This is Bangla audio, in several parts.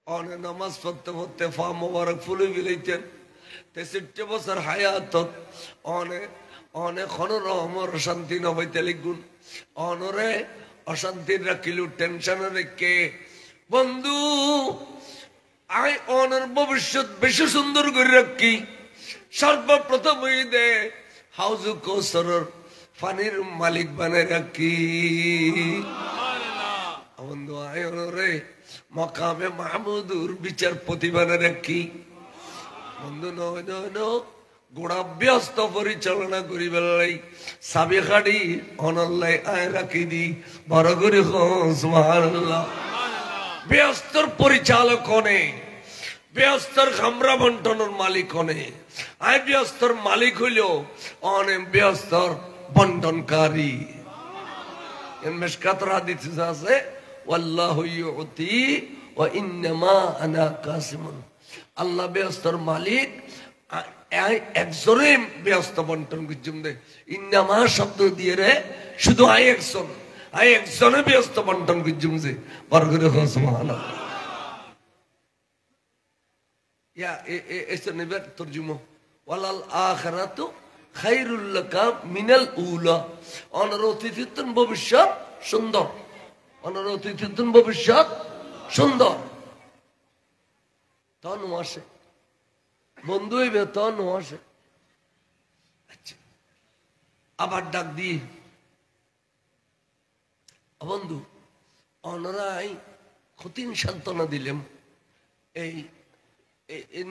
অনে নামাজ পড়তে পড়তে ফা মোবারক ফুলে বিলাইতেন 63 বছর হায়াত অনেক রহমর শান্তি নবাইতে লিখুন অনরে অশান্তির রাখিলু টেনশন রেখে বন্ধু আয় অনের ভবিষ্যৎ বেশি সুন্দর করে রাখি সর্বপ্রথম দে হাউজু কৌসরের পানির মালিক বানায় রাখি বন্ধু আয় অনরে মকামে মাহমুদুর বিচারপতি বানায় রাখি বন্ধু গোড়া ব্যস্ত পরিচালনা করি বেলাই সাবি খাড়ি অনল্লাই আয় রাখি দি বড় করে সুবহানাল্লাহ ব্যস্তর পরিচালক হনে ব্যস্তর খামরা বন্টনের মালিক হনে আয় ব্যস্তর মালিক হইল অনেক ব্যস্তর বন্টনকারী মেশকাতের হাদিসে আছে ওয়াল্লাহু ইউতি ওয়া ইন্নামা আনা কাসিমুন আল্লাহ ব্যস্তর মালিক একজনে ব্যস্ত বন্টন করছুম দে ইন্নামা শব্দ দিয়ে রে শুধু একজনে ব্যস্ত বন্টন করছুম যে বড় করে সুবহানাল্লাহ ইয়া এসে নেবে তরজুমা ওয়ালাল আখিরাতু খায়রুল লাকা মিনাল উলা অনরতিতন ভবিষ্যৎ সুন্দর অনরতিতন ভবিষ্যৎ সুন্দর তনু আসে বন্ধু হইবে তনু আসে আচ্ছা আবার ডাক দিয়ে বন্ধু অনরাই কঠিন সান্ত্বনা দিলাম এই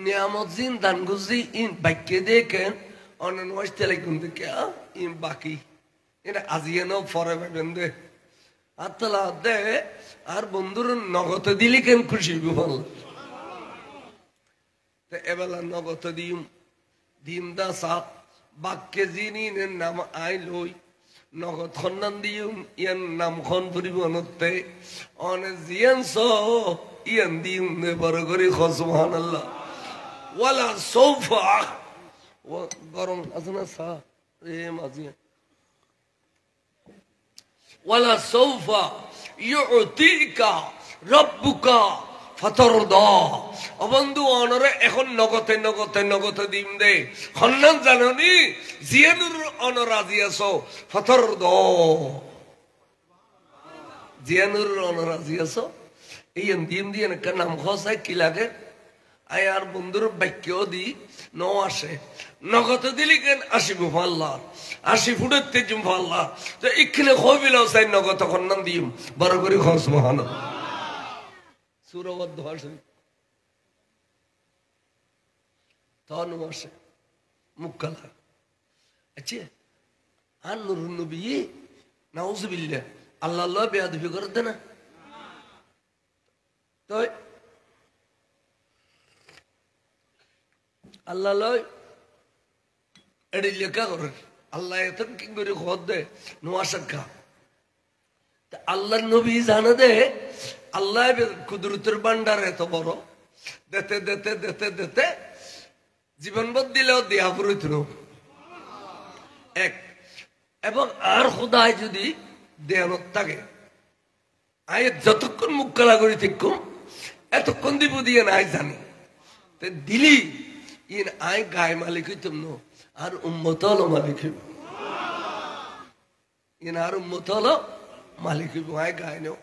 নিয়ামত জিন দানগুজি ইন বাক্যে দেখেন অনন ওয়াইতে লাগুন দেখে ইন বাকি এটা আজিয়ানো ফরে ভাবেন দে আত্তলা দে আর বন্ধুর নগদ দিলি কেন খুশি বল এবেলা নগদ দিম দা সাপ বাক্যে জিনিনের নাম আই লই নগদ খন্নান দিম ইয়ান নাম খন পরিবহনতে অনে জিয়ান স ইয়ান দিম নে বড় করে সুবহানাল্লাহ ওয়ালা সৌফা গরম আছে না সা রে মাজিয়া ওয়ালা সৌফা ইউতিকা রাব্বুকা ফাতারদা বন্ধু অনরে এখন নগতে দিম দে খন্নান জাননি জিয়ানুর অনরাজি আছো ফাতারদা জিয়ানুর অনরাজি আছো এই দিম দিয়ে একটা নাম খসাই কি লাগে আয় আর বন্ধুর বাক্য দি ন আসে নগদ দিলি কেন আসিব আল্লাহ 80 ফুটের তেজুম আল্লাহ তো এখানে খবিল চাই নগদ খন্নান দিম বড় করে সুবহানাল্লাহ সুরবদ্ধ আসে তনু আসে মুক্কালা আচ্ছা আর নূর নবী নাউজুবিল্লাহ আল্লাহ আল্লাহ বেয়াদবি করতে না তো আল্লাহ লয় এটি লেখা করে আল্লাহ এত কি করে খদ দে নোয়া শাখা আল্লাহ নবী জানে দে আল্লাহ কুদরতের ভান্ডার এত বড় দেতে দেতে দেতে দেতে জীবন বদ দিলেও দেহা পুরোহিত এক এবং আর খোদায় যদি দেহানত থাকে আয় যতক্ষণ মুখ কালা করে থাকুম এতক্ষণ দিব দিয়ে নাই জানি দিলি ইন আয় গায়ে মালিক হইতাম ন আর উম্মত হলো মালিক হইব ইন আর উম্মত হলো মালিক হইব আয় গায়ে নেও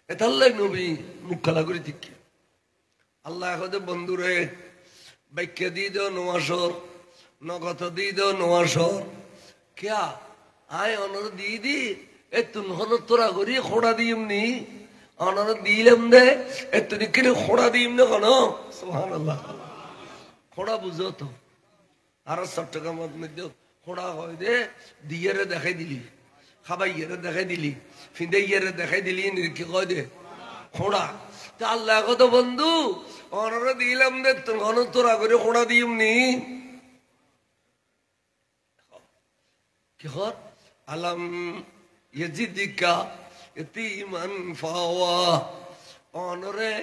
এতাল্লাই নবী মুখ কালা করে থাকি আল্লাহ এখন বন্ধুরে বাক্য দিয়ে দেও নোয়াশর নগত দিয়ে দেও নোয়াশর क्या आय অনর দিদি এ তুন হলো তোরা করি খোড়া দিম নি অনর দিলাম দে এ তুই কিনে খোড়া দিম না কেন সুবহানাল্লাহ খোড়া বুঝো তো আর চট্টগ্রামের মধ্যে খোড়া হয় দে দিয়েরে দেখাই দিলি খাবাইয়েরে দেখাই দিলি ফিন্দাইয়েরে দেখাই দিলি কি কয় দে খোড়া তা আল্লাহ কত বন্ধু অনর দিলাম দে তুন হলো তোরা করে খোড়া দিম নি আলম ইয়াজিদিকা ইতিমান ফাওয়া অনরে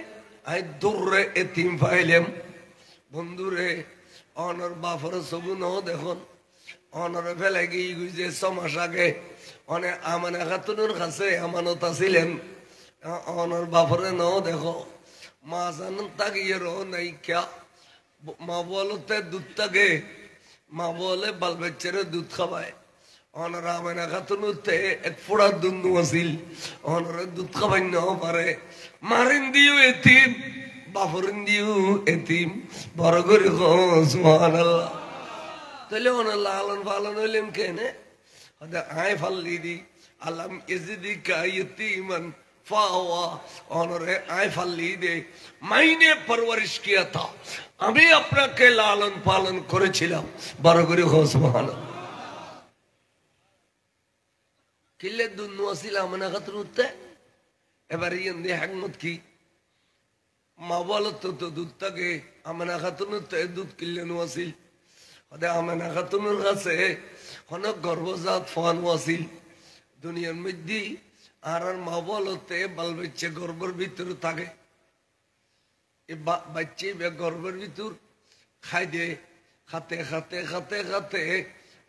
আই দূরে এতিম পাইলাম বন্ধুরে অনর বাফর সবু ন দেখুন অনরে ফেলে গিয়ে গুজে 6 মাস আগে অনে আমানা খাতুনের কাছে আমানত ছিলেন অনর বাফরে ন দেখো মা জানেন তাকিয়ে রো নাই ক্যা মা বলতে দুধ থাকে মা বলে বাল বাচ্চারা দুধ খাওয়ায় অনারা আমেনা খাতুনুতে এক ফোড়া দুধ আছিল অনারা দুধ খাবাই ন পারে মারিন দিও এতিম বাফরিন দিও এতিম বড় করে সুবহানাল্লাহ তাহলে ওনার লালন পালন হইলেন কেনে আয় ফাল্লি দি আলাম ইজদিকা ইয়তীমান ফাওয়া অনরে আয় ফাল্লি দে মাইনে পরवरिश किया था আমি আপনাকে লালন পালন করেছিলাম বড় করে সুবহানাল্লাহ কিলে দুনু আসিল আমনা খাতুতে এবারে ইন্দি হিকমত কি মা বলত তো দুধ থাকে আমনা খাতুতে দুধ কিলে নু আসিল ওদে আমনা খাতুনের কাছে অনেক গর্ভজাত ফান আসিল দুনিয়ার মধ্যে আর মা বলতে বাল বাচ্চা গর্ভের ভিতরে থাকে এই বাচ্চা গর্ভের ভিতর খাই দে খাতে খাতে খাতে খাতে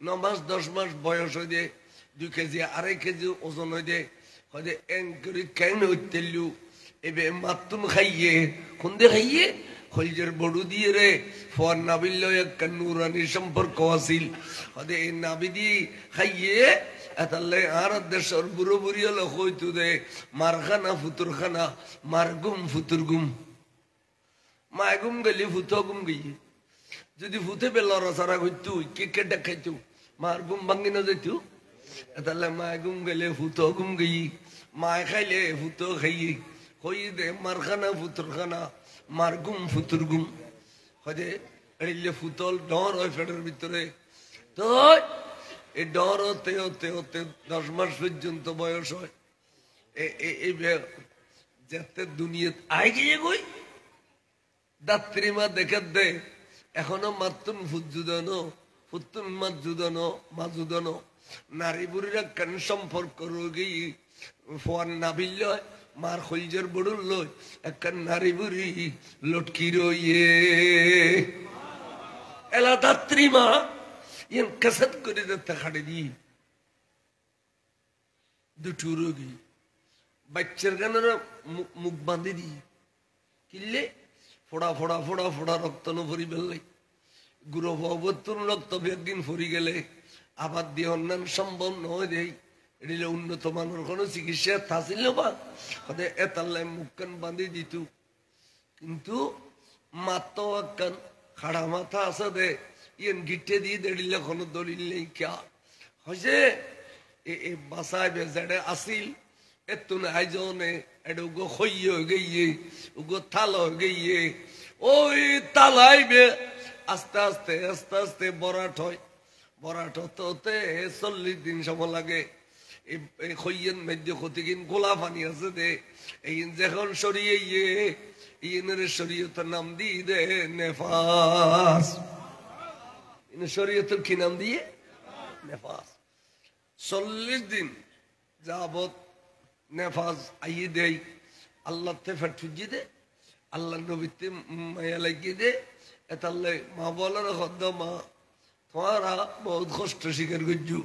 9 মাস 10 মাস বয়স হয়ে দে 2 কেজি 2.5 কেজি ওজন হয়ে দে হদে এনকরি কেন হইতেলু এবে মাতুন খাইয়ে কোনদে খাইয়ে খলজের বড়ু দিয়ে রে ফর নাবিল এক নূরানি সম্পর্ক আসিল হদে এই নাবিদি খাইয়ে এতালে আর দেশর বুড়ো বুড়ি হলো হইতু দে মারখানা ফুতুরখানা মারগুম ফুতুরগুম মায়গুম গেলি ফুতো গুম গিয়ে যদি ফুতে বেলর সারা হইতু কে দেখাইতু মারগুম ভাঙ্গি না যাইতু এতালে মায়গুম গেলে ফুতো গুম গিয়ে মায় খাইলে ফুতো খাইয়ে হই দে মারখানা ফুতুরখানা মারগুম ফুতুরগুম হদে এলে ফুতল ডর হয় ফেডের ভিতরে তো এই ডর হতে হতে হতে 10 মাস পর্যন্ত বয়স হয় এই যেতে দুনিয়া আয় গিয়ে গই দাত্রী মা দেখে দে এখনো মাতুন ফুজুদানো ফুতুন মাজুদানো মাজুদানো নারী বুড়িরা কেন সম্পর্ক রোগী ফোয়ার নাবিল মার খলজের বড়ুর লই এক নারী বুড়ি লটকি রইয়ে এলা দাত্রী মা ইন কসত করে দিতে খাড়ে দি দুটো রোগী বাচ্চার গানের মুখ বাঁধে দি কিনলে ফোড়া ফোড়া ফোড়া ফোড়া রক্ত নরি বেললে গুরু ভগবতুর রক্ত একদিন ফরি গেলে আবার দিয়ে অন্যান্য সম্ভব নয় দেই এটিলে উন্নত মানের কোনো চিকিৎসা থাছিল বা এতাল্লাই মুখ কান বাঁধি দিত কিন্তু মাতো কান খাড়া মাথা আছে দে ইন গিটে দিয়ে দেড়িলে কোনো দলিল নেই ক্যা হয়েছে এ বাসায় বেজাড়ে আসিল এতো নাই জনে এটা উগো খইয়ে হয়ে গিয়ে উগো থাল হয়ে গিয়ে ওই তালাইবে আস্তে আস্তে আস্তে আস্তে বরাট হয় বরাট হতে হতে 40 দিন সময় লাগে এই খইয়ের মধ্যে ক্ষতিকিন গোলা পানি আছে দে এই যখন সরিয়ে ইয়েনের শরীয়তের নাম দিয়ে দে নেফাস শরীয়তের কি নাম দিয়ে নেফাস 40 দিন যাবত নেফাস আইয়ে দেয় আল্লাহ তে ফেটুজি দে আল্লাহ নবীতে মায়া লাগিয়ে দে এতাল্লে মা বলার হদ্দ মা তোমারা বহুত কষ্ট স্বীকার করছু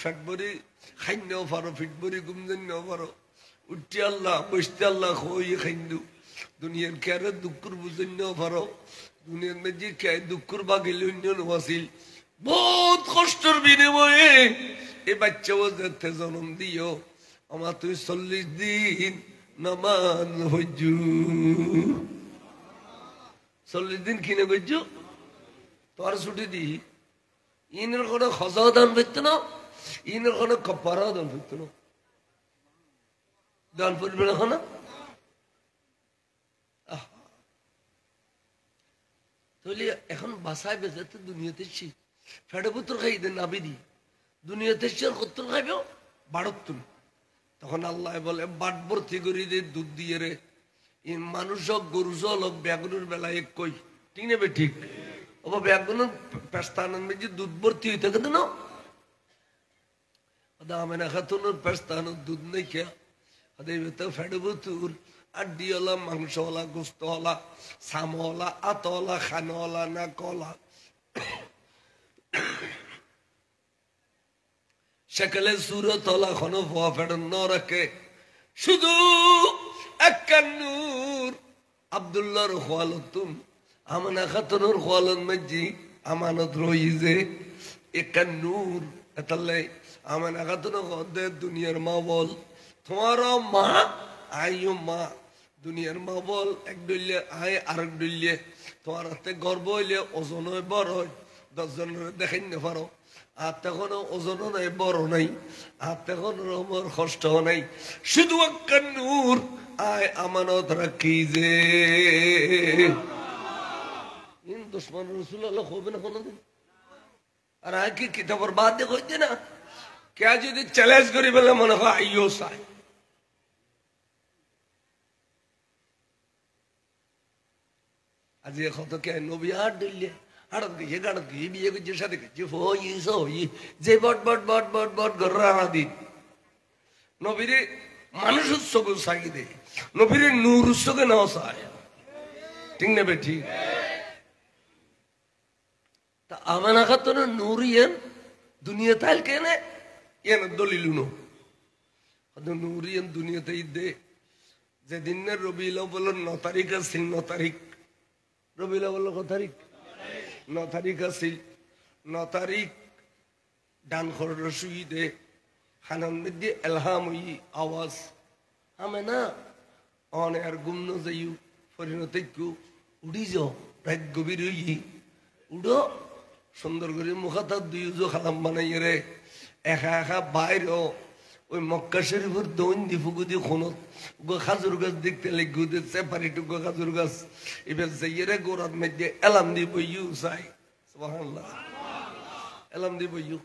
ফেটবরি খাইনেও পারো ফিটবরি গুমজেনেও পারো উঠতে আল্লাহ বসতে আল্লাহ খই খাইন্দু দুনিয়ার কেয়ারে দুঃখর বুঝেনেও পারো দুনিয়ার মেজি কে দুঃখর বাগিল আসিল বহুত কষ্টের বিনিময়ে এই বাচ্চাও যাতে জন্ম দিও আমার তুই 40 দিন নামাজ হইজু 40 দিন কিনে গইজু তোর ছুটি দি ইনের কোনো খজাও দান পেতো না ইনের কোনো কপারাও দান পেতো না দান পড়বে না না তাহলে এখন বাসায় বেজাতে দুনিয়াতে শীত ফেটে পুত্র খাই দেন নাবি দি দুনিয়াতে শীত কত খাইব 72 তখন আল্লাহ বলে বাট ভর্তি করে দে দুধ দিয়ে রে মানুষ গরু জল ব্যাগুনের বেলা এক কই ঠিক নেবে ঠিক ব্যাগুনের পেস্তানের মেঝে দুধ ভর্তি হইতে কিন্তু না আমেনা খাতুনের পেস্তানোর দুধ নেই খেয়া ফেটে পুতুর আড্ডিওয়ালা মাংসওয়ালা গোস্তওয়ালা সামওয়ালা আতওয়ালা খানওয়ালা না কলা সেকালে সুরতলা কোনো ফেডন ন রাখে শুধু এক আব্দুল্লাহর খোয়ালতুন আমানা খাতুনের খোয়ালত মধ্যে আমানত রইছে একটা নূর এতালে আমানা খাতুনের খোদে দুনিয়ার মা বল তোমার মা আইও মা দুনিয়ার মা বল এক ডলিয়ে আয় আরেক ডলিয়ে তোমার হাতে গর্ব হইলে ওজন হয় বড় হয় 10 জনের দেখাই না পারো আর তখন ওজন নাই বড় নাই আর তখন আমার কষ্ট নাই শুধু একটা নূর আয় আমানত রাখি যে দুশ্মন রসুল্লাহ হবে না কোনোদিন আর আয় কি কিতাবের বাদ দিয়ে কইতে না কে যদি চ্যালেঞ্জ করি বলে মনে হয় আইও চাই আজ কত কে নবী আর দিল্লি হাড়ত গিয়ে গাড়ত গিয়ে বিয়ে করছে সাথে করছে ফই সই যে বট বট বট বট বট গর্রা দিন নবীরে মানুষ উৎসব চাই দে নবীরে নূর উৎসকে নাও চায় ঠিক না ঠিক তা আমানা খাতুনের নূর ইয়েন দুনিয়া তাইল কেনে ইয়েন দলিলু নো নূর ইয়েন দুনিয়াতে দে যেদিন রবিউল আউয়াল 9 তারিখ আছে 9 তারিখ রবিউল আউয়াল কত তারিখ 9 তারিখ আছে 9 তারিখ ডান খর রসুই দে খানান মধ্যে এলহাম হই আওয়াজ আমি না অনে আর গুমনো যাইও পরিণতিকু উড়ি যাও রাত গভীর হই উড়ো সুন্দর করে মুখাতা দুইজো খালাম বানাই রে একা একা বাইর ওই মক্কা শরীফের দৈন দি ফুগুদি খনত গো খাজুর গাছ দেখতে লাগু দিচ্ছে পারিটুকু খাজুর গাছ এবার যাইয়ে রে গোড়ার মধ্যে এলাম দি বইউ চাই সুবহানাল্লাহ এলাম দি বইউ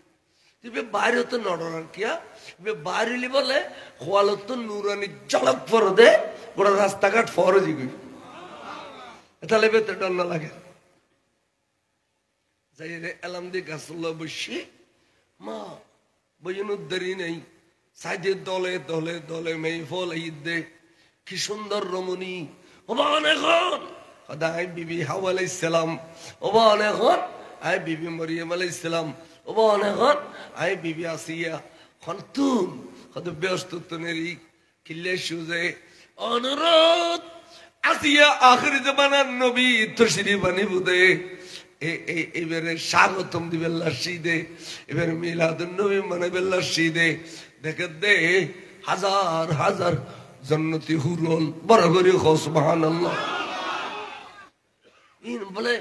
তুই বাইরে তো নড়ার কিয়া বাইরে বলে খোয়ালত তো নুরানি জলক ফর দে গোটা রাস্তাঘাট ফরজি গই তাহলে বেতে ডর না লাগে যাই রে এলাম দি গাছুল্লাহ বসি মা বইনুদ্দারি নেই সাইডে দলে দলে দলে মেয়ে ফল ঈদে কি সুন্দর রমণী ওবান এখন আই বিবি হাওয়া আলাইহিস সালাম ওবান এখন আই বিবি মরিয়ম আলাইহিস সালাম ওবান এখন আই বিবি আসিয়া খন্তুন কত ব্যস্ত তনেরি কিল্লে সুজে অনুরোধ আসিয়া আখির জামানার নবী তশরিফ আনি বুদে এবারে স্বাগতম দিবেন লাশিদে এবারে মিলাদুন নবী মানাবেন লাশিদে দেখে দে হাজার হাজার জান্নাতি হুরুল বড় করে সুবহানাল্লাহ ইন বলে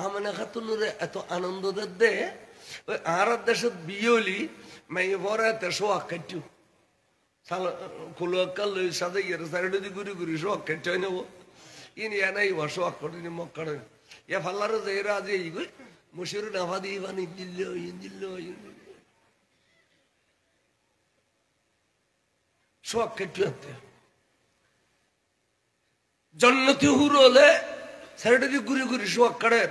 আমানা খাতুনুরে এত আনন্দ দে ওই আর দেশত বিয়লি মাই বড় এত শোক কাটু সাল কুলো কাল সাদে ইয়ার সাইডে দি গুরি গুরি শোক কাটই নেব ইন ইয়ানাই শোক করিনি মক্কারে ইয়া ফাল্লারে যাইরা আজ এই গই মুশির নাফাদি বানি দিল্লো ইন্দিল্লো শোক কাটতে জান্নাতি হুর হলে সাইডে দি গুরি গুরি শোক কাটে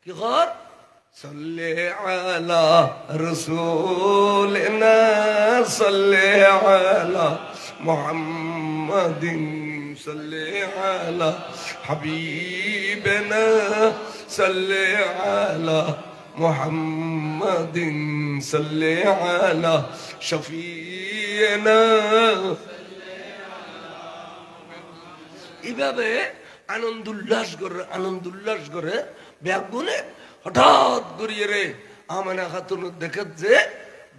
কি কর সাল্লি আলা রাসূলিনা সাল্লি আলা মুহাম্মাদিন সাল্লি আলা হাবিবিনা সাল্লি আলা মুহাম্মাদিন সাল্লি আলা শফিনা এইভাবে আনন্দ উল্লাস করে ব্যাগুনে হঠাৎ করিয়ে রে আমানা খাতুন দেখে যে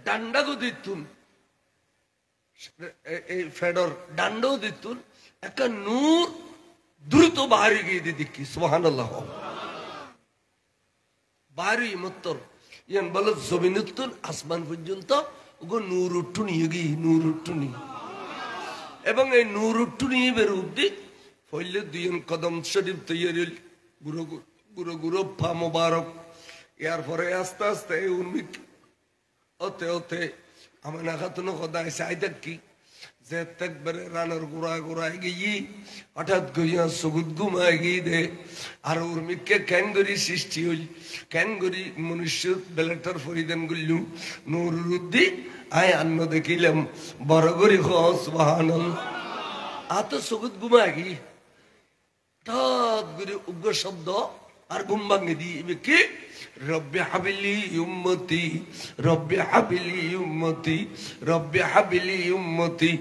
ডান্ডাগো দিতুন এই ফেডর ডান্ডাও দিতুন একটা নূর দ্রুত বাহারি গিয়ে দেখি সুবহানাল্লাহ বাহারি মত্তর ইয়ান বলো জমিনুত্তুন আসমান পর্যন্ত ওগো নূর উঠু নিয়ে গিয়ে নূর উঠু নিয়ে এবং এই নূর উঠু নিয়ে বের উদ্দি ফইলে দুইজন কদম শরীফ তৈরি গুরু গুরু গুরু পা মোবারক এরপরে আস্তে আস্তে উন্মিত হতে হতে আমানা খাতুন খোদায় চাইতে কি যে একবারে রানের গোড়ায় গিয়ে হঠাৎ গিয়া সগুদ ঘুমায় গিয়ে দে আর উর্মিককে ক্যাঙ্গরি সৃষ্টি হইল ক্যাঙ্গরি মনুষ্য বেলাটার ফরিদান গুল্লু নুরুদ্দি আয় আন্ন দেখিলাম বড় করি সুবহানাল্লাহ আত সগুদ ঘুমায় গিয়ে হঠাৎ করে উগ্র শব্দ আর ঘুম ভাঙে দিবে কি রব্বি হাবিলি উম্মতি রব্বি হাবিলি উম্মতি রব্বি হাবিলি উম্মতি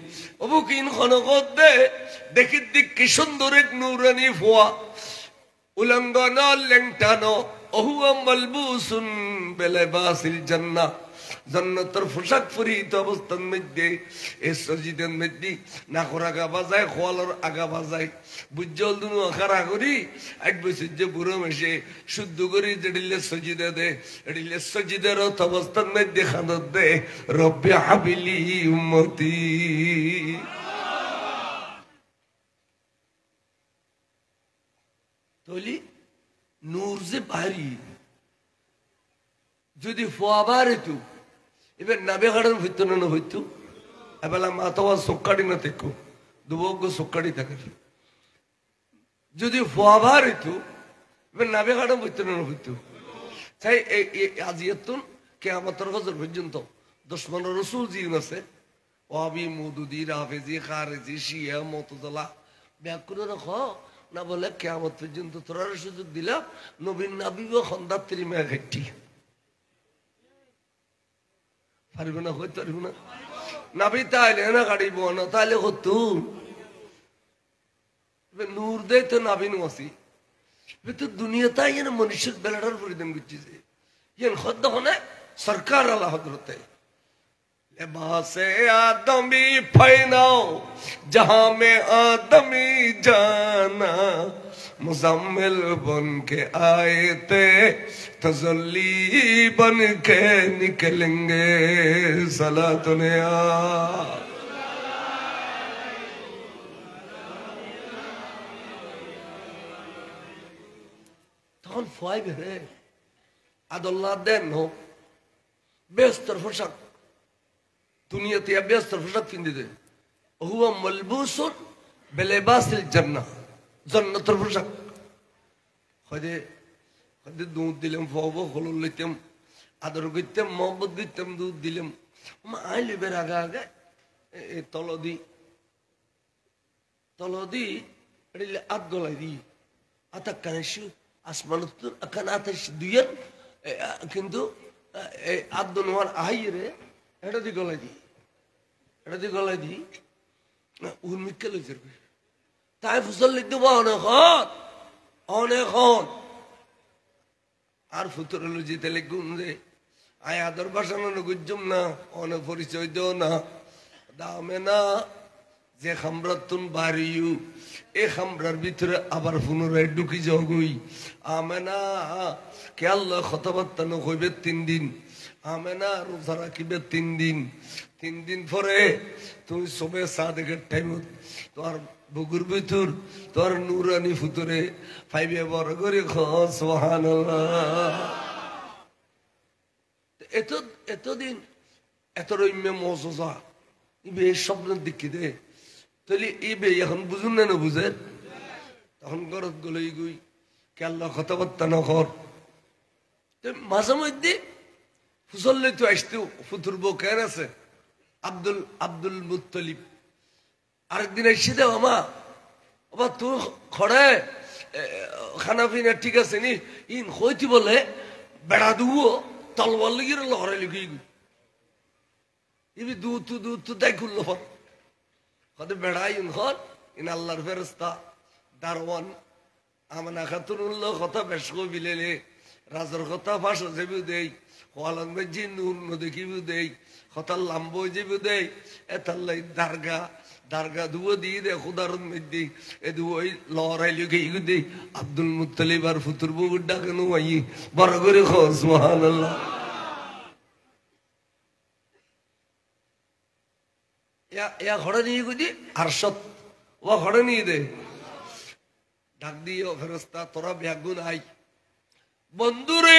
অবুকিন খনকত দে দেখি দিক কি সুন্দর এক নূরানি ফোয়া উলঙ্গন লেংটানো অহুয়া মালবুসুন বিলিবাসিল জান্নাহ জান্নাতের পোশাক পরিহিত অবস্থার মধ্যে এই সজিদের মধ্যে নাকর আগা বাজায় খোয়ালোর আগা বাজায় বুঝল দুনু আকারা করি এক বছর যে বুড়ো মেশে শুদ্ধ করি যেডিলে সজিদে দে এডিলে সজিদের অবস্থার মধ্যে খানত দে রব্বি হাবিলি উম্মতি তলি নূর যে বাড়ি যদি ফোয়াবার এতু এবার নাবে গাড়ার হইতো না হইতো এবেলা মাতাওয়া সক্কাড়ি না থেকো দুবজ্ঞ সক্কাড়ি থাকে যদি ফোয়াবার হইতো এবার নাবে গাড়ার হইতো না হইতো তাই আজি এতুন কে আমার হজর পর্যন্ত দুশমন রসুল জিন আছে ওয়াবি মৌদুদি রাফেজি খারেজি শিয়া মতজলা ব্যাকুরে রাখ না বলে কেয়ামত পর্যন্ত তোরার সুযোগ দিলাম নবীন নাবিব খন্দাত্রী মেয়ে ঘাটটি পারবে না হইতে পারবে না নাবি তাইলে না গাড়িব না তাইলে হতো নূর দে তো নাবিন আসি তো দুনিয়া তাই যেন মনুষ্যের বেলাটার পরিধান করছে ইয়ান খদ্দ হনে সরকার আল্লাহ হজরতে लिबासे आदमी फैनाओ जहां में आदमी जाना मुजम्मिल बन के आए थे तजल्ली बन के निकलेंगे सलातुनिया तখন ফয় বেরে আদল্লাহ দেন হোক বেস্তর পোশাক দুনিয়াতে ব্যস্তর পোশাক কিনে দে হুয়া মালবুসুন বিলিবাসিল জান্নাহ জান্নাতের পোশাক হদে হদে দুধ দিলাম ফাওয়া হল লইতাম আদর করতাম মোহাম্মদ করতাম দুধ দিলাম মা আইলে বের আগা আগে এ তলদি এডিলে আদ গলাই দি আতা কানেশু আসমানত আকান আতাশ দুইয়ার কিন্তু আদ নোয়ার আইরে এটা দি গলাই দি উন্মিককে লই যাবে তাই ফসল লিখতে বা অনেক আর ফুতর লুজিতে লিখুন যে আয় আদর বাসানো গুজম না অনেক পরিচয় দেও না দামে না যে খামরাতুন বাড়িও এই খামরার ভিতরে আবার পুনরায় ঢুকি যাওগই আমে না কে আল্লাহ কথাবার্তা নকইবে 3 দিন আমেনা রোজা রাখিবে 3 দিন 3 দিন পরে তুমি সবে সাদেকের টাইম তোমার বুকুর ভিতর তোর নুরানি ফুতরে পাইবে বড় করে সুবহানাল্লাহ এতদিন এত রইমে মজা ইবে স্বপ্নের দিকে দে তাহলে ইবে এখন বুঝুন না বুঝে তখন গরত গলই গই কে আল্লাহ কথাবার্তা নকর মাঝে মধ্যে ফুসল্লে তো আসতে ফুতুর বউ কেন আছে আব্দুল মুত্তলিব আরেকদিন এসে দেও আমা আবার তুই খড়ে খানা পিনা ঠিক আছে নি ইন হইতি বলে বেড়া দুও তলবার লিগির লড়াই লিগি ইবি দু তু দেখ খুললো ফর কদে বেড়া ইন ঘর ইন আল্লাহর ফেরেশতা দারওয়ান আমনা খাতুনুল্লাহ কথা বেশ কো বিলেলে রাজর কথা ভাষা যাবি দেই হলান বেজি নূর নদী কিবু দেই হতাল লাম্বো যাবি দেই এতাল্লাই দারগা দুও দিয়ে দে খুদারত মধ্যে এ দুই লড়াই লিখে ইগু দেই আব্দুল মুত্তালিব আর ফুতুর বউ ডাকানো আই বড় করে সুবহানাল্লাহ या घोड़ा नहीं गुदी अरशद वो घोड़ा नहीं दे ढक दियो फरिश्ता तोरा ब्यागुन आई बंदुरे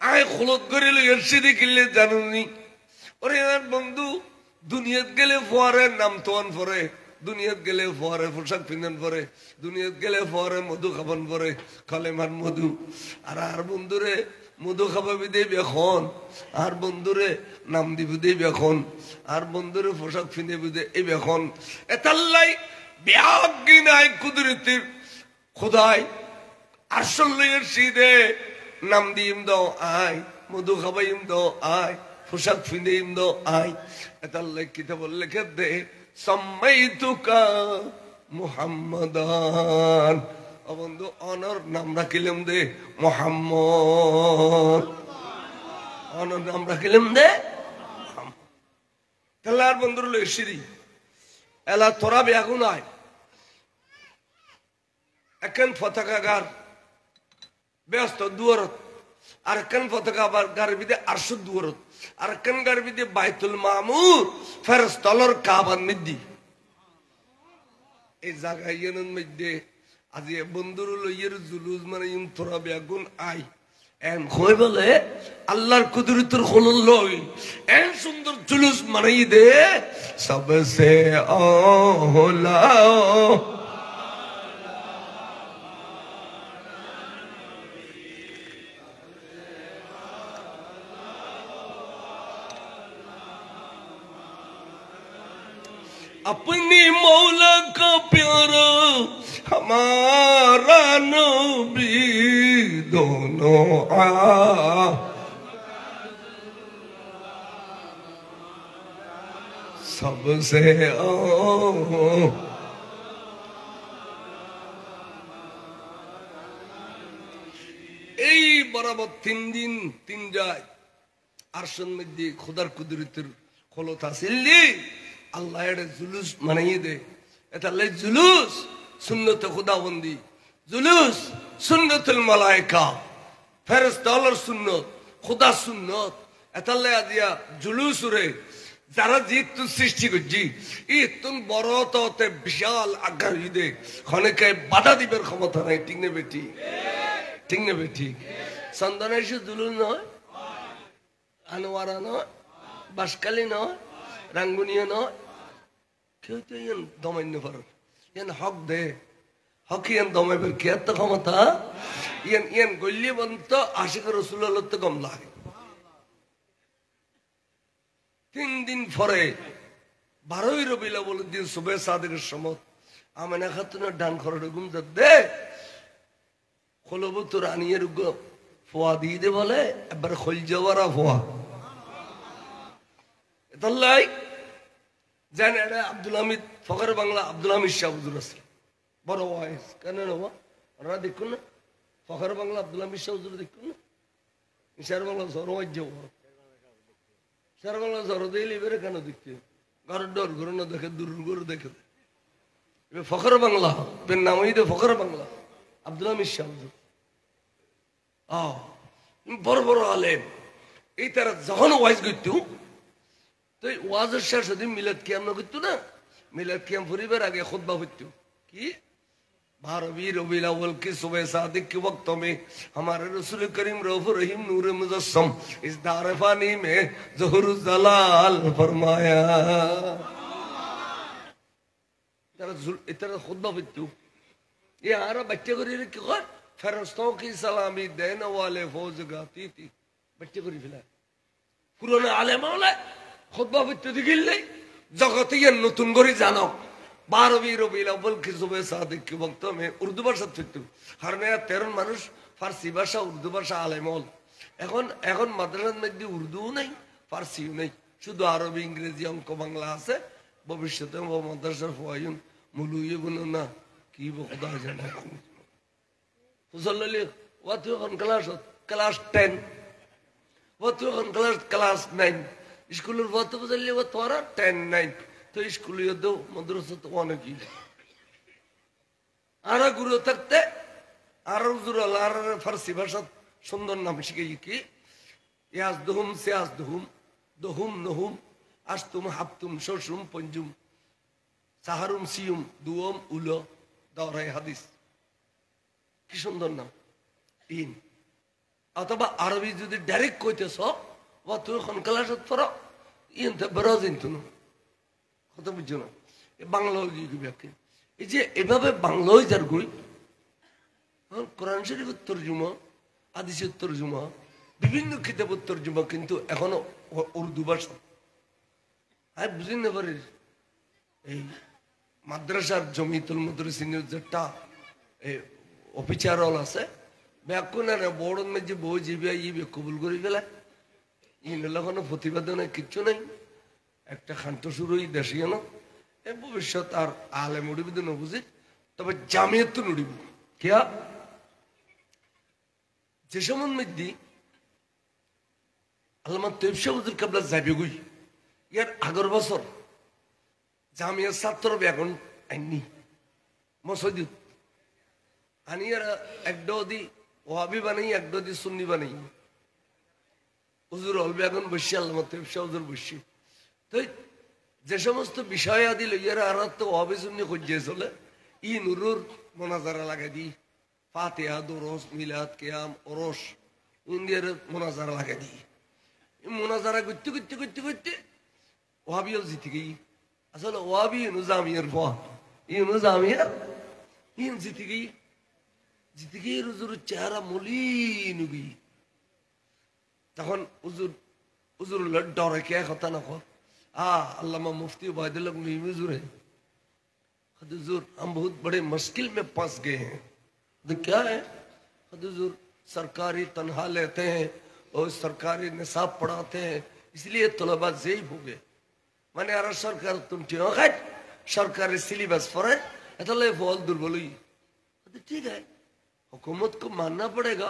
आए खुलत करे लो यर्शिदी किल्ले जानुनी और यार बंदु दुनियात गेले फुआरे नाम तोन फरे दुनियात गेले फुआरे फुरसक पिनन फरे दुनियात गेले फुआरे मधु खबन फरे कलेमान मधु आर बंदुरे মধু খাবাবি দেবে এখন আর বন্ধুরে নাম দিবি দেবে এখন আর বন্ধুরে পোশাক ফিনে বুঝে এই এখন এতাল্লাই ব্যাগি নাই কুদরতির খোদাই আসলে শীতে নাম দিম দাও আয়, মধু খাবাইম দাও আয়, পোশাক ফিন্দিম দাও আয়। এটার কিতাব লেখে দে সাম্মাইতুকা মুহাম্মাদান। ও বন্ধু অনর নাম রাখিলাম দে মুহাম্মদ, অনর নাম রাখিলাম দে মুহাম্মদ। তাহলে আর বন্ধুর লো সিঁড়ি এলা তোরা বেগুন আয় এখন পতাকা গার ব্যস্ত দুয়ারত, আর কেন পতাকা গার বিদে আরশো দুয়ারত, আর কেন গার বিদে বাইতুল মামুর ফেরেশতার কাবার মধ্যে। এই জায়গায় ইয়ের মধ্যে আজ বন্ধুর লইয়ের জুলুস মানে ইন তোরা বেগুন আই এন কই বলে আল্লাহর কুদরতের খোলল লই এন সুন্দর জুলুস মানাই দে সবসে আওলা अपनी मौला का प्यारा हमारा नबी दोनों सबसे এই বরাবর 3 দিন 3 যায় আরশের মধ্যে খোদার কুদরতের ক্ষমতা ছিলি আল্লাহ এর জুলুস মানাইয়ে দে। এটা লাই জুলুস সুন্নতে খুদাবন্দি, জুলুস সুন্নতুল মালায়েকা, ফেরেশতার সুন্নত, খুদা সুন্নত। এটা লাই দিয়া জুলুস রে যারা জিত সৃষ্টি করছি ইতুন বড় ততে বিশাল আজ্ঞা দে খনেকে বাধা দিবের ক্ষমতা নাই। ঠিক না বেটি? ঠিক না বেটি? চন্দনা এসে জুলুস নয়, আনোয়ারা নয়, বাসকালী নয়, রাঙ্গুনিয়া নয়, কেউ তো ইয়ান দমাইন্য পার ইয়ান হক দে হক ইয়ান দমাইবার কে এত ক্ষমতা ইয়ান ইয়ান গল্লি বন্ত আশিক রসুল্লাহ তো কম লাগে। 3 দিন পরে 12ই রবিউল আউয়ালের দিন সুবে সাদেকের সময় আমেনা খাতুনের ডান খরড়ে ঘুম দে খলবু তোর আনিয়ের ফোয়া দিয়ে দে বলে এবার খোল যাওয়ারা ফোয়া এতাল্লাই জান এটা আব্দুল হামিদ ফখর বাংলা আব্দুল হামিদ শাহ হুজুর আছে বড় ওয়াইস কেন নেবা ওরা দেখুন না ফখর বাংলা আব্দুল হামিদ শাহ হুজুর দেখুন না ইশার বাংলা সরওয়াজ যাও ইশার বাংলা সর দিলে বেরে কেন দেখতে ঘর ডর ঘুরে না দেখে দূর ঘুরে দেখে ফখর বাংলা বের নাম হইতে ফখর বাংলা আব্দুল হামিদ শাহ হুজুর বড় বড় আলেম এই তারা যখন ওয়াইজ করতো তো ওয়াজের শেষ হতে মিলাদ কিয়াম না করতো না। মিলাদ কিয়াম পরিবার আগে খুতবা হইতো কি 12वीं रबीउल अव्वल की सुबह सादिक के वक्त में हमारे रसूल करीम रऊफ रहीम नूर मुजस्सम इस दार फानी में ज़ुहुर जलाल फरमाया। इतना खुतबा हइतो ये आरा बच्चे को रे क्या फरिश्तों की सलामी देने वाले फौज गाती थी बच्चे को रिफिला पुराने आलेम वाले খুতবা হইতে দিগিলে জগতে নতুন করে জানো 12वीं রবিউল আউয়াল কি সুবে সাদিক কি वक्त में উর্দু ভাষা হইতো আর নয়া 13 মানুষ ফারসি ভাষা উর্দু ভাষা আলেম হল। এখন মাদ্রাসার মধ্যে উর্দু নাই ফারসিও নাই শুধু আরবি ইংরেজি অঙ্ক বাংলা আছে। ভবিষ্যতে মাদ্রাসার ফয়ুন মুলুয়ে বলো না কি খোদা জানে হুজুল্লাহ ওয়াত এখন ক্লাস 10 ওয়াত এখন ক্লাস 9 স্কুলের ভর্তি বুঝলি ও তোরা 10-9 তো স্কুলে মাদ্রাসা তো অনেকই আর গুরু থাকতে আর আর ফার্সি ভাষা সুন্দর নাম শিখে কি ইয়াজ দুহুম সিয়াজ দুহুম দহুম নহুম আস্তুম হাবতুম শশুম পঞ্জুম সাহারুম সিয়ুম দুয়ম উলো দরাই হাদিস কি সুন্দর নাম ইন। অথবা আরবি যদি ডাইরেক্ট কইতেছ ও তুই এখন ক্লাসত পড়ো ইনতে বেরোজিন তুনো কথা বুঝছো না বাংলা এই যে এভাবে বাংলায় যার গই কোরআন শরীফের তরজুমা হাদিসের তরজুমা বিভিন্ন কিতাবের তরজুমা কিন্তু এখনো উর্দু ভাষা আর বুঝি না পারি। এই মাদ্রাসার জমিতুল মুদরিসিনের যেটা অফিসার আছে ব্যাকুন না বড় মেয়ে বই জিবি ইবে কবুল করে ফেলে ইনলা কোনো প্রতিবেদনে কিচ্ছু নেই একটা খান্ত শুরু দেশে না এ ভবিষ্যৎ আর আলেম উড়িব তো বুঝি তবে জামিয়াত তো নুড়িব কিয়া যে সমন মধ্যে আল্লামা তৈব শাহ হুজুর কাবলা যাবে গুই ইয়ার আগের বছর জামিয়ার ছাত্র এখন আইনি মসজিদ আনি আর একডো দি ওয়াবি বানাই একডো দি সুন্নি বানাই হুজুর অলবে এখন বসি আল্লামা তৈব শাহ হুজুর বসি তো যে সমস্ত বিষয় আদি লইয়ারা আর তো ওয়াবি সুন্নি খুঁজে চলে ই নুরুর মোনাজারা লাগাই দি ফাতিহা দুরুস মিলাদ কিয়াম ওরস ইন্ডিয়ার মোনাজারা লাগাই দি মোনাজারা করতে করতে করতে করতে ওয়াবিও জিতে গই আসলে ওয়াবি জামিয়ার ফা জামিয়া ইন জিতে গই হুজুর চেহারা মলিন গই তখন হুজুর ডরে কে কথা না কর अल्लामा मुफ्ती उबैदुल्लाह नईमी हुजूर है हुजूर हम बहुत बड़े मुश्किल में फंस गए हैं तो क्या है हुजूर सरकारी तनख्वाह लेते हैं और सरकारी निसाब पढ़ाते हैं इसलिए तलबा ज़ईफ हो गए मैंने अरे सरकार तुम सरकारी सिलेबस पढ़े इतने फॉल दुर्बल हुई तो ठीक है हुकूमत को मानना पड़ेगा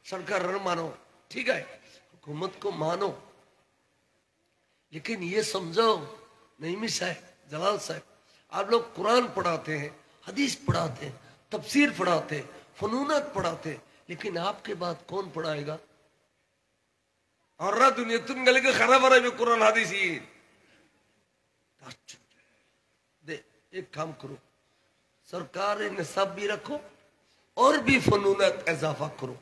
सरकार मानो ठीक है हुकूमत को मानो लेकिन ये समझो नईमी साहब जलाल साहब आप लोग कुरान पढ़ाते हैं हदीस पढ़ाते हैं तफसीर पढ़ाते हैं फनूनात पढ़ाते हैं लेकिन आपके बाद कौन पढ़ाएगा और दुनिया तुम गले के खराब रहे में कुरान हदीस ही दे एक काम करो सरकार निसाब भी रखो और भी फनूनात इजाफा करो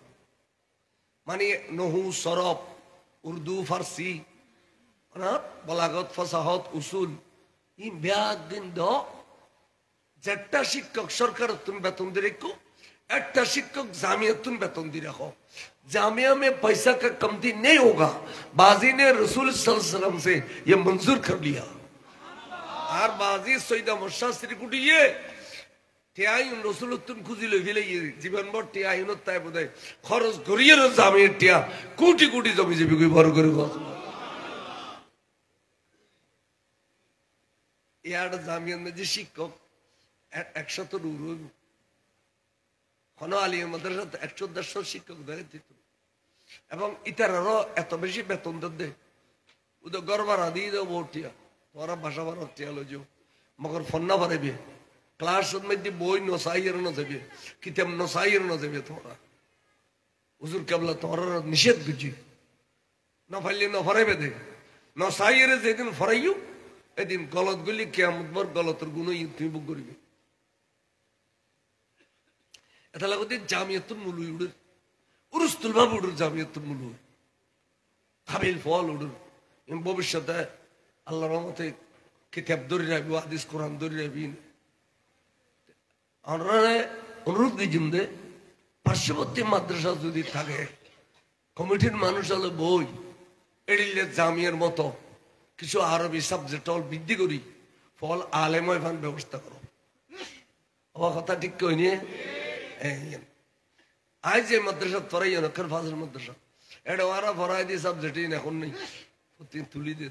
मानिए नहू सरफ उर्दू फारसी बलागत फसाहत उसूल जेटा शिक्षक सरकार बेतन दी रखो एक शिक्षक जामिया बेतन दी रखो जामिया में पैसा का कमती नहीं होगा बाजी ने रसूल सल्लल्लाहु अलैहि वसल्लम से ये मंजूर कर लिया और बाजी सईदा मुर्शा श्री कुटिए টিয়াইন রসুল তুন খুঁজিলে ফেলে জীবন ভর টিয়াইন তাই বোধহয় খরচ করিয়ে জামিয়ার টিয়া কোটি কোটি জমি জীবী বড় করে ইয়ার জামিয়ার মধ্যে শিক্ষক 100 কোনো আলিয়া মাদ্রাসা 100-150 শিক্ষক ধরে দিত এবং ইতারারও এত বেশি বেতন দেয় ওদের গরবারা দিয়ে দেবো ভর্তিয়া তোরা ভাষা ভাড়া টিয়া লইজ মগর ফন্না বাড়াইবে ক্লাস মধ্যে বই নসাইয়ের না যাবে কিতাব নসাইয়ের না যাবে তোমরা হুজুর কেবলা তোমরা নিষেধ করছি না ফাইলে না ফরাইবে দে নসাইয়ের যেদিন ফরাইও এদিন গলত গুলি কিয়ামত ভর গলতের গুণ তুমি বুক করবে এটা লাগতে জামিয়াতুল মুলুই উড়ের উরুস্তুল বাবু উড়ের জামিয়াতুল মুলুই কাবিল ফল উড়ের ভবিষ্যতে আল্লাহর রহমতে কিতাব ধরে রাখবো হাদিস কোরআন ধরে রাখবি অনুরোধ দিয়েছেন যে পার্শ্ববর্তী মাদ্রাসা যদি থাকে কমিটির মানুষ হলে বই এড়িলে জামিয়ার মতো কিছু আরবি সাবজেক্ট বৃদ্ধি করি ফল আলেময় ফান ব্যবস্থা করো আমার কথা ঠিক কই নিয়ে আজ যে মাদ্রাসা ফরাই নকর ফাজল মাদ্রাসা এটা ওরা ফরাই দিয়ে সাবজেক্ট এখন নেই তুলি দে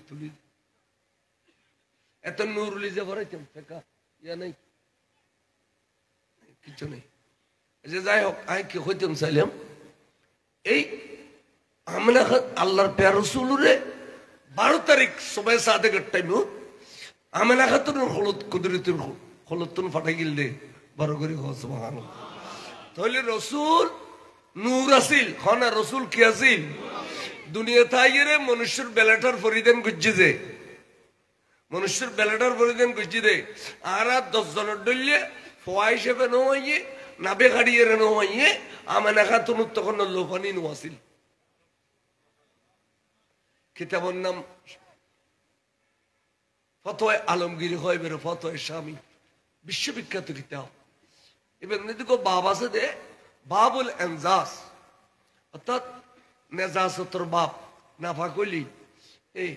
এত নুরুলি যে ফরাইতাম ফেকা ইয়া নেই কিছু নেই যে যাই হোক আমি কি হইতাম চাইলাম এই আমরা আল্লাহর প্যার রসুলরে 12 তারিখ সবাই সাদেকের টাইম আমেনা খাতুনের হলুদ কুদরতির হলুদতুন ফাটাই গিল দে বড় করে সুবহানাল্লাহ তাহলে রসুল নূর আসিল হনা রসুল কি আসিল দুনিয়া থাইরে মনুষ্যের বেলাটার পরিধান করছে যে মনুষ্যের বেলাটার পরিধান করছে দে আর 10 জনের ডলিয়ে ফোয়া হিসেবে নয় নাবে গাড়িয়ে নয় আমেনা খাতুন তখন লোফানি নু আসিল কিতাবের নাম ফতোয়া আলমগীর হয় বেরো ফতোয়া স্বামী বিশ্ববিখ্যাত কিতাব এবার দেখো বাব আছে দে বাবুল এনজাস অর্থাৎ নেজাসতর বাপ নাফা কইলি এই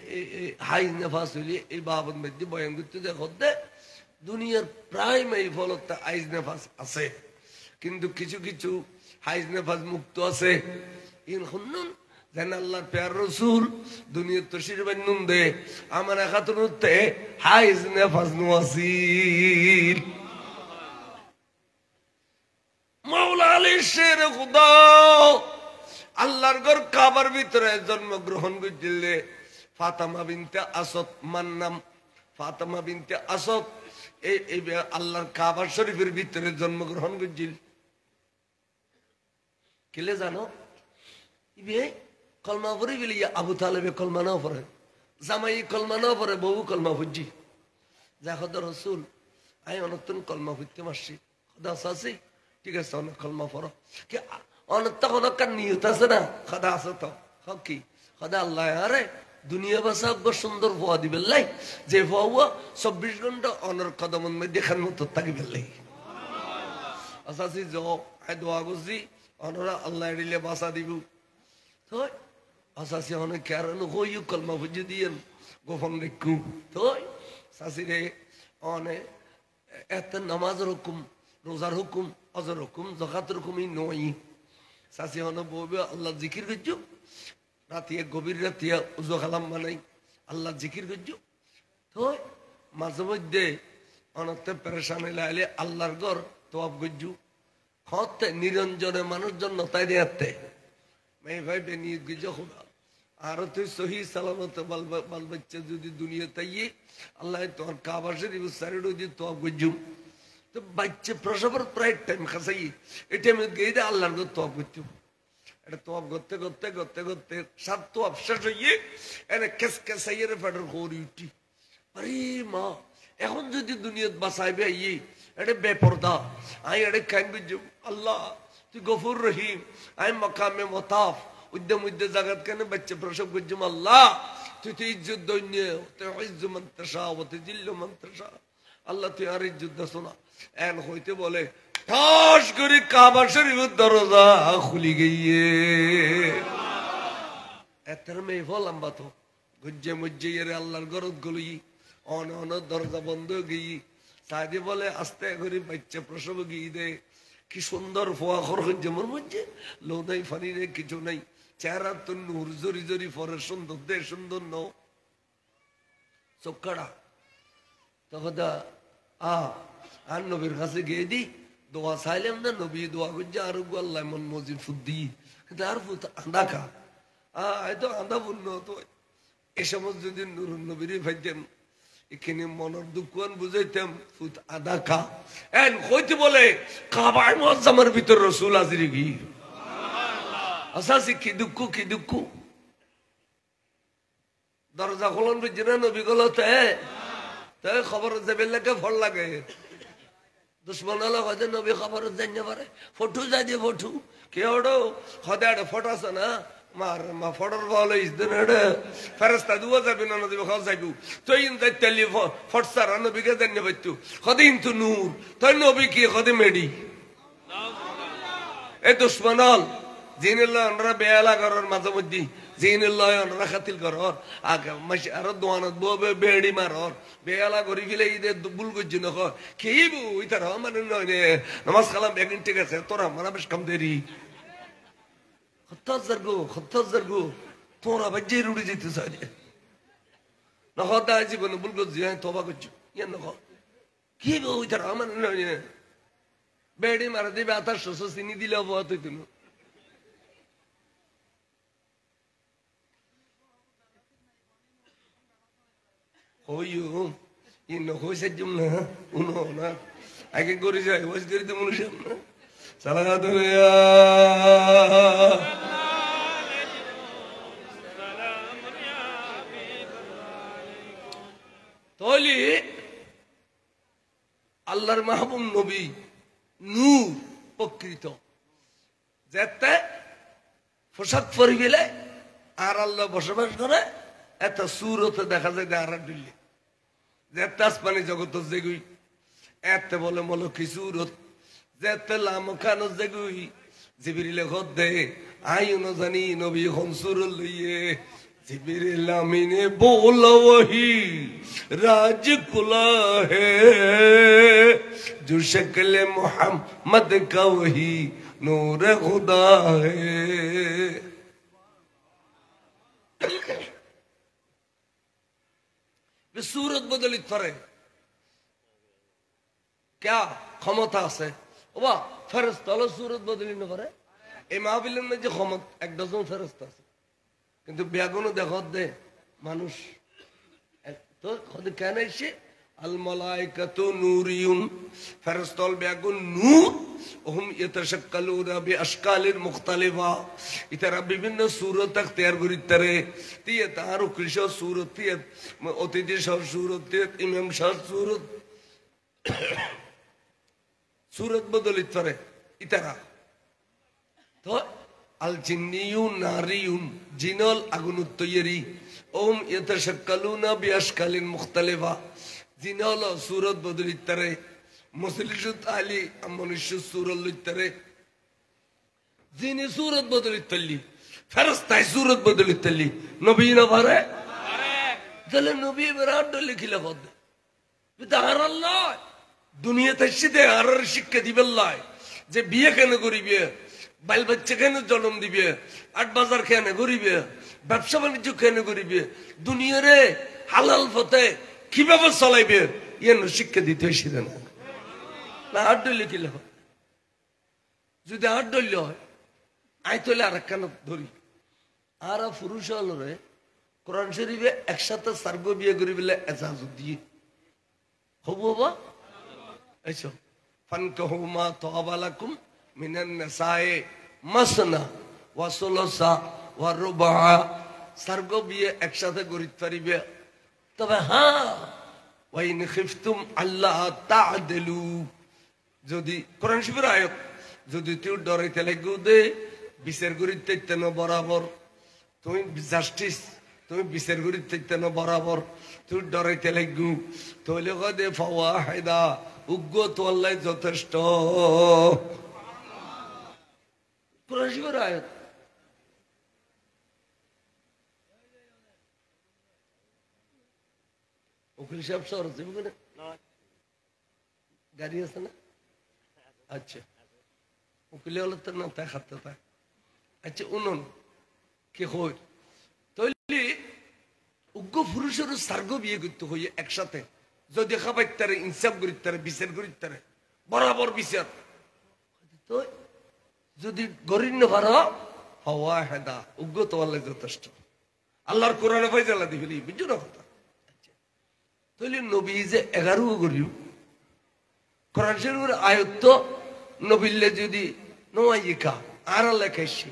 হাই নেফাস হইলি এই বাবুর মধ্যে বয়ান করতে দেখো দে দুনিয়ার প্রায় এই ফলতা আইজ নেফাস আছে কিন্তু কিছু কিছু হাইজ নেফাজ মুক্ত আছে ইন হুন্নুন যেন আল্লাহর প্যার রসুল দুনিয়ার তশির বান্নুন দে আমার একাতুনুতে হাইজ নেফাজ নোয়াসিল মাওলা আলী শের খুদা আল্লাহর ঘর কাবার ভিতরে জন্মগ্রহণ করছিলে ফাতেমা বিনতে আসাদ মান্নাম ফাতেমা বিনতে আসাদ এই আল্লাহর কাবা শরীফের ভিতরে জন্মগ্রহণ করছিল কেলে জানো ইবে কলমা পড়ে বলি আবু তালেবে কলমা না পড়ে জামাই কলমা না পড়ে বউ কলমা ফুজি যা খোদা রসুল আমি অনতন কলমা ফুটতে মারছি খোদা আছে ঠিক আছে অনেক কলমা পড়ো কি অনেক তখন নিয়ত আছে না খোদা আছে তো কি খোদা আল্লাহ আরে দুনিয়া বাসা সুন্দর ফোয়া দিবে লাই যে ফোয়া 24 ঘন্টা অনর কদমন মধ্যে দেখার মতো থাকি বেলাই আচ্ছা যাও আই দোয়া করছি অনরা আল্লাহ এড়িলে বাসা দিব তো আসাসি অনেক কারণ হইউ কলমা বুঝে দিয়েন গোপন রেখু তো শাশিরে অনে এত নামাজের হুকুম রোজার হুকুম অজর হুকুম জকাতের হুকুমই নয় শাশি অনে বলবে আল্লাহ জিকির করছো রাতিয়া গভীর রাতিয়া উজো খালাম বানাই আল্লাহ জিকির করছো তো মাঝে মধ্যে অনতে পেরেশান লাইলে আল্লাহর ঘর তোয়াব গজ্জু হতে নিরঞ্জনে মানুষজন নতাই দেয়াতে মেয়ে ভাই বেনিয়ে গিয়ে খোদা আর তুই সহি সালামত বাল বাচ্চা যদি দুনিয়া তাইয়ে আল্লাহ তোমার কাবা শরীফ সারিড দিয়ে তোয়াব গজ্জু তো বাচ্চা প্রসবের প্রায় টাইম খাসাই এই টাইমে গিয়ে দে আল্লাহর ঘর তোয়াব গজ্জু এটা তোয়াব করতে করতে করতে করতে সাত তোয়াব শেষ হইয়ে এনে কেস কেসাইয়ের ফেডার করি উঠি আরে মা এখন যদি দুনিয়াত বাঁচাইবে ইয়ে এটা বেপরদা আমি এটা কেন বুঝছি আল্লাহ তুই গফুর রহিম আমি মকামে মতাফ উদ্যম উদ্যে জাগাত কেন বাচ্চা প্রসব করছিম আল্লাহ তুই তো ইজ্জত দৈন্য তুই ইজ্জু মন্ত্রসা তুই জিল্লু মন্ত্রসা আল্লাহ তুই আর ইজ্জত দে শোনা এন হইতে বলে ঠাস করে কাবা শরীফের দরজা খুলি গিয়ে এতের মেয়ে লম্বা তো গুজ্জে মুজ্জে আল্লাহর গরদ গলি অন অন দরজা বন্ধ গিয়ে সাদি বলে আস্তে করে বাচ্চা প্রসব গিয়ে দে কি সুন্দর ফোয়া খরচ যেমন মধ্যে লো নাই ফানি নেই কিছু নাই চেহারা তো নূর জরি জরি ফরের সুন্দর দে সুন্দর ন চোখাড়া তখন আর নবীর কাছে গিয়ে দি দোয়া চাইলাম না নবী দোয়া করছে আর আল্লাহ মন মজিদ ফুদ্দি কিন্তু আর ফুত আন্দা খা হয়তো আন্দা পূর্ণ তো এ সময় যদি নুর নবীর ভাইতাম এখানে মনের দুঃখান বুঝাইতাম ফুত আদা খা এন হইতে বলে কাবায় মজ্জামার ভিতর রসুল হাজির গি আচ্ছা কি দুঃখ কি দুঃখ দরজা খোলন বুঝছে না নবী গলো তাই খবর যাবে লাগে ফল লাগে দুশ্মন হলো হয়তো নবী খবর জানিয়ে পারে ফটো যাই দিয়ে ফটো কে ওড়ো হদে আড়ে ফটো আছে না মার মা ফটোর বল ফেরস্তা দুয়া যাবি না নদী খাওয়া যাইবু তুই তেলি ফটসার নবীকে জানিয়ে পাইতু হদিন তু নূর তুই নবী কি হদে মেডি এ দুশ্মন হল জিনিল্লাহ আমরা বেয়ালা করার মাঝে মধ্যে জিনিল্লাহ আমরা খাতিল করার আগে মাসে আরো দোয়ানত ববে বেড়ি মারর বেয়ালা করি ফেলে ঈদের ভুল করছি না খেয়েবু ইতার মানে নয় রে নমাজ কালাম একদিন ঠিক আছে তোরা মারা বেশ কম দেরি হত্যার গো তোরা বাজ্যে রুড়ি যেতে চাই না হত্যা জীবনে ভুল করছি হ্যাঁ তোবা করছি ইয়ে না কি বউ ইতার মানে নয় বেড়ি মারা দিবে আতার শস্য চিনি দিলে অবহাত হইত না হইও ইন হইছে জম না উনো না আগে করে যায় ওই করে তো মনুষ্য না সালাতু আলাইয়া তলি আল্লাহর মাহবুব নবী নূর প্রকৃত যেতে পোশাক পরিবেলে আর আল্লাহ বসবাস করে এত সুরতে দেখা যায় গারা দিল্লি যেতে আসমানি জগত যেগুই এতে বলে মলো কি সুরত যেতে লাম খানো যেগুই জিবিরিলে ঘর দে আই জানি নবী হন সুর লইয়ে जिब्रील अमीन ने बोला वही राज खुला है जो शक्ल मोहम्मद का वही नूर खुदा है। सूरत बदलित करे क्या क्षमता আছে ওবা ফেরেশতা হলো सूरत বদলি না পারে এই মাহফিলের মধ্যে ক্ষমতা এক ডজন ফেরেশতা আছে কিন্তু বেগুন দেখো দে মানুষ তো খোদ কেন এসে আল মালাইকাতু নূরিয়ুন ফেরেশতা বেগুন নূর ওহুম ইয়াতাশাক্কালুনা বিআশকালিন মুখতালিফা ইতারা বিভিন্ন সূরত اختیار করিতারে দিয়ে তার কৃষ সূরত দিয়ে অতিথি সব সূরত দিয়ে ইমাম শাহ সূরত सूरत बदलित करे इतरा तो अल जिन्नियुन नारियुन जिनल अगुनुत तयरी ओम यतशक्कलुना बिअशकालिन मुख्तलिफा जिनल सूरत बदलित करे मुसलिशुत आली मनुष्य सूरत लित करे जिनी सूरत बदलित तली फरस्ता सूरत बदलित तली नबी ना भरे चले नबी बरात लिखिला खुद बिदार अल्लाह দুনিয়াতে এসে আর শিক্ষা দিবেন লাই যে বিয়ে কেন করিবে বাল বাচ্চা কেন জন্ম দিবে আট বাজার কেন করিবে ব্যবসা বাণিজ্য কেন করিবে দুনিয়ারে হালাল পথে কিভাবে চলাইবে এর শিক্ষা দিতে হইছে না আট দইলে কি লাভ যদি আট দইলে হয় আই তলে আর কেন ধরি আর পুরুষ হলরে কোরআন শরীফে একসাথে সার্গ বিয়ে করিবে এজাজত দিয়ে হবো বা ऐसा फनकहुमा तौबलकुम मिनन नसाए मसना व सुलसा व रुबा सर्गो बिये एक साथे करित पारिबे तबे हाँ व इन खिफ्तुम अल्लाह ताअदिलु যদি কোরআন শরীফের আয়াত যদি তুই ডরাইতে লাগু দে বিচার করিতে তেন বরাবর তুমি জাস্টিস তুমি বিচার করিতে তেন বরাবর তুই ডরাইতে লাগু তাহলে কদে ফাওয়াহিদা উগ্র তো আল্লাহ যথেষ্ট কোরআন শরীফের আয়াত উকিল সাহেব শহর আছে গাড়ি আছে না আচ্ছা উকিল হলে তো না তাই খাতে তাই আচ্ছা উনুন কি হয় তাহলে উগ্র পুরুষের সার্গ বিয়ে করতে হইয়ে একসাথে যদি খাবাইতারে ইনসাফ করিতারে বিচার করিতারে বরাবর বিচার তো যদি গরিব না পারো হওয়া হেদা উগ্র তো আল্লাহ যথেষ্ট আল্লাহর কোরআনে ফয়সালা দিবি বুঝছো না কথা তাহলে নবী যে 11 গরিব কোরআন শরীফের আয়াত তো নবিল্লে যদি নোয়াইকা আর লেখাইছি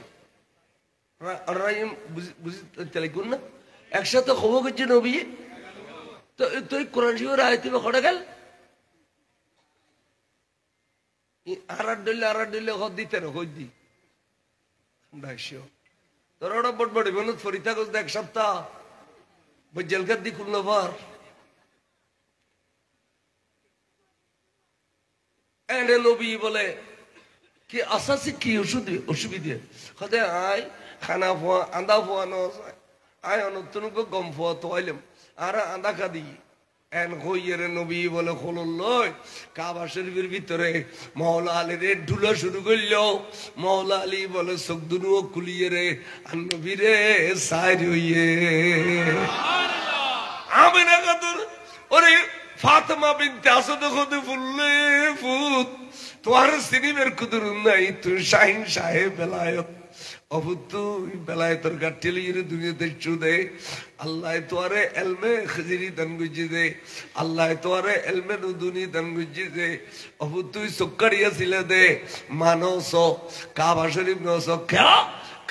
রাইম বুঝতে লাগুন না একসাথে খবর করছে নবী তো তুই কোরআন শরীফের আয়াত খড়ে গেল আর ডলে হদ দিতে না হই দি দেখছো তোর ওটা বড় বড় বিনোদ ফরিতা কোস এক সপ্তাহ বজলকার দি খুলনা ভার এনে নবী বলে কি আসাসি কি অসুবিধে হতে আয় খানা ফোয়া আন্দা ফোয়া ন আয় নতুন গম ফোয়া তো আইলাম আর আন্দা খাদি এন হইয়ের নবী বলে খোলল কাবা শরীফের ভিতরে মওলা আলী রে ঢুলা শুরু করল মওলা আলী বলে চোখ দুনুও খুলিয়ে রে আর নবী রে সাইর হইয়ে আমি না কাদর ওরে ফাতেমা বিনতে আসাদ খুদ ফুললে ফুত তোমার সিনিমের কুদুর নাই তুই শাহিন সাহেব বেলায়ত অবু তুই বেলায়তর গাঠিলির দুনিয়াতে চুদে আল্লাহ তোরে এলমে খজিরি দান গুজি দে আল্লাহ তোরে এলমে নুদুনি দান গুজি দে অবু তুই সুক্কারিয়া ছিলে দে মানস কাবা শরীফ নস কে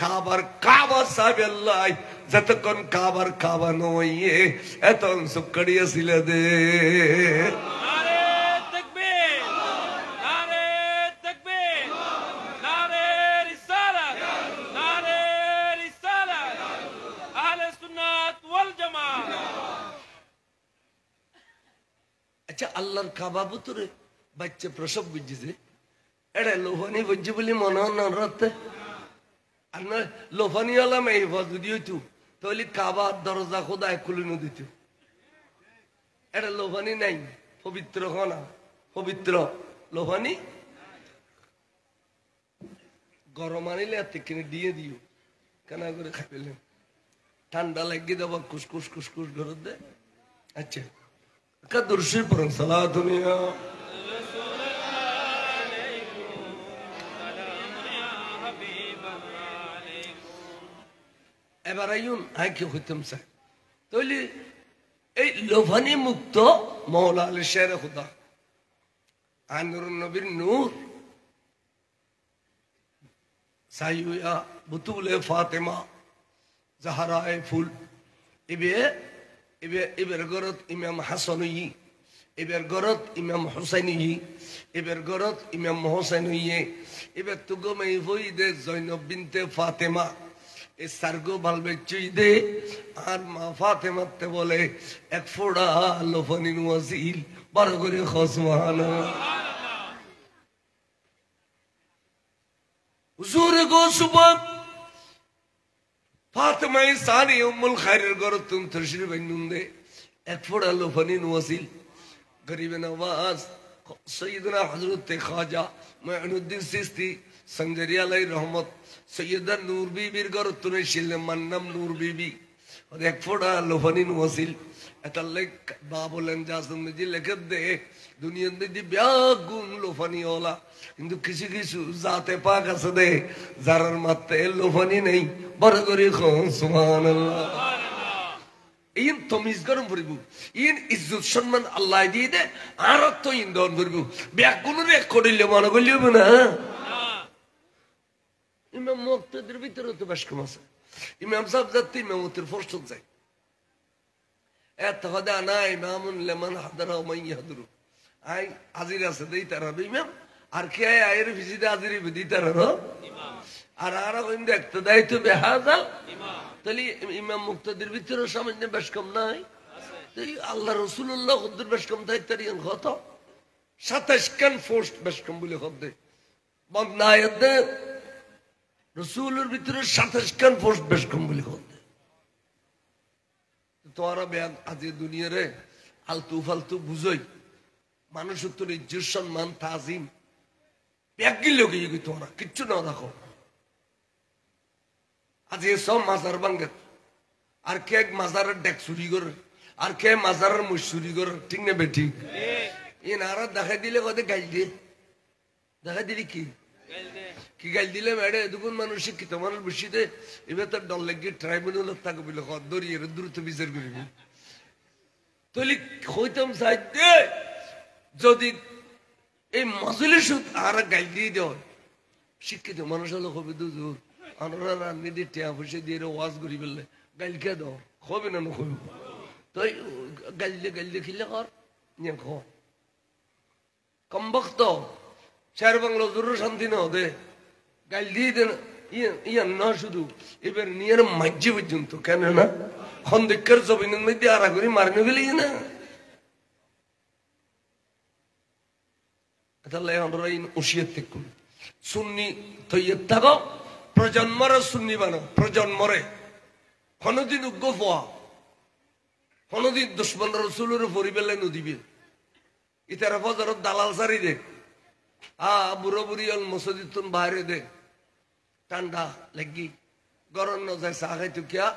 কাবার কাবা সাহেব আল্লাহ যতক্ষণ কাবার কাবা নইয়ে এতন সুক্কারিয়া ছিলে দে আল্লাহর কাবা ভিতরে বাচ্চা প্রসব বুঝছে এটা লোহানি বুঝছে বলে মনে হয় না রাতে আর না লোহানি হলাম এই যদি হইতো তাহলে কাবার দরজা খোদায় খুলে দিত। এটা লোভানি নাই, পবিত্র হনা, পবিত্র লোভানি। গরম আনিলে এত কিনে দিয়ে দিও, কেনা করে খাইলেন, ঠান্ডা লাগিয়ে দেবো কুসকুস কুসকুস করে দে। আচ্ছা দুরশির পড়ুন সালাতুনিয়া। এবার আইন আয় কি হইতাম স্যার, তাহলে এই লোভানি মুক্ত মৌলা আলী শের খুদা আনুর নবীর নূর সাইয়া বুতুলে ফাতেমা জাহারায়ে ফুল এবার গরত ইমাম হাসান, এবার গরত ইমাম হুসাইন, এবার গরত ইমাম হোসেন, এবার তো গমাই হই দে জৈনব বিনতে ফাতেমা। এই সার্গো ভালবে চুই দে আর মা ফাতেমাতে বলে এক ফোড়া লোফানিন ওয়াসিল বড় করে খসমানা হুজুর গো সুবহান ফাতেমা সানি উম্মুল খায়রের ঘর তুমি তশরিফ আইনুন দে এক ফোড়া লোফানিন ওয়াসিল গরিব নওয়াজ সৈয়দনা হযরত খাজা মুঈনুদ্দিন চিশতি সঞ্জরি আলাই রহমত সৈয়দা নূর বিবির ঘর তুমি ছিলে মান্নাম নূর বিবি এক ফোড়া লোফানিন ওয়াসিল। এটা লেখ বা বলেন জাসম জি লেখে দে দুনিয়ার মধ্যে ব্যাগুন লোফানি ওলা, কিন্তু কিছু কিছু জাতে পাক আছে দে যারার মাত্রে লোফানি নেই বড় করে সুবহানাল্লাহ। ইন তমিজ গরম করিব, ইন ইজ্জত সম্মান আল্লাহ দিয়ে দে আর তো ইন্ধন করিব, ব্যাগুনের এক করিলে মনে করলে হবে না। ইমাম মুক্তাদির ভিতরে তো বেশ কম আছে, ইমাম সাহেব যাতে ইমামতের ফরসত যায় এত হদা না ইমামুন লিমান হাদারা ওয়া মান ইয়াহদুরু আই হাজির আছে দেই তার ইমাম আর কে আয়ের ভিজিতে হাজির বিদি তার ইমাম আর আর কইন দেখতে দায়িত্ব বেহাজাল ইমাম। তাহলে ইমাম মুক্তাদির ভিতরে সামান্য বেশ কম নাই আছে, আল্লাহ রাসূলুল্লাহ খুদ্দুর বেশ কম দায়িত্ব তারিন কত 27 কান পোস্ট বেশ কম বলে খদ্দে বদনায়ত রসুলের ভিতরে 27 কান পোস্ট বেশ কম বলে খদ্দে। তোরা ব্যাগ আজ দুনিয়ারে আলতু ফালতু বুঝই মানুষের তোর ইজ্জত সম্মান তাজিম ব্যাগ গিলে গিয়ে তোরা কিচ্ছু না রাখো। আজ সব মাজার ভাঙ্গে আর কে মাজারের ডেক চুরি করে আর কে মাজারের মুখ চুরি করে, ঠিক না বেঠিক? এ নারা দেখা দিলে কদে গাইল দিয়ে দেখা দিলি কি কি গাইল দিলে ম্যাডে দুগুণ মানুষ শিক্ষিত মানুষ বসিতে এবার তার ডর লাগিয়ে ট্রাইব্যুনাল থাকে বলে দরিয়ে দ্রুত বিচার করিব। তাহলে হইতাম চাইতে যদি এই মজলিস আর গাইল দিয়ে দেওয়া শিক্ষিত মানুষ হলো কবি দুজোর আমরা রাজনীতি টিয়া পয়সা দিয়ে ওয়াজ করি বললে গাইল খেয়ে দাও হবে না নবি তাই গাইলে খিলে কর নিয়ে খ কম বক্ত শের বাংলা জরুর শান্তি না দে গাইল দিয়ে দেন ইয়ান না শুধু এবার নিয়ে মাঝে পর্যন্ত কেন না খন্দেকের জমিনের মধ্যে আড়া করে মারনে গেলে না তাহলে আমরা উশিয়ত থেকে সুন্নি তৈয়ব থাকো প্রজন্মরে সুন্নি বানো, প্রজন্মরে কোনদিন উগ্র ফোয়া কোনদিন দুশ্মন রসুলের পরিবেলে নদীবে ইতারা ফজরত দালাল সারি দে বুড়ো বুড়ি অল মসজিদ বাইরে দে ঠান্ডা লাগি গরম ন যায় চা খাইতো কিয়া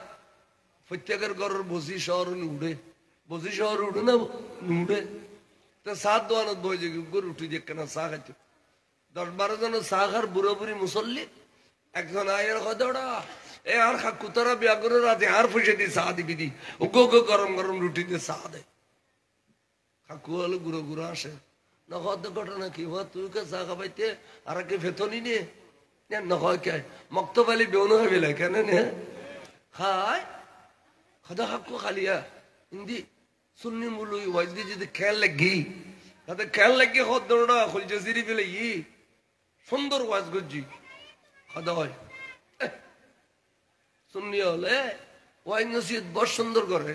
প্রত্যেকের ঘরের বসি শহর উড়ে বসি শহর উড়ে না উড়ে তো সাত দোয়ানত বই যে গরু উঠি দেখ কেন চা খাইতো 10-12 জন চা খার বুড়ো বুড়ি মুসল্লি একজন আয়ের কদড়া এ আর কুতারা বিয়া করে রাতে আর পয়সা দিয়ে চা দিবি দি গো গরম গরম রুটি দিয়ে চা দেয় কাকু হলো গুঁড়ো গুঁড়ো আসে না কত ঘটনা কি হওয়া তুই কে চা খাবাইতে আর কে ফেতনি নিয়ে নয় কে মক্তবালি বেউনো খাবি লাই কেন নে খায় খাদা কাকু খালিয়া হিন্দি সুন্নি মুলুই ওয়াজ দিয়ে যদি খেয়াল লাগি তাতে খেয়াল লাগি কদড়া খুলছে সিঁড়ি ফেলে ই সুন্দর ওয়াজ করছি খাদা হয় সুন্নি হলে ওয়াইজ নসিহত বড় সুন্দর করে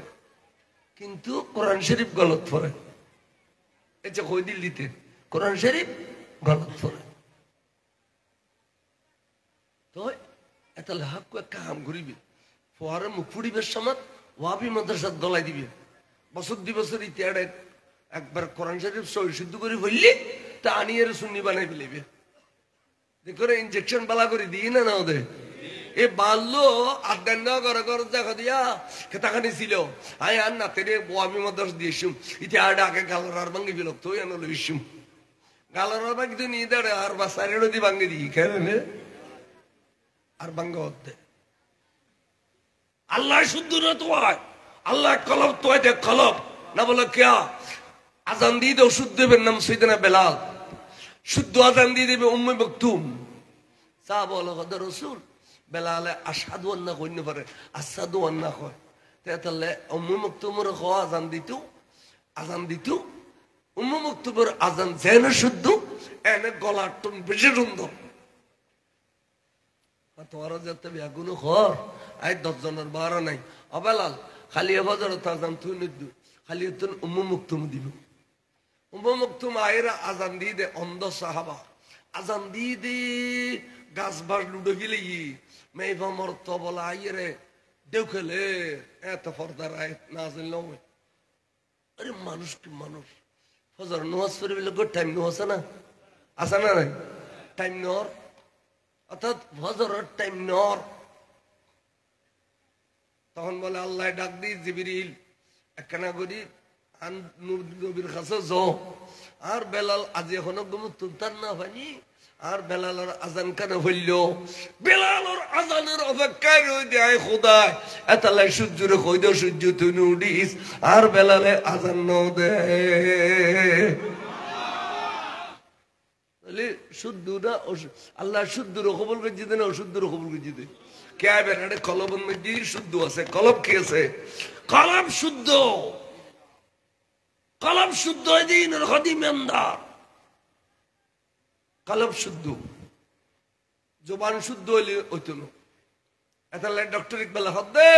কিন্তু কোরআন শরীফ গলত পড়ে এটা কই দিল্লিতে কোরআন শরীফ গলত পড়ে তো এত লাভ কাম করিবি ফোয়ারে মুখ ফুড়িবের সময় ওয়াবি মাদ্রাসার দলাই দিবে বছর 2 বছর ইতিহারে একবার কোরআন শরীফ সহি শুদ্ধ করে বললে তা আনিয়ে সুন্নি বানাই ফেলিবে দেখো ইনজেকশন বালা করে দিই না ওদের এ বাল্লো আদান ঘরে ঘরে দেখা দিয়া খেতাখানি ছিল আই আর না তেরে ওয়াবি মাদ্রাসা দিয়েছুম ইতিহারে আগে গালার ভাঙ্গি বিলক্ত হয়ে আনো লইছুম গালার ভাঙ্গি তো নিয়ে দেড়ে আর বা সাইড দি ভাঙ্গি দিই খেলে আর ভাঙ্গা হতে আল্লাহ শুদ্ধ না তো আল্লাহ কলব তো কলব না বলে কে আজান দিয়ে দেও শুদ্ধ দেবের নাম সৈয়দনা বেলাল শুদ্ধ আজান দিয়ে দেবে উম্মে মকতুম সা বলো হদ রসুল বেলালে আসাদু আন্না কইনে পারে আসাদু আন্না কয় তাহলে উম্মে মকতুমের খ আজান দিত উম্মে মকতুমের আজান যেন শুদ্ধ এনে গলার টন বেশি সুন্দর তোরা যাতে ব্যাগুনো ঘর আই 10 জনের বারো নাই অবেলাল খালি হজর আজান তুই নিদু খালি তুন উম্মে মকতুম দিব উম্মে মকতুম আয়রা আজান দিয়ে দে অন্ধ সাহাবা আজান দিয়ে দে গাছ বাস লুডো গেলে মেয়েবা মরত বলা আইরে দেউ খেলে এত ফর্দার আয় নাজিল নয় আরে মানুষ কি মানুষ ফজর নামাজ পড়ে বলে গুড টাইম নো আছে না নাই টাইম নর অর্থাৎ ফজরের টাইম নর তখন বলে আল্লাহ ডাক দি জিবরিল একখানা করি নবীর কাছে যাও আর বেলাল আজ এখনো গুম তুলতার না পানি আর বেলালের আজান কেন হইল বেলালের আজানের অপেক্ষায় রই দেয় খোদায় এতালাই সূর্যরে কই দাও সূর্য তুই উঠিস আর বেলালে আজান নাও দে শুদ্ধ না আল্লাহ শুদ্ধ কবুল করে জিতে না অশুদ্ধ কবুল করে জিতে কে বেড়াড়ে কলবের মধ্যে শুদ্ধ আছে কলব কি আছে কলব শুদ্ধ কলব শুদ্ধ দিন ইমানদার কলব শুদ্ধ জবান শুদ্ধ হইলে হইতো না এতালে ডক্টর ইকবাল হদে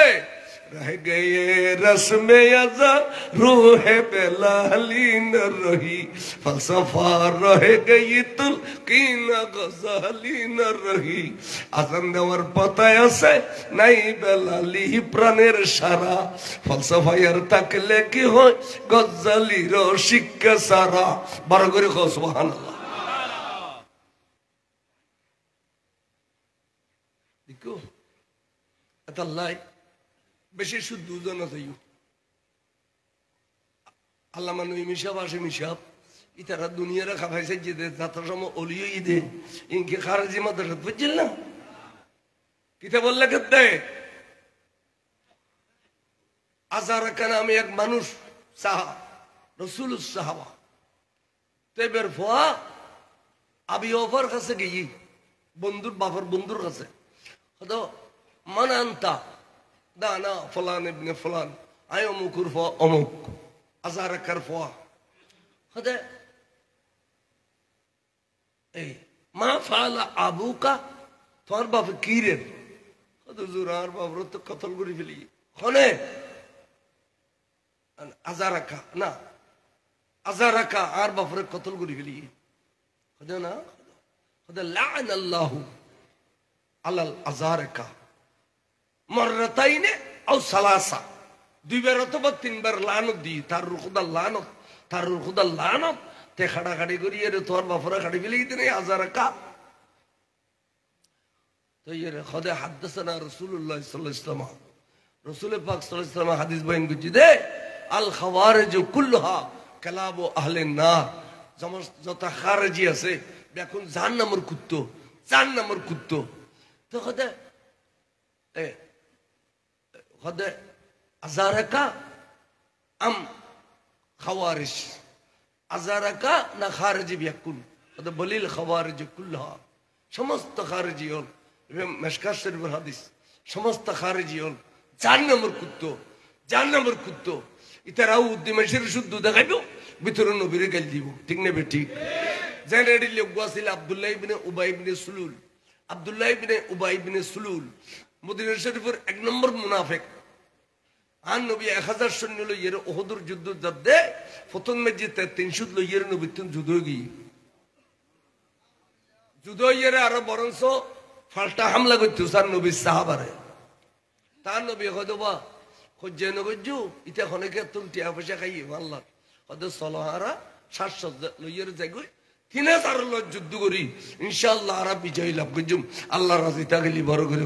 रह गए रस में अज़ा रूह बेलाली न रही फलसफा रह गई तुलकीन गजाली न रही আজান দেওয়ার পতায় আছে নাই বেলালি প্রাণের সারা ফলসফায়ার তাকলে কি হয় গজালির শিক্ষা সারা বড় করে কও সুবহানাল্লাহ দেখো আল্লাহ বেশি শুদ্ধ জানা যাই আল্লাহ মানুষ মিশাব আসে মিশাব ইতারা দুনিয়ারা খাবাইছে যে যাত্রার সময় অলিও ঈদে ইনকে খারাজি মাদ্রাসা বুঝছিল না কিতা বললে কেতে আজার কানা আমি এক মানুষ সাহা রসুল সাহাবা তেবের ফোয়া আবি ওফার কাছে গিয়ে বন্ধুর বাবার বন্ধুর কাছে হতো মান আনতা দানা ফলান ইবনে ফলান আয় অমুকুর ফোয়া অমুক আজার কার ফোয়া হতে এই মা ফালা আবুকা তোমার বাপ কি রে হুজুর আর বাবার তো কতল করে ফেলি খনে আজারাকা না আজারাকা আর বাপরে কতল করে ফেলি হদে না হদে লাআন আল্লাহু আলাল আজারাকা মাররাতাইনে আও সালাসা দুইবার অথবা তিনবার লানত দি তার রুখুদার লানত তে খাড়াখাড়ি করিয়ে রে তোর বাপরা খাড়ি ফেলে দিনে আজারাকা তো ইয়ে খদে হাদাসানা রাসূলুল্লাহ সাল্লাল্লাহু আলাইহি ওয়াসাল্লাম রাসূল পাক সাল্লাল্লাহু আলাইহি ওয়াসাল্লাম হাদিস বয়ান করছি দে আল খাওয়ারিজ কুল্লুহা কালাবু আহলে নার যত খারেজি আছে দেখুন জাহান্নামের কুত্তো তো খদে খদে আজারাকা আম খাওয়ারিজ আজারাকা না খারেজি বিয়াকুন খদে বলিল খাওয়ারিজ কুল্লুহা সমস্ত খারেজি হল মেশকাত শরীফের হাদিস সমস্ত খারেজি হল জাহান্নামের কুত্তো ইতারাও উদ্দিমেশের শুদ্ধ দেখাইব ভিতরে নবীরে গাল দিব ঠিক নেবে ঠিক জেনারেলি লোক ছিল আব্দুল্লাহ ইবনে উবাই ইবনে সুলুল মদিনা শরীফের 1 নম্বর মুনাফিক আর নবী 1000 সৈন্য লইয়ের উহুদের যুদ্ধ যদ্দে প্রথম মসজিদে 300 লইয়ের নবী তুন যুদ্ধ গিয়ে আরো বরংস ফাল্টা হামলা করতে স্যার নবীর সাহাবারে তার নবী হয়তো বা সহ্য নগর্যু ইটা খনেকে তুমি টিয়া পয়সা খাইয়ে আল্লাহ হয়তো চলহারা সাজসজ্জা লইয়ের যাই 3000 যুদ্ধ করি ইনশাআল্লাহ আরা বিজয় লাভ করছুম আল্লাহ রাজি থাকলি বড় করে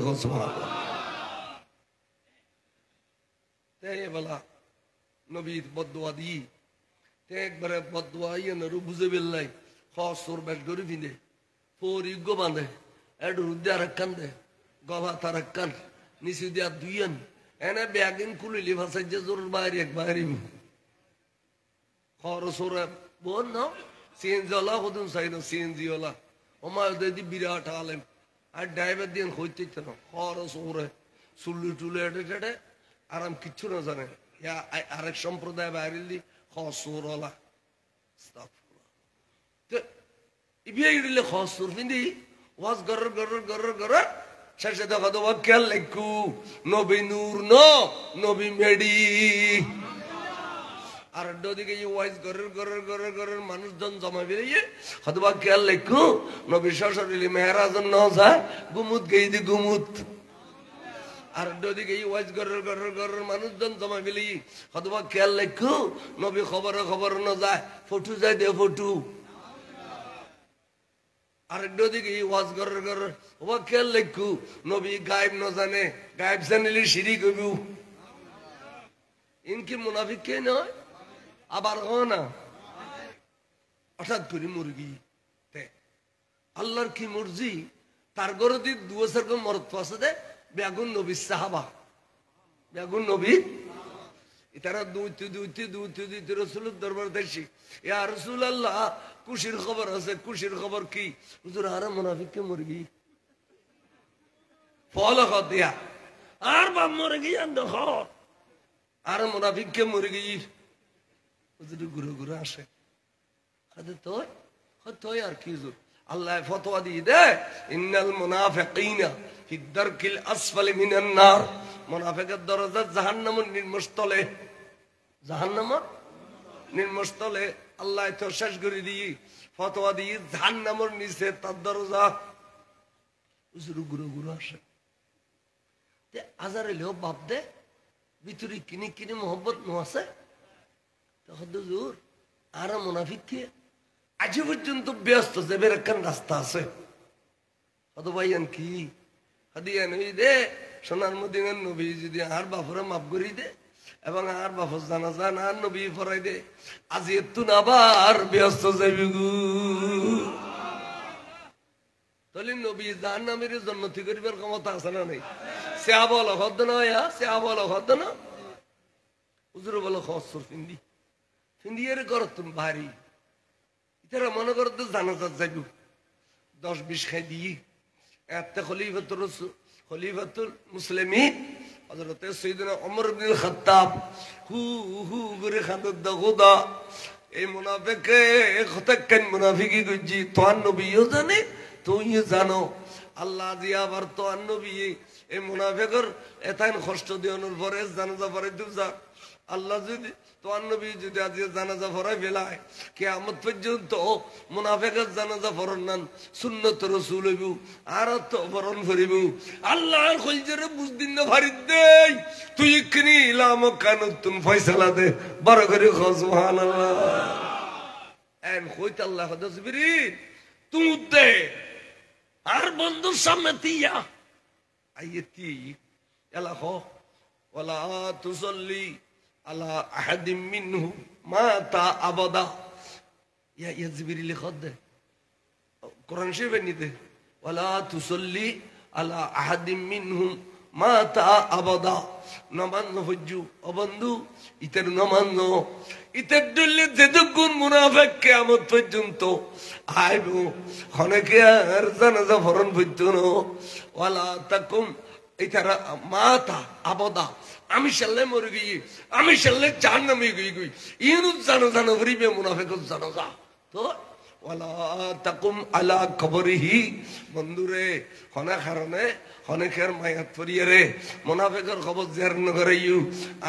বলা নবীর বদুয়া দিই একবারে বদুয়া ইয়ে নরু বুঝে বেললাই হসর ব্যাট করে ফিনে ফরিজ্ঞ বাঁধে এড রুদ্দে আর কান দে গলা তার কান নিচু দিয়া দুইয়ান এনে ব্যাগিন কুলিলি ভাষায় যে জোর বাইরে একবার খরসরে বোন না সিএনজি ওলা কদম চাই না সিএনজি ওলা ওমায় দি বিরাট আলেম আর ড্রাইভার দিয়ে হইতে না খরসরে চুল্লি টুলে এটে টেটে আরাম কিচ্ছু না জানে আরেক সম্প্রদায় বাইরে দি খসর ওলা ইবিয়া ইড়িলে খসর পিন্দি ওয়াজ গরর গরর গরর গরর শেষে দেখা দেবো খেয়াল লেখু নবী নূর নবী মেডি আর দিকে ওয়াইজ গরের গরের গরের গরের মানুষজন জমা বেরিয়ে হয়তো বা খেয়াল লেখু নবী সশরীলি মেহরাজন ন যায় গুমুত গেই দি গুমুত আর দিকে ওয়াইজ গরের গরের গরের মানুষজন জমা বেরিয়ে হয়তো বা খেয়াল লেখু নবী খবর ন যায় ফটু যায় দে ফটু আরেক দিকে ওয়াজ গরের গরের ওবা খেয়াল লেখু নবী গায়েব ন জানে গায়েব জানিলে সিঁড়ি কবু ইনকি মুনাফিক কে নয় আবার না হঠাৎ করে মুরগি আল্লাহর কি মর্জি তার গরো দি 2 বছর মরত আছে দে বেগুন নবী সাহাবা বেগুন নবী ইতারা দুইতে রাসূলের দরবার দেখছি ইয়া রাসূলুল্লাহ খুশির খবর আছে খুশির খবর কি হুজুর আর মুনাফিক কে মুরগি ফল দিয়া আর বা মুরগি আন্দ আর মুনাফিক কে মুরগি ঘুরে ঘুরে আসে তোই আর কি আল্লাহ ফতোয়া দিয়ে দে ইন্নাল মুনাফিকিনা ফি দারকিল আসফালি মিনান নার মুনাফিকের দরজা জাহান্নামের নিম্নস্থলে জাহান্নামের নিম্নস্থলে আল্লাহ তো শেষ করে দিয়ে ফতোয়া দিয়ে জাহান্নামের নিচে তার দরজা ঘুরে ঘুরে আসে আজার এলেও বাপ দে ভিতরে কিনি কিনি মোহব্বত নো আছে হুজুর আর মুনাফিক কে আজ পর্যন্ত ব্যস্ত যাবে একখান রাস্তা আছে হতো ভাইয়ান কি হাদিয়ান হই দে সোনার মদিনার নবী যদি আর বাপরে মাফ করি দে এবং আর বাপর জানাজা না নবী পড়াই দে আজ একটু আবার ব্যস্ত যাবি গু তাহলে নবী জাহান্নামের জন্নতি করিবার ক্ষমতা আছে না নেই সে বলো হদ না সে বলো হদ না হুজুর বলো খসর ফিন্দি ফিন্দিয়ারে করো তুমি ভারী ইতারা মনে করো তো জানাজাত যাইব 10-20 খাই দিয়ে এত খলিফাতুল মুসলিমিন হযরত সাইয়েদনা ওমর ইবনে খাত্তাব হু হু করে খাদত দাগুদা এই মুনাফিকে খতকান মুনাফিকি গজি তো নবীও জানে তুই জানো আল্লাহ দিয়া আবার তো নবী এই মুনাফিকের এতান কষ্ট দিওনোর পরে জানাজা পরে দুজা আল্লাহ যদি তোমার নবী যদি আজ জানাজা পড়াই ফেলায় কিয়ামত পর্যন্ত মুনাফিকের জানাজা পড়ন নান সুন্নত রাসূল হইব আর তো বরণ করিব আল্লাহর কলজরে বুঝদিন না ফারিদ দেই তুই কিনি ইলাম কানুতুন ফয়সালা দে বড় করে সুবহানাল্লাহ এন কইতে আল্লাহ জিবরিল তুই দে আর বন্ধুর সামনে তিয়া আইতি এলা হ ওয়ালা তুসাল্লি আলা আহাদিম মিনহু মাতা আবাদা ইয়া জিবরিল খদ কোরআন শরীফে নিতে ওয়ালা তুসাল্লি আলা আহাদিম মিনহুম মাতা আবাদা নামাজ হজ্জু ও বন্ধু ইতার নামাজ ইতার দলে যেদগুন মুনাফিক কিয়ামত পর্যন্ত আইব অনেকে আর জানাজা পড়ন পর্যন্ত ওয়ালা তাকুম ইতারা মাতা আবাদা আমি সাল্লে মরে গিয়ে আমি সাল্লে জাহান্নামে গই ইনু জানো গরিবে মুনাফিক জানো যা তো ওয়ালা তাকুম আলা কবরিহি বন্ধুরে হনা কারণে অনেকের মায়াত পরিয়ারে মুনাফিকের খবর জের নগরাইউ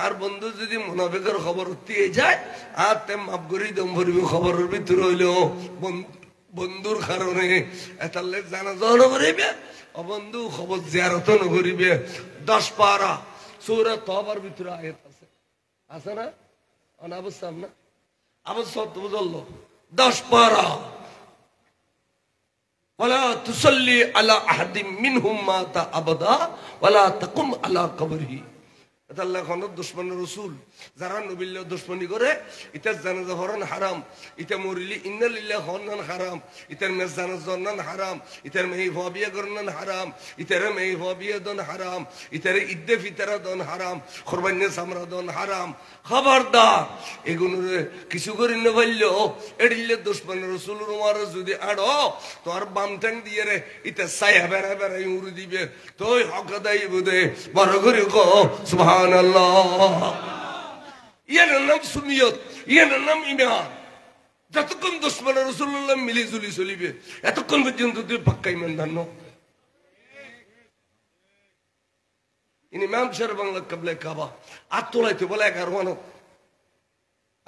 আর বন্ধু যদি মুনাফিকের খবর দিয়ে যায় আর তে মাফ করি দম ভরিব খবরের ভিতর হইলো বন্ধুর কারণে এতালে জানাজা নগরিবে ও বন্ধু খবর জিয়ারত নগরিবে 10 পারা সূরা তওবার ভিতরে আয়াত আছে, আছে না? অনাবস্থান না আবার সত্য বুঝলো 10 পারা ওয়ালা তুসাল্লি আলা আহাদিম মিনহুম মাতা আবাদা ওয়ালা তাকুম আলা কবরিহি। এটা আল্লাহ খানের দুশমন রাসূল যারা নবীর দুশমনি করে ইতার জানাজা পড়ান হারাম, ইতা মরিলি ইন্না লিল্লাহি হন্নান হারাম, ইতার মেজ জানাজা জন্নান হারাম, ইতার মেহি ফবিয়া করনান হারাম, ইতার মেহি ফবিয়া দন হারাম, ইতার ইদ্দে ফিতরা দন হারাম, কুরবানি সামরা দন হারাম। খবরদার এগুলো কিছু করি না বললো এডিলে দুশমন রাসূল উমার যদি আড়ো তোর বাম ঠ্যাং দিয়ে রে ইতা ছায়া বেড়া বেড়া উড়ি দিবে তুই হক দাই বুদে বড় করে কো সুবহানাল্লাহ। ইয়ার নাম সুন্নিয়ত, ইয়ার নাম ঈমান। যতক্ষণ দুশমন রাসূলুল্লাহ মিলি জুলি চলিবে এতক্ষণ পর্যন্ত তুই পাক্কা ঈমানদার ন। ইমাম শাহ বাংলা কাবলা কাবা আত্মলাইতে বলে 11 মানো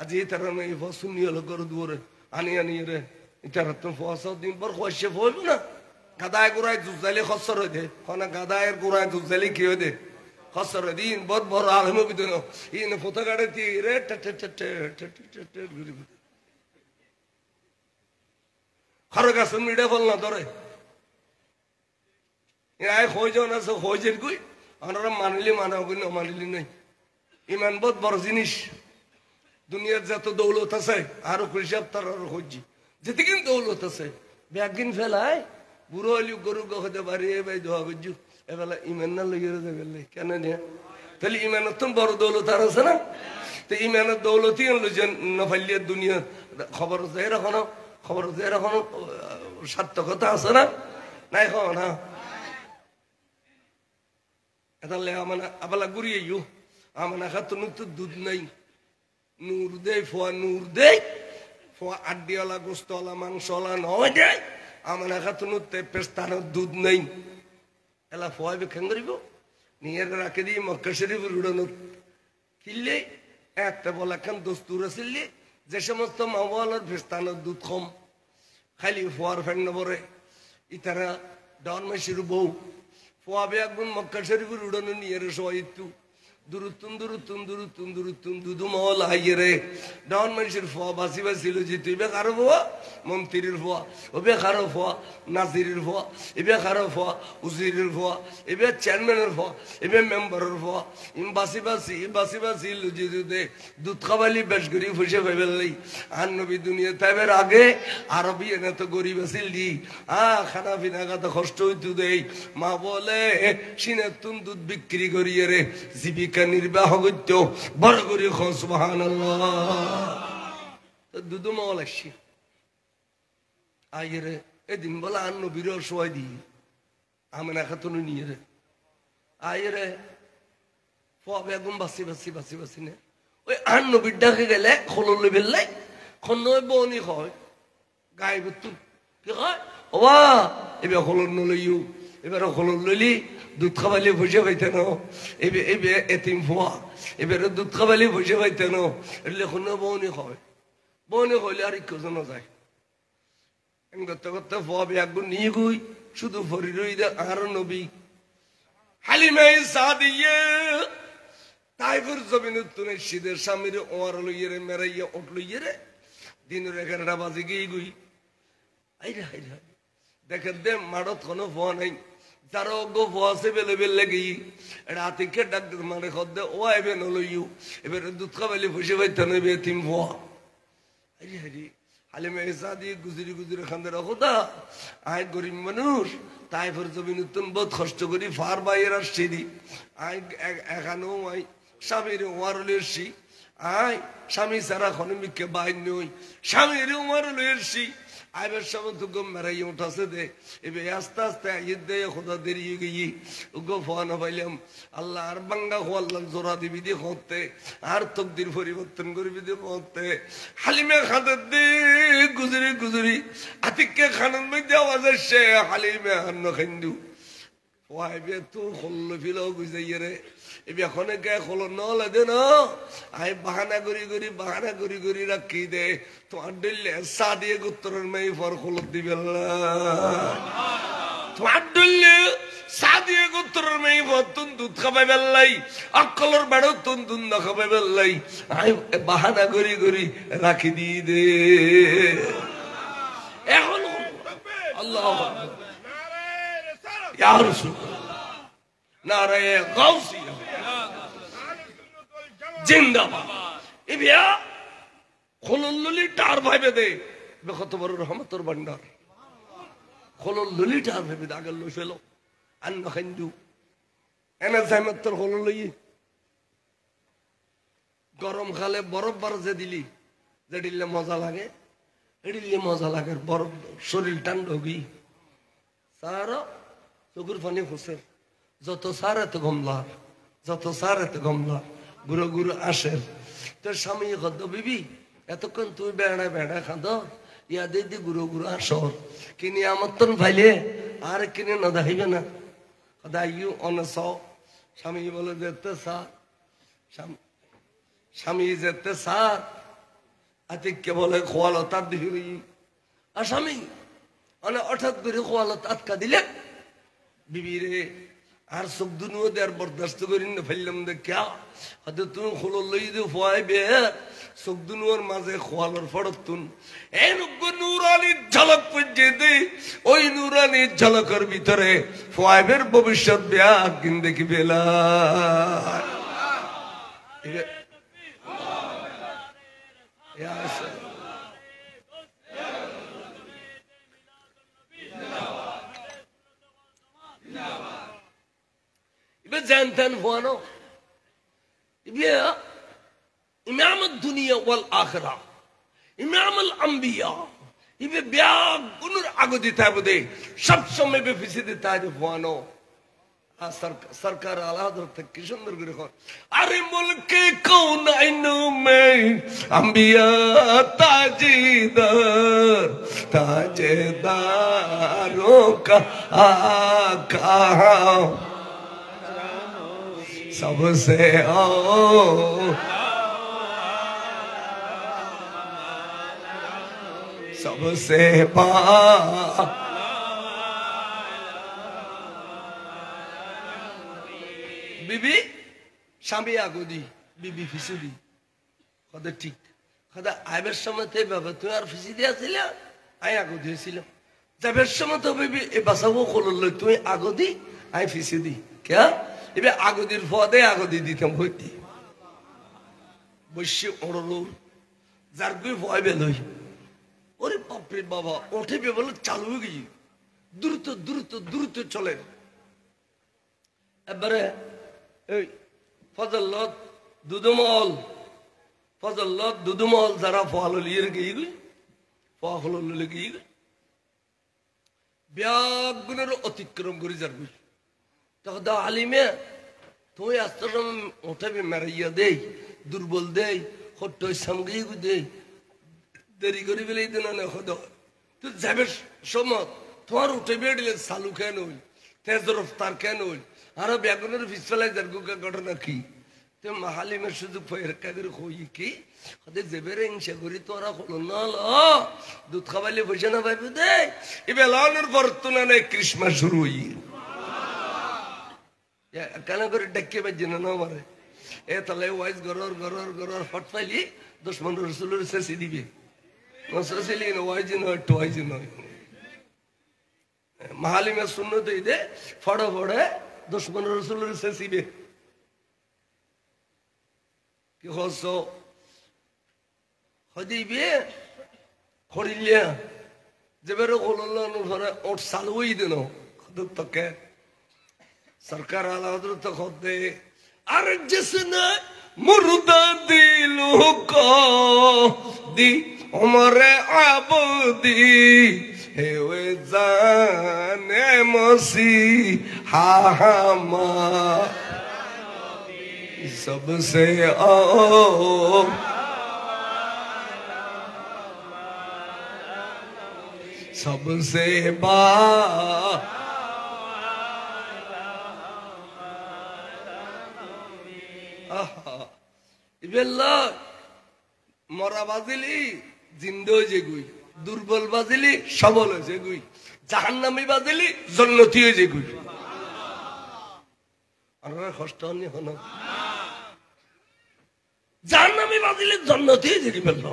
আজ এই তারা নাই ফসুনি হলো গরু দুরে আনি আনি রে ইতারা তো ফসা দিন পর খসে হইব না। গাদায় গুড়ায় জুজালি খসর হই দে কোনা গাদায়ের গুড়ায় জুজালি কি হই দে খসর দিন বড় বড় আলম বিদন ইন ফটো গাড়ে তি রে ট ট ট ট ট গুরি খরগাস মিডে বল না ধরে আয় হই যাও না সো হই যের কই আমরা মানলি মানাও কই না মানলি নাই। ইমান বহুত বড় জিনিস। দুনিয়ার যত দৌলত আছে আরো হিসাব তার আরো হজ্জি যেদিকে দৌলত আছে ব্যাগিন ফেলায় বুড়ো হলি গরু গহতে পারি এ ভাই দোয়া করছু এবেলা ইমান না লইয়ে দেবে কেন নিয়ে তাহলে ইমানের তো বড় দৌলত আর আছে না। তো ইমানের দৌলতই আনলো যে নফালিয়ার দুনিয়া খবর আছে এরকম খবর আছে এরকম সার্থকতা আছে না নাই খ না তাহলে আমার আবালা ঘুরিয়ে আমার খাতো তো দুধ নাই নূর দে ফোয়া নূর দে ফোয়া আড্ডিওয়ালা গোস্তওয়ালা মাংসওয়ালা নয় দে আমার খাতুনুতে পেস্তানোর দুধ নেই এলা ফোয়া বেখান করিব নিয়ে রাখে দিয়ে মক্কা শরীফের উড়ানো কিনলে একটা বলা খান দস্তুর আসলে যে সমস্ত মাওয়ালার পেস্তানোর দুধ কম খালি ফোয়ার ফ্যান নবরে ইতারা ডন মাসির বউ ফোয়া বে একগুন মক্কা শরীফের উড়ানো নিয়ে রে সবাই একটু দুরুতুন দুরুতুন দুরুতুন দুরুতুন দুদু মহল হাইয়ে রে ডাউন মানুষের ফোয়া বাসি বাসিল যে তুই বে কারো ফোয়া মন্ত্রীর ফোয়া ও বে কারো ফোয়া নাজিরের ফোয়া এবে কারো ফোয়া উজিরের ফোয়া এবে চেয়ারম্যানের ফোয়া এবে মেম্বারের ফোয়া ইম বাসি বাসি লুজি দুধে দুধ খাবালি বেশ গরিব ফুসে ফেবেললি আর নবী দুনিয়া তাইবের আগে আরবি এনে তো গরিব আছিল দি খানা পিনা খাতে কষ্ট হইতু দেই মা বলে সিনের তুন দুধ বিক্রি করিয়ে রে জীবিকা নির্বাহ করত বড় করে সুবহানাল্লাহ। দুদু মাওলা আসছি আইয়ে রে এদিন বলে আর নবীর সবাই দি আমেনা খাতুন নিয়ে রে আইয়ে রে ফবে একদম বাসি নে ওই আর নবীর ডাকে গেলে খোলল বেললে খন বনি হয় গায়ে তুই কি হয় ও এবার খোলন নলইও এবার খোলন লইলি দুধ খাবালি বসে পাইতেন এবে এতিম ফোয়া এবারে দুধ খাবালি বসে পাইতেন এলে কোনো বউনি হয় বউনি হইলে আর ইকজন যায় করতে করতে ফোয়া একগুন নিয়ে গুই শুধু ফরি রই দে আর নবী হালিমাই সাদিয়ে তাইফুর জমিন তুনে শীতের স্বামীর ওয়ার লইয়ে রে মেরাইয়া ওট লইয়ে রে দিনের 11টা বাজে গিয়ে গুই আইরে হাইরে দেখেন দে মাড়ত কোনো ফোয়া নাই যারা অজ্ঞ ফোয়াছে বেলে বেলে গিয়ে রাতিকে ডাক্তার মানে খদ্দে ও এবে নলইউ এবারে দুধ খাবালি ফুসে পাইতে নেবে তিন ফোয়া হারি হারি হালিমা এসা দিয়ে গুজরি খান্দে রাখো দা আয় গরিব মানুষ তাই ফের জমিন উত্তন বহুত কষ্ট করি ফার বাইয়ের আসছি দি আয় এখানেও আয় স্বামীর ওয়ারলে এসছি আয় স্বামী সারা খনে মিকে বাইর নই স্বামীর ওয়ারলে এসছি আইবার সময় তো গম মেরাই উঠাছে দে এবার আস্তে আস্তে আইয়ে দে খোদা দেরি গিয়ে গো ফোন পাইলাম আল্লাহ আর বাঙ্গা হো আল্লাহ জোড়া দিবি দিয়ে হতে আর তকদির পরিবর্তন করবি দিয়ে হতে হালিমে খাতে দে গুজরি আতিককে খানের মধ্যে আওয়াজ আসছে হালিমে হান্ন খাইন্দু ওয়াইবে তো খল্ল ফিল গুজাইয়ে রে এবে এখন গায়ে খোলো নলে দে না আই বাহানা করি রাখি দে তোমার ডলে সা দিয়ে গোত্তরের মেয়ে ফর খোলত দিবে তোমার ডলে সাদিয়ে গোত্রের মেয়ে বতুন দুধ খাবে বেল্লাই আকলের বেড়ো তুন দুধ না খাবে বেল্লাই আই বাহানা করি করি রাখি দিয়ে দে এখন আল্লাহ ইয়া রাসূলুল্লাহ নারায়ে গাউসিয়া জিন্দাবাদ ইবিয়া খলুল্লি টার ভাইবে দে কত বড় রহমতের ভান্ডার খলুল্লি টার ভাইবে দে আগে লই ফেলো আন্ন খাইন্দু এনে জাইমাত্তর খলুল্লি গরম খালে বরফ বার যে দিলি যে দিলে মজা লাগে এডিলে মজা লাগে বরফ শরীর ঠান্ডা হবি সার চকুর পানি খুসের যত সার এত গমলা যত সার এত গমলা গুরু গুরু আসের তোর স্বামী কত বিবি এতক্ষণ তুই বেড়া বেড়া খাঁদ ইয়া দিদি গুরু গুরু আসর কিনি আমার তন ভাইলে আর কিনে না দেখাইবে না দাইও অনস স্বামী বলে যেতে সার স্বামী যেতে সার আতিককে বলে খোয়ালো তার দিকে আর স্বামী মানে হঠাৎ করে খোয়ালো আটকা দিলে বিবি রে আর চোখ দুনুও দেয়ার বরদাস্ত করি না ফেললাম দে ক্যা হয়তো তুমি খোলো লই দে ফোয়াই বে চোখ দুনুয়ার মাঝে খোয়ালোর ফড়ত তুন এই নুরানির ঝলক পুজে দে ওই নুরানির ঝলকের ভিতরে ফোয়াইবের ভবিষ্যৎ বেয়া কিন দেখি বেলা जानतन फुआनो ये इमाम दुनिया वल आखिरा इमाम अल अंबिया ये ब्या गुनर आगो देता है बुदे सब समय पे फिसी देता है फुआनो सरकार आला हजरत की सुंदर गुरु खो अरे मुल्क कौन आइनो में अंबिया ताजेदारों का आका सबसे सबसे बीबी স্বামী আগদি বিবি ফিসি দি কদে ঠিক কদে আইবের সময় তে বাবা তুই আর ফিসি দিয়েছিল আই আগদি হয়েছিল যাবের সময় তো বিবি এ বাসাবো খোলল তুই আগদি আই ফিসি দি কে এবে আগদির ফদে আগদি দিতাম হইতি বসে ওড়লো যার গুই ভয় বেলই ওরে বাপরে বাবা ওঠে বে বলে চালু হয়ে গেছি দ্রুত দ্রুত দ্রুত চলে এবারে এই ফজলত দুদুমল যারা ফল লিয়ে গিয়ে গই ফল গিয়ে গই ব্যাগুনের অতিক্রম করে যার গুই তখন আলিমে তুই আশ্রম ওঠাবি মারাইয়া দেই দুর্বল দেই হট্ট সামগিয়ে দেই দেরি করে বেলেই দিন না হদ তুই যাবে সমত তোমার উঠে বেড়িলে চালু কেন হইল তেজ রফতার কেন হইল আরো ব্যাগুনের পিছলাই যার গুকা ঘটনা কি তুই মাহালিমের সুযোগ ফের কাগরে কই কি হদে জেবেরে ইনশা করি তোরা হলো না ল দুধ খাবাইলে পয়সা না পাইবে দে এবে লানের বর্তনা নেই ক্রিসমাস শুরু হই কেন করে ডেকে বাজে না আমারে এ তাহলে ওয়াইজ গরর গরর গরর ফট পাইলি 10-15 রসুলের শেষে দিবে নসরসিলি ওয়াইজ নয় টোয়াইজ নয় মাহালিমে সুন্নত দে ফড়ে ফড়ে 10-15 রসুলের শেষিবে কি হস হদিবে খড়িলিয়া যেবারে হলল্লানোর ঘরে ওট চালুই দিন তোকে सरकार आला हजरत खुद दे अरे जिसने मुर्दा दिलों को दी उम्र आबदी है वे जाने मसीहा सबसे सबसे बा মরা বাজিলি জিন্দা হয়ে গুই দুর্বল বাজিলি সবল হয়েছে গুই জাহান্নামী বাজিলি জন্নতি হয়েছে গুই আপনারা কষ্ট হননি হন যার নামে বাদিলে জন্নতেই দেখি ফেলল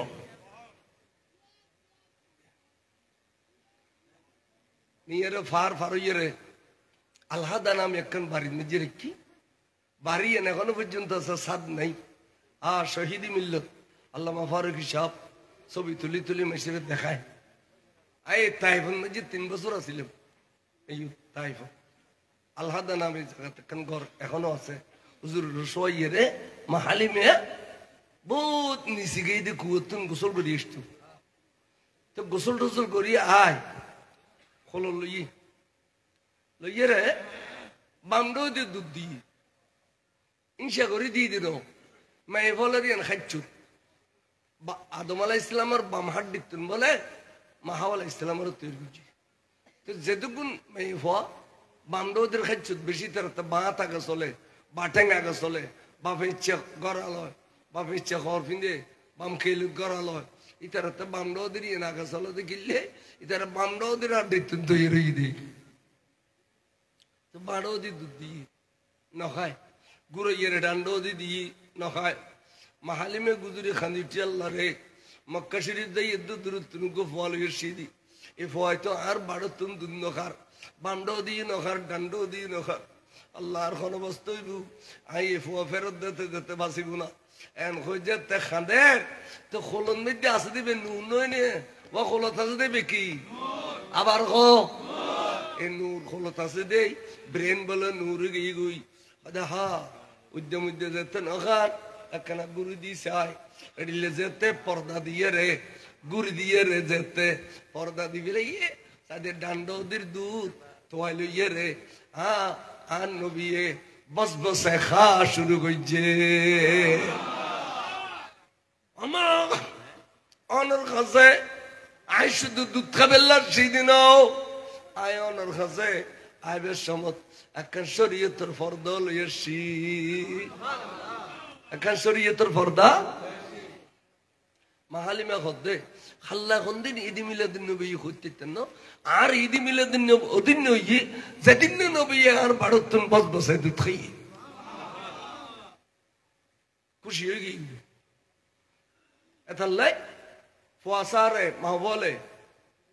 নিয়ে ফার ফারইয়ে আল্লাহদা নাম একখান বাড়ি নিজের কি বাড়ি এখনো পর্যন্ত আছে সাদ নাই শহীদি মিলল আল্লামা ফারুক সাহেব ছবি তুলি তুলি মেসিরে দেখায় এই তাইফের মধ্যে 3 বছর আসিলাম এই তাইফ আল্লাহদা নামে জায়গাতে ঘর এখনো আছে হুজুর রসোয়াইয়ে রে মাহালিমে বহুত নিচে গিয়ে দিয়ে কুয়তুন গোসল করি আসতো তো গোসল টোসল করি আয় হলো লইয়ে রে বামডো দিয়ে দুধ দিয়ে ইনশা করে দিয়ে দিল মেয়ে ফলের ইয়ান খাচ্ছু আদম আলাহ ইসলামের বাম হাত দিতেন বলে মাহাও আলাহ ইসলামেরও তৈরি করছি তো যেটুকুন মেয়ে ফোয়া বামডোদের খাচ্ছু বেশি তার বা আগে চলে বা ঠেং আগে চলে বাপে ইচ্ছা গড়ালয় বাপে ইচ্ছা খর ফিন্দে বাম খেলুক গড়ালয় ইতার বামডোদের ইয়ে আগে চলে কিনলে ইতার বামডোদের আর দিতেন তৈরি দিই তো বাড়ো দি দুধ দিই নখায় গুঁড়ো ইয়ে ডান্ডো দিয়ে নখায় মাহালিমে গুজুরি খান্দিটি আল্লাহ রে মক্কা শরীফ দাই এদ্দু দূরত্ব ফল সিদি এ ফয় তো আর বাড়ো তুম দুধ নখার বান্ডো দিয়ে নখার ডান্ডো দিয়ে নখার আল্লাহর খন অবস্থা হইব আই এ ফোয়া ফেরত দিতে দিতে বাঁচিব না এন হয়ে যেতে খাঁদের তো খোলন মধ্যে আসে দিবে নুন নয় নে ও খোলত আছে দেবে কি আবার এ নূর খোলত আছে দেই ব্রেন বলে নূর গিয়ে গুই হা উদ্যম উদ্যে যেতে নখার একখানা গুরু দিছে আয় এডিলে যেতে পর্দা দিয়ে রে গুড় দিয়ে রে যেতে পর্দা দিবি ইয়ে তাদের ডান্ডোদের দুধ তোয়াইল ইয়ে রে আর নবিয়ে বস বসে খা শুরু করছে আমার অনর কাছে আই শুধু দুধ খাবেল্লার সেই দিন আয় অনর কাছে আইবের সমত একখান শরীয়তের ফর্দ লইয়েছি একখান শরীয়তের ফর্দা মাহালিমা হদ্দে খাল্লা খন্দিন ঈদি মিলাদিন নবী হইতেন না আর ঈদি মিলাদিন ওদিন নই যেদিন নবী আর ভারতন বস বসে দুধ খাই খুশি হয়ে গিয়ে এতাল্লাই ফুয়াশারে মা বলে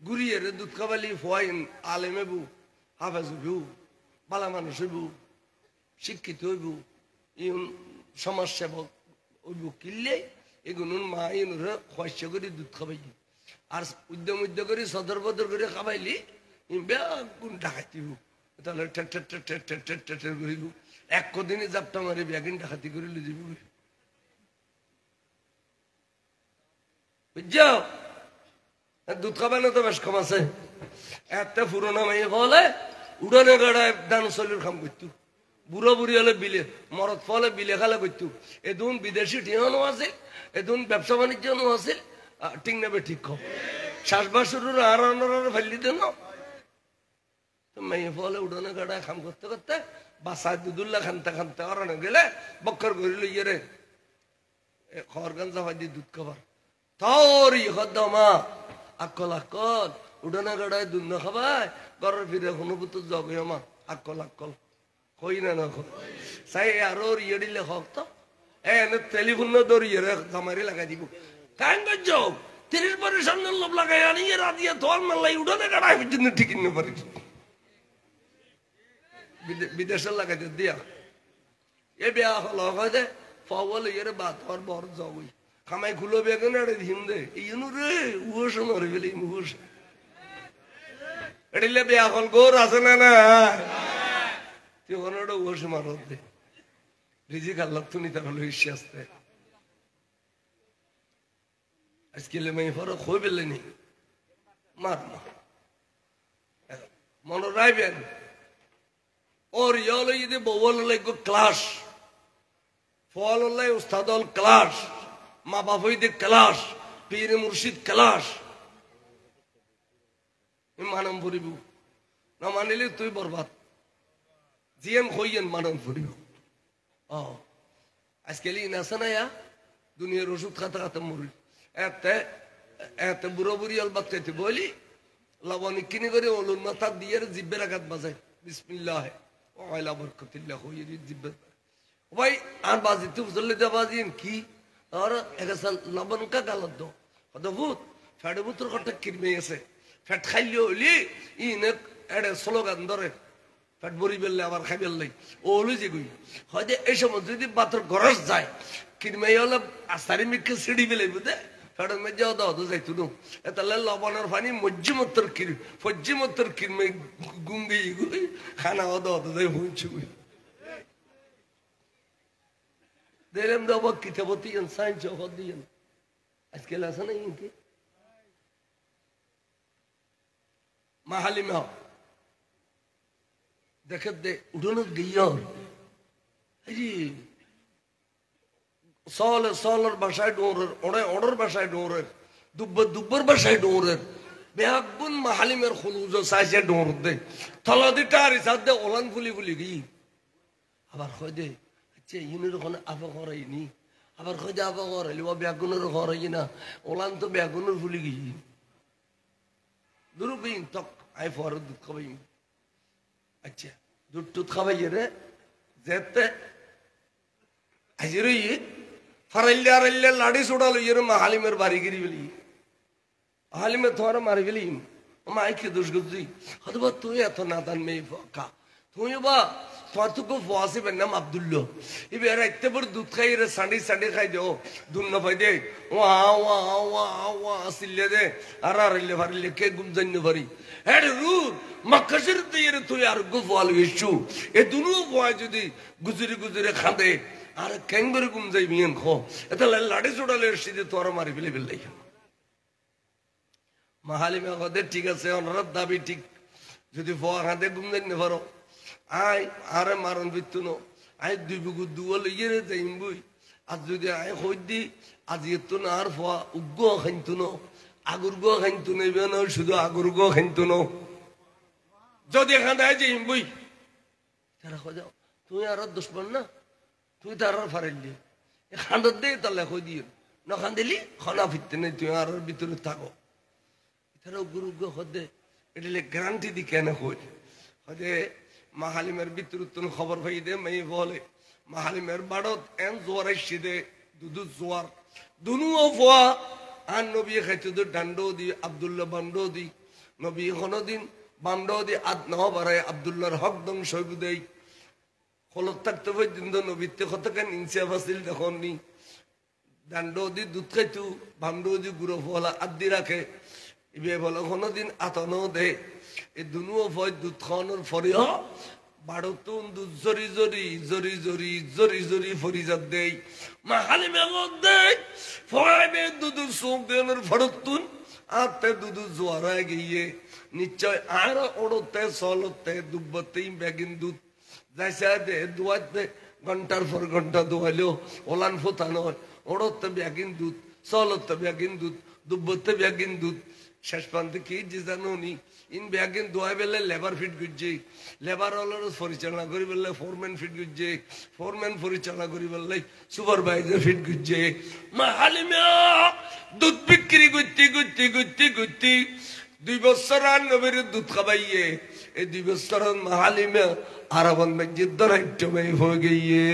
গুড়িয়ে রে দুধ খাবালি ফুয়াইন আলেমে বু হাফেজ হইবু বালা মানুষ হইবু শিক্ষিত হইবু ইউন সমাজ সেবক হইবু কিনলে এগুলো মা ইনুরে খয়সা করে দুধ খাবাই আর উদ্যম করে সদর বদর করে খাবাইলি বেগুন ডাকাতিব তাহলে ঠের করিব এক কদিনে জাপটা মারি বেগুন ডাকাতি করিল যাব বুঝছ দুধ খাবানো তো বেশ কম আছে একটা পুরোনো মেয়ে বলে উড়ানে গাড়ায় দান চলির খাম করতো বুড়ো বুড়ি হলে বিলে মরদ ফলে বিলে খালে করতো এদুন বিদেশি ঠিকানো আছে এদুন ব্যবসা বাণিজ্য আছে ঠিক নেবে ঠিক কম শ্বাসবাস শুরুর আর ফেলি দেন মেয়ে ফলে উড়ানে গাড়ায় খাম করতে করতে বাসা দুদুল্লা খানতে খানতে অরণে গেলে বক্কর করিল ইয়ে রে খরগান জাফা দিয়ে দুধ খাবার তোর ইহদ্দমা আকল আকল উড়ানে গাড়ায় দুধ না খাবায় ঘরের ফিরে কোনো পুত্র জগে আমা আকল আকল কই না না চাই আরো ইয়ে দিলে হক তো এনে টেলিফোন না দৌড় ইয়ে জামারি লাগাই দিব কান যাও 30 সামনের লোভ লাগাই আনি রাজিয়া তোর মাল্লাই উড়ানে গাড়ায় পর্যন্ত ঠিক না পারিস বিদেশের লাগাইতে দিয়া এ বেয়া হল হয় ফল ইয়ে বাত আর বর যাবই খামাই খুলো বেগুন আরে হিম দে ইনু রে উহস মরে গেলি মুহস এডিলে বেয়া হল গোর আছে না না তুই ওনাটা উহস মারত দে রিজিক আল্লাহ তুমি তার হলো ইসে আসতে আজকে মেয়ে ফরক হয়ে পেলে নি মার মনে রাখবেন ওর ইয়লো যদি বউল লাগো ক্লাস ফল হলে উস্তাদ হল ক্লাস মা বাপ হইতে ক্লাস পীর মুর্শিদ ক্লাস মানম ফুরিব না মানিলে তুই বরবাদ জিয়ান খইয়েন মানম ফুরিব আজকাল ইন আছে না দুনিয়ার ওষুধ খাতে খাতে মরি এতে এতে বুড়ো বুড়ি অল বাচ্চাইতে বলি লবণ কিনে করে ওলুন মাথা দিয়ে জিব্বের আঘাত বাজায় বিসমিল্লাহ ওয়াইলা বরকতিল্লাহ হইরি জিব্বাত ভাই আর বাজি তুই বুঝলে দে বাজিন কি আর একাসাল লবণ কা গালত দো অদ্ভুত ফেড়ে বুতর কটা কিরমে আছে ফেট খাইলে হইলি ইনে এড়ে স্লোগান ধরে ফেট বড়ি বেললে আবার খাই বেললে ও হলো যে গুই হয়তো এই সময় যদি বাতর গরস যায় কিরমে হলে আস্তারি মিখে সিঁড়ি বেলে বুঝে ফেটের মধ্যে যাওয়া দাও তো যাইতো নো তাহলে লবণের পানি মজ্জিমত্তর কির ফজ্জিমত্তর কিরমে গুঙ্গি গুই খানা দাও তো যাই হুঁচু গুই দেখলাম তো আবার কিতাবতি সাইন্স জগৎ দিয়েন আজকে আছে না ইনকে মাহালিমা দেখে দে উঠোনো গিয়ে সলের বাসায় ডোরের ওড়ের বাসায় ডোরের দুব্বর বাসায় ডোরের বেহাগুন মাহালিমের খুলুজ সাইজে ডোর দে থলা দিটা আর ইসাদ দে ওলান ফুলি ফুলি গি আবার কয় দে আচ্ছা ইনের ওখানে আবা করাইনি আবার কয় দে আবা করাইলি বা বেগুনের করাই না ওলান তো বেগুনের ফুলি গি দুরুবিন তক আই ফর দুধ খাবাই আচ্ছা দুধ টুধ খাবাই রে যেতে হাজির ফারাইলে আরাইলে লাড়ি ছুড়ালো ইয়ের হালিমের বাড়ি গিরি বলি হালিমে তোমার মারি ফেলি মাইকে দোষ করছি হয়তো বা তুই এত নাদান মেয়ে কা তুই বা তোমার তো খুব ফসিবের নাম আব্দুল্লো এবার রাইতে পর দুধ খাই রে সাঁডি সাঁডি খাই দেও দুধ না পাই দে ওয়া ওয়া ওয়া ওয়া আসিলে দে আর আরাইলে ফারিলে কে গুমজান্য পারি হ্যাঁ রুর মক্কাশির দিয়ে তুই আর গুফাল ইস্যু এ দুনু ভয় যদি গুজরি গুজরে খাঁদে আর ক্যাঙ্গরে গুম যাই মিয়ান খো এটা লাড়ি চোড়ালে এসে তোর মারি ফেলে ফেললাই মাহালিমা কদে ঠিক আছে ওনার দাবি ঠিক যদি ফোয়া খাঁদে গুম যাই না পারো আয় আরে মারণ বিত্তু নো আয় দুই বুকু দুয়াল ইয়ে যাইম বই আর যদি আয় হই দি আজ এতো না আর ফোয়া উগ্গ খাইতো নো আগুর গো খাইতো নেবে না শুধু আগুর গো খাইতো নো যদি এখানে যাইম বই তারা খোঁজাও তুই আর দুশ্মন না তুই তার ফারাইলি খান্ডর দে তাহলে কই দিয়ে না খান দিলি খানা ফিরতে নেই তুই আর ভিতরে থাকো এছাড়াও গুরু হদে এটা গ্যারান্টি দি কেন কই হদে মাহালিমের ভিতরে তুন খবর পাই দে মেয়ে বলে মাহালিমের বাড়ত এন জোয়ার আসছি দে দুধু জোয়ার দুনুও ফোয়া আর নবী খাইতে তো ডান্ডো দি আবদুল্লাহ বান্ডো দি নবী কোনোদিন বান্ডো দি আদ ন বাড়ায় আবদুল্লাহর হক ধ্বংস দেয় খলত থাকতে পর্যন্ত নবীতে কতখান ইনসাফ আছিল তখন নি দাণ্ড দি দুধ খাইতো বান্ড দি গুঁড়ো ফলা আদি রাখে এবার বলো কোনোদিন আতনো দে এই দুনুও ভয় দুধ খাওয়ানোর ফরিহ বাড়তুন দুধ জরি জরি জরি জরি জরি জরি ফরিজাত দেই মা হালি মেঘত দেয় ফরাইবে দুধু চোখ দেওয়ানোর ফরতুন আতে দুধু জোয়ারায় গিয়ে নিশ্চয় আর ওড়তে চলতে দুব্বতেই বেগিন দুধ যাইছে দে দুয়াইতে ঘন্টার পর ঘন্টা দুয়াইলেও ওলান ফোতা নয় ওড়তে ব্যাগিন দুধ চলতে ব্যাগিন দুধ দুব্বতে ব্যাগিন দুধ শেষ প্রান্তে কি যে জানো নি ইন ব্যাগিন দোয়াই বেলে লেবার ফিট করছে লেবার হলের পরিচালনা করি বললে ফোরম্যান ফিট করছে ফোরম্যান পরিচালনা করি বললে সুপারভাইজার ফিট করছে মা হালিমা দুধ বিক্রি করতে করতে করতে করতে 2 বছর আর নবীর দুধ খাবাইয়ে এই 2 বছর মা হালিমা আরাবন মসজিদ দরাইতে হয়ে গিয়ে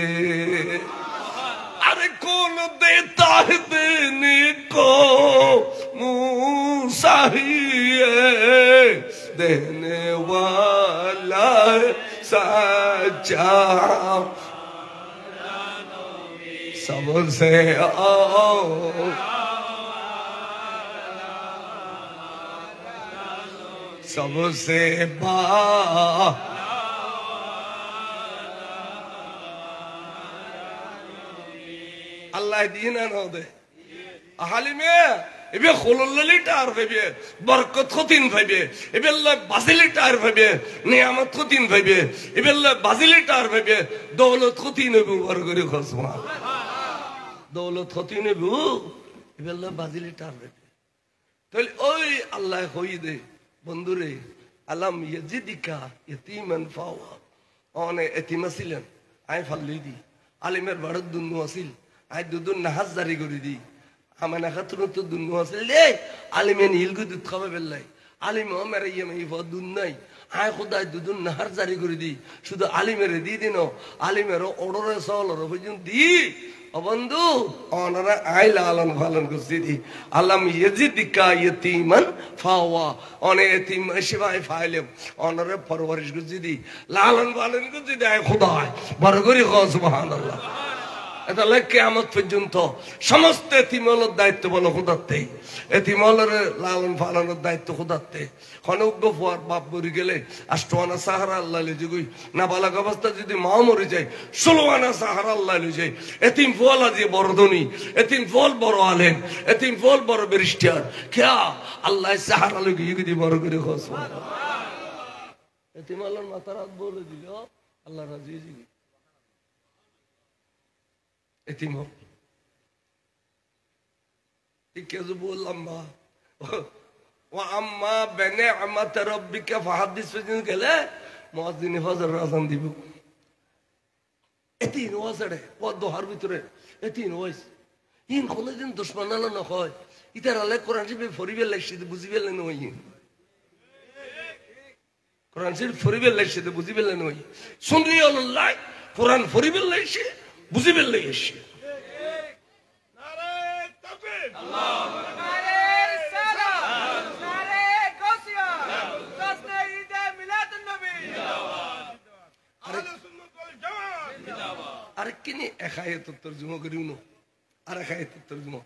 अरे कौन देता है देने को मूसा ही है देने वाला सच्चा सबसे सबसे बा আল্লাহ দিন না দে হালিমে এবে খোললি টার ভাইবে বরকত খতিন ভাইবে এবে বাজিলি টার ভাইবে নিয়ামত খতিন ভাইবে এবে বাজিলি টার ভাইবে দৌলত খতিন হইব বর করে খসমা দৌলত খতিন হইব এবে বাজিলি টার ভাইবে তাহলে ওই আল্লাহ কই দে বন্ধুরে আলাম ইয়াজিদিকা ইতিমান ফাওয়া অনে এতিম ছিলেন আই ফাল্লি দি আলিমের বাড়ত দুনু আছিল আই দুধুর নাহাজ জারি করে দি আমার নাখাতুন তো দুনু আছিল রে আলিমে নীলগু দুধ খাবে বেল্লাই আলিম মেরে ইয়ে দুধ নাই আয় খুদায় দুদিন নাহার জারি করে দি শুধু আলিমের দি দিন আলিমের অর্ডারে সলর পর্যন্ত দি ও বন্ধু ওনারা আই লালন পালন করছি দি আল্লাহ ইয়াজিদিকা ইয়াতীমান ফাওয়া অনে এতিম সেবায় ফাইলে ওনারে পরওয়ারিশ করছি দি লালন পালন করছি দি আয় খুদায় বড় করে কও সুবহানাল্লাহ এটা কিয়ামত পর্যন্ত সমস্ত এতিমদের দায়িত্ব বলো খুদাতে এতিমদের লালন পালনের দায়িত্ব খুদাতে খনজ্ঞ ফুয়ার বাপ মরে গেলে আষ্টআনা সাহারা আল্লাহ লই যাই নাবালক অবস্থা যদি মা মরে যায় 16 আনা সাহারা আল্লাহ লই যায় এতিম ফুয়ালা যে বড় ধনী এতিম ফুল বড় আলেম এতিম ফুল বড় ব্যারিস্টার কিয়া আল্লাহ সাহারা লই গিয়ে দি বড় করে খোঁজ এতিম আল্লাহর মাথার হাত বলে দিল আল্লাহ রাজি হয়ে এতিম ঠিক আছে বললাম মা ও আম্মা বিনিআমাত রাব্বিকা ফাহাদিস পর্যন্ত গেলে মুয়াজ্জিন ফজর আযান দিব এতিম ওয়াজড়ে ও দোহার ভিতরে এতিম ওয়াইস ইন কোনদিন দুশমন আলো না হয় ইতার আলে কোরআন শরীফ ফরিবে লাগছে বুঝিবে না হই কোরআন শরীফ ফরিবে লাগছে বুঝিবে না হই সুন্নি আল্লাহ কোরআন ফরিবে লাগছে বুঝিবে লাগছে আরেকখিনি একায়েত তরজমা করিও না আর একায়েত তরজমা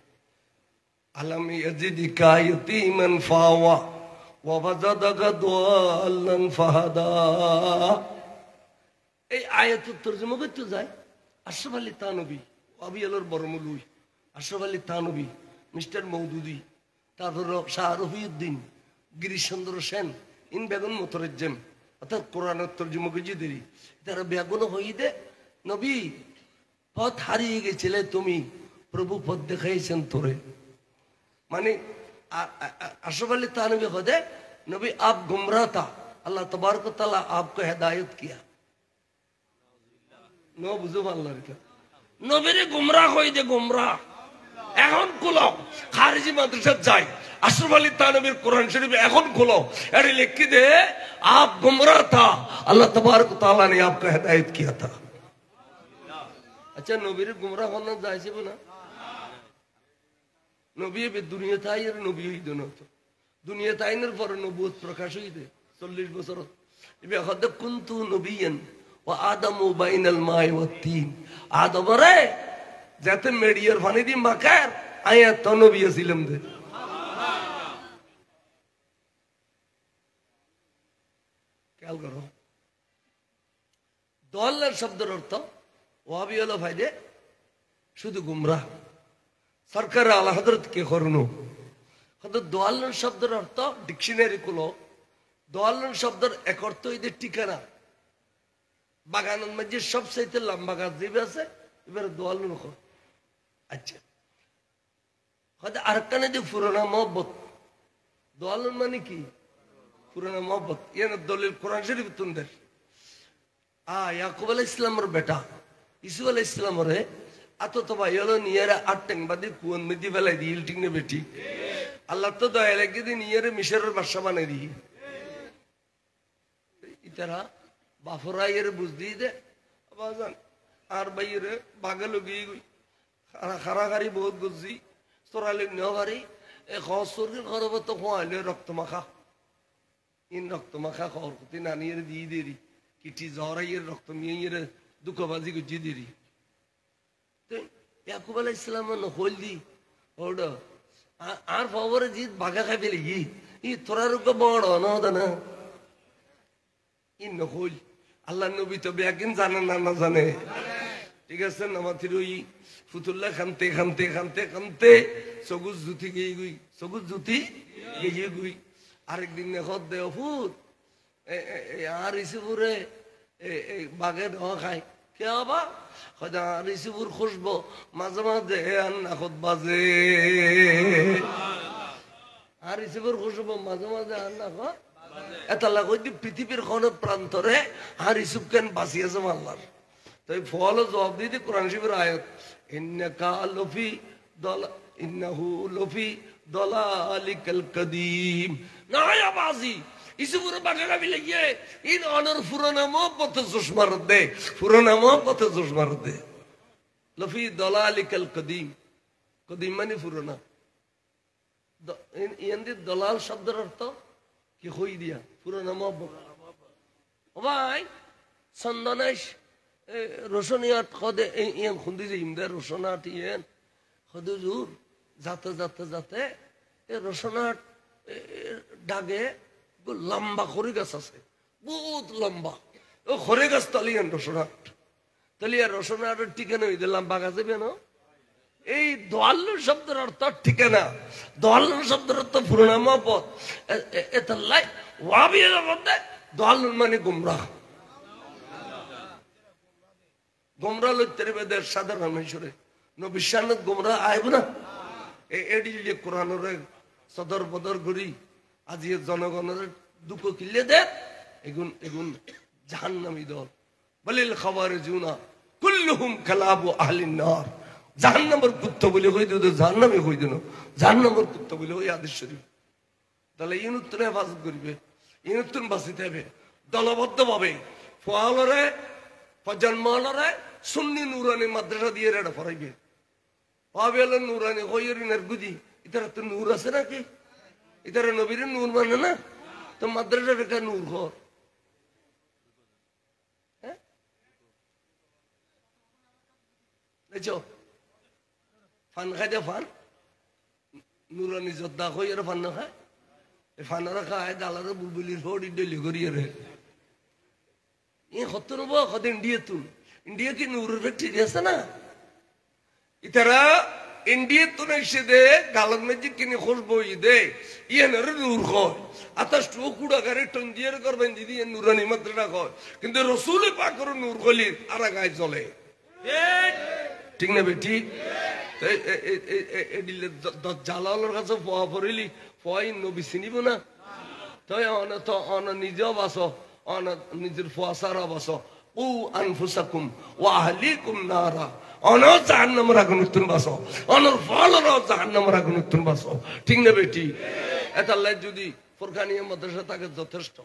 আলাম ইয়াজিদিকা ইয়াতীমান ফাওয়া ওয়া ওয়াজাদাকা দাল্লান ফাহাদা এই আয়াতের তরজমা করতে যায় আশরাফ আলী থানভী আবিয়ালের বড়মুলুই আশরাফ আলী থানভী মিস্টার মওদুদি তারপর শাহ রফিউদ্দিন গিরিশ চন্দ্র সেন ইন বেগুন মোতরজ্জেম অর্থাৎ কোরআনের তরজমা করে দেরি তারা বেগুন হইদে নবী পথ হারিয়ে গেছিলে তুমি প্রভু পথ দেখাইছেন তোরে মানে আশরাফ আলী থানভী হদে नबी आप गुमराह था अल्लाह तबारक तआला आपको हिदायत किया नो बुझो আল্লাহ রে নবীরে গুমরাহ কই দে গুমরাহ এখন খুলো খারিজি মাদ্রাসা যাই আশরাফ আলী থানভীর কোরআন শরীফ এখন খুলো এর লিখি দে आप गुमराह था अल्लाह तबारक तआला ने आपको हिदायत किया था अच्छा নবীরে গুমরাহ হন যাইছে না নবী বে দুনিয়া তাই আর নবী হই দনো তো দুনিয়া তাইনের পর নবুয়ত প্রকাশ হইতে 40 বছর ইবে হদ কুনতু নবিয়ান ওয়া আদামু বাইনাল মাই ওয়াত তিন আদম রে যাতে মেডিয়ার পানি দি মাকার আয়া তো নবী ছিলাম দে সুবহানাল্লাহ খেয়াল করো দলাল শব্দের অর্থ ওয়াবি হলো ফায়দে শুধু গুমরাহ সরকার আলা হযরত কে করনো দোয়ালন শব্দের অর্থ ডিকশনারি খুলো দোয়ালন শব্দের এক অর্থ হইতে ঠিকানা বাগানের মধ্যে সবচাইতে লম্বা গাছ যে আছে এবারে দোয়ালন আচ্ছা হয়তো আরেকখানে যে পুরোনা মহব্বত দোয়ালন মানে কি পুরোনা মহব্বত এর দলিল কোরআন শরীফ তুনদের ইয়াকুব আলাইহিস ইসলামের বেটা ইসু আলাইহিস ইসলামের আতো তো ভাই হলো নিয়ারে আটটেং বাদে কুয়ন মেদি ফেলাই দি ইলটিং নে বেটি আল্লাহ তো দয়া লাগে দিন ইয়ারে মিশরের বাদশা বানাই দি ইতারা বাফরা এর বুঝদি দে আবাজান আর বাইরে বাগল গই গই খারাখারি বহুত গুজি সরালে নগারি এ খসুরের খরব তো খোয়ালে রক্ত মাখা ইন রক্ত মাখা খর কতি নানিয়ের দি দেরি কিটি জরাইয়ের রক্ত মিয়ের দুঃখবাজি গুজি দেরি তো ইয়াকুব আলাইহিস সালাম নহল দি ওড় আর ফবরে জিত ভাগা খাই ফেলি ই তোরা রুক বড় না ই নহল আল্লাহ নবী তো বেকিন জানে না জানে ঠিক আছে নামাতির ওই ফুতুল্লাহ খানতে খানতে খানতে খানতে সবুজ জুতি গিয়ে গুই সবুজ জুতি গিয়ে গুই আরেকদিন দেখত দে ফুট আর ইসিপুরে বাঘে ধোয়া খায় কে আবা খোদা রিসিপুর খুশবো মাঝে মাঝে আন্না বাজে আর রিসিপুর খুশবো মাঝে মাঝে আন্না খত এটা লাগো পৃথিবীর কোন প্রান্তরে আর রিসিপ কেন বাঁচিয়েছে আল্লাহর তাই ফল জবাব দিতে কোরআন শরীফের আয়াত ইন্নাকা লফি দলা ইন্নাহু লফি দলালিকাল কাদিম না বাজি ইসুপুর বাটারা মিলে গিয়ে ইন অনর ফুরনামো পথ চশমার দে ফুরনামো পথ চশমার দে লফি দলালিকাল কদিম কদিম মানে ফুরনা ইয়ান্দি দলাল শব্দের অর্থ কি হই দিয়া ফুরনামো ভাই চন্দনাইশ রোশনিয়াত কদে ইয়ান খুন্দি যে ইমদার রোশনাত ইয়ান হদুজুর যাতে যাতে যাতে এ রোশনাট ডাগে লম্বা খড়ি গাছ আছে বহুত লম্বা ও খড়ি গাছ তালিয়ান রসুনাট তালিয়া রসুনাটের ঠিকানা হইতে লম্বা গাছে বেন এই দোয়াল্ল শব্দের অর্থ ঠিকানা দোয়াল্ল শব্দের অর্থ পুরোনামা পথ এতাল্লাই ওয়াবিয়ার মধ্যে দোয়াল্ল মানে গুমরাহ গুমরাহ লইতে বেদের সাধারণ মানুষরে নবিশ্বানত গুমরাহ আইব না এডি যে কোরআনের সদর বদর করি আজি জনগণের দুঃখ কিলে দে এগুন এগুন জাহান্নামী দল বলিল খবর জুনা কুল্লুহুম খালাবু আহলিন নার জাহান্নামের কুত্তা বলে কই দিও জাহান্নামে কই দিন জাহান্নামের কুত্তা বলে ওই আদেশ শরীফ তাহলে ইনুত্তর হেফাজত করিবে ইনুত্তর বাঁচিতে হবে দলবদ্ধ ভাবে ফোয়ালরে প্রজন্মলরে সুন্নি নুরানি মাদ্রাসা দিয়ে রেডা ফরাইবে পাবেল নুরানি হইরিনের গুদি ইতারা তো নূর আছে নাকি ইতারা নবীর নূর মানে না তো মাদ্রাসা রেখা নূর ঘর ফান খাই দে ফান নুরানি যোদ্ধা হই আর ফান না খায় এই ফানারা খায় দালারে বুলবুলির ফড়ি ডেলি করিয়ে রে ই হত নব হত ইন্ডিয়া কি নূরের ঠিক আছে না ইতারা ইন্ডিয়া তো এসে দে গালত মেজি কিনে খুশবো দে ইয়ানের নূর হয় আতাশ টু কুড়া গাড়ি টঞ্জিয়ার করবেন দিদি নুরানি মাত্রা কয় কিন্তু রসুল পাকর নূর গলি আর গায়ে চলে ঠিক না বেটি জালালের কাছে ফোয়া পড়িলি ফোয়াই নবী চিনিব না তাই তো অন নিজেও বাসো অন নিজের ফোয়া সারা বাসো ও আনফুসাকুম ওয়া আহলিকুম নারা অন জাহান্নামের আগুন উত্তর বাসো অনর ফলর জাহান্নামের আগুন উত্তর বাসো ঠিক না বেটি এতাল্লাই যদি ফুরকানিয়া মাদ্রাসা তাকে যথেষ্ট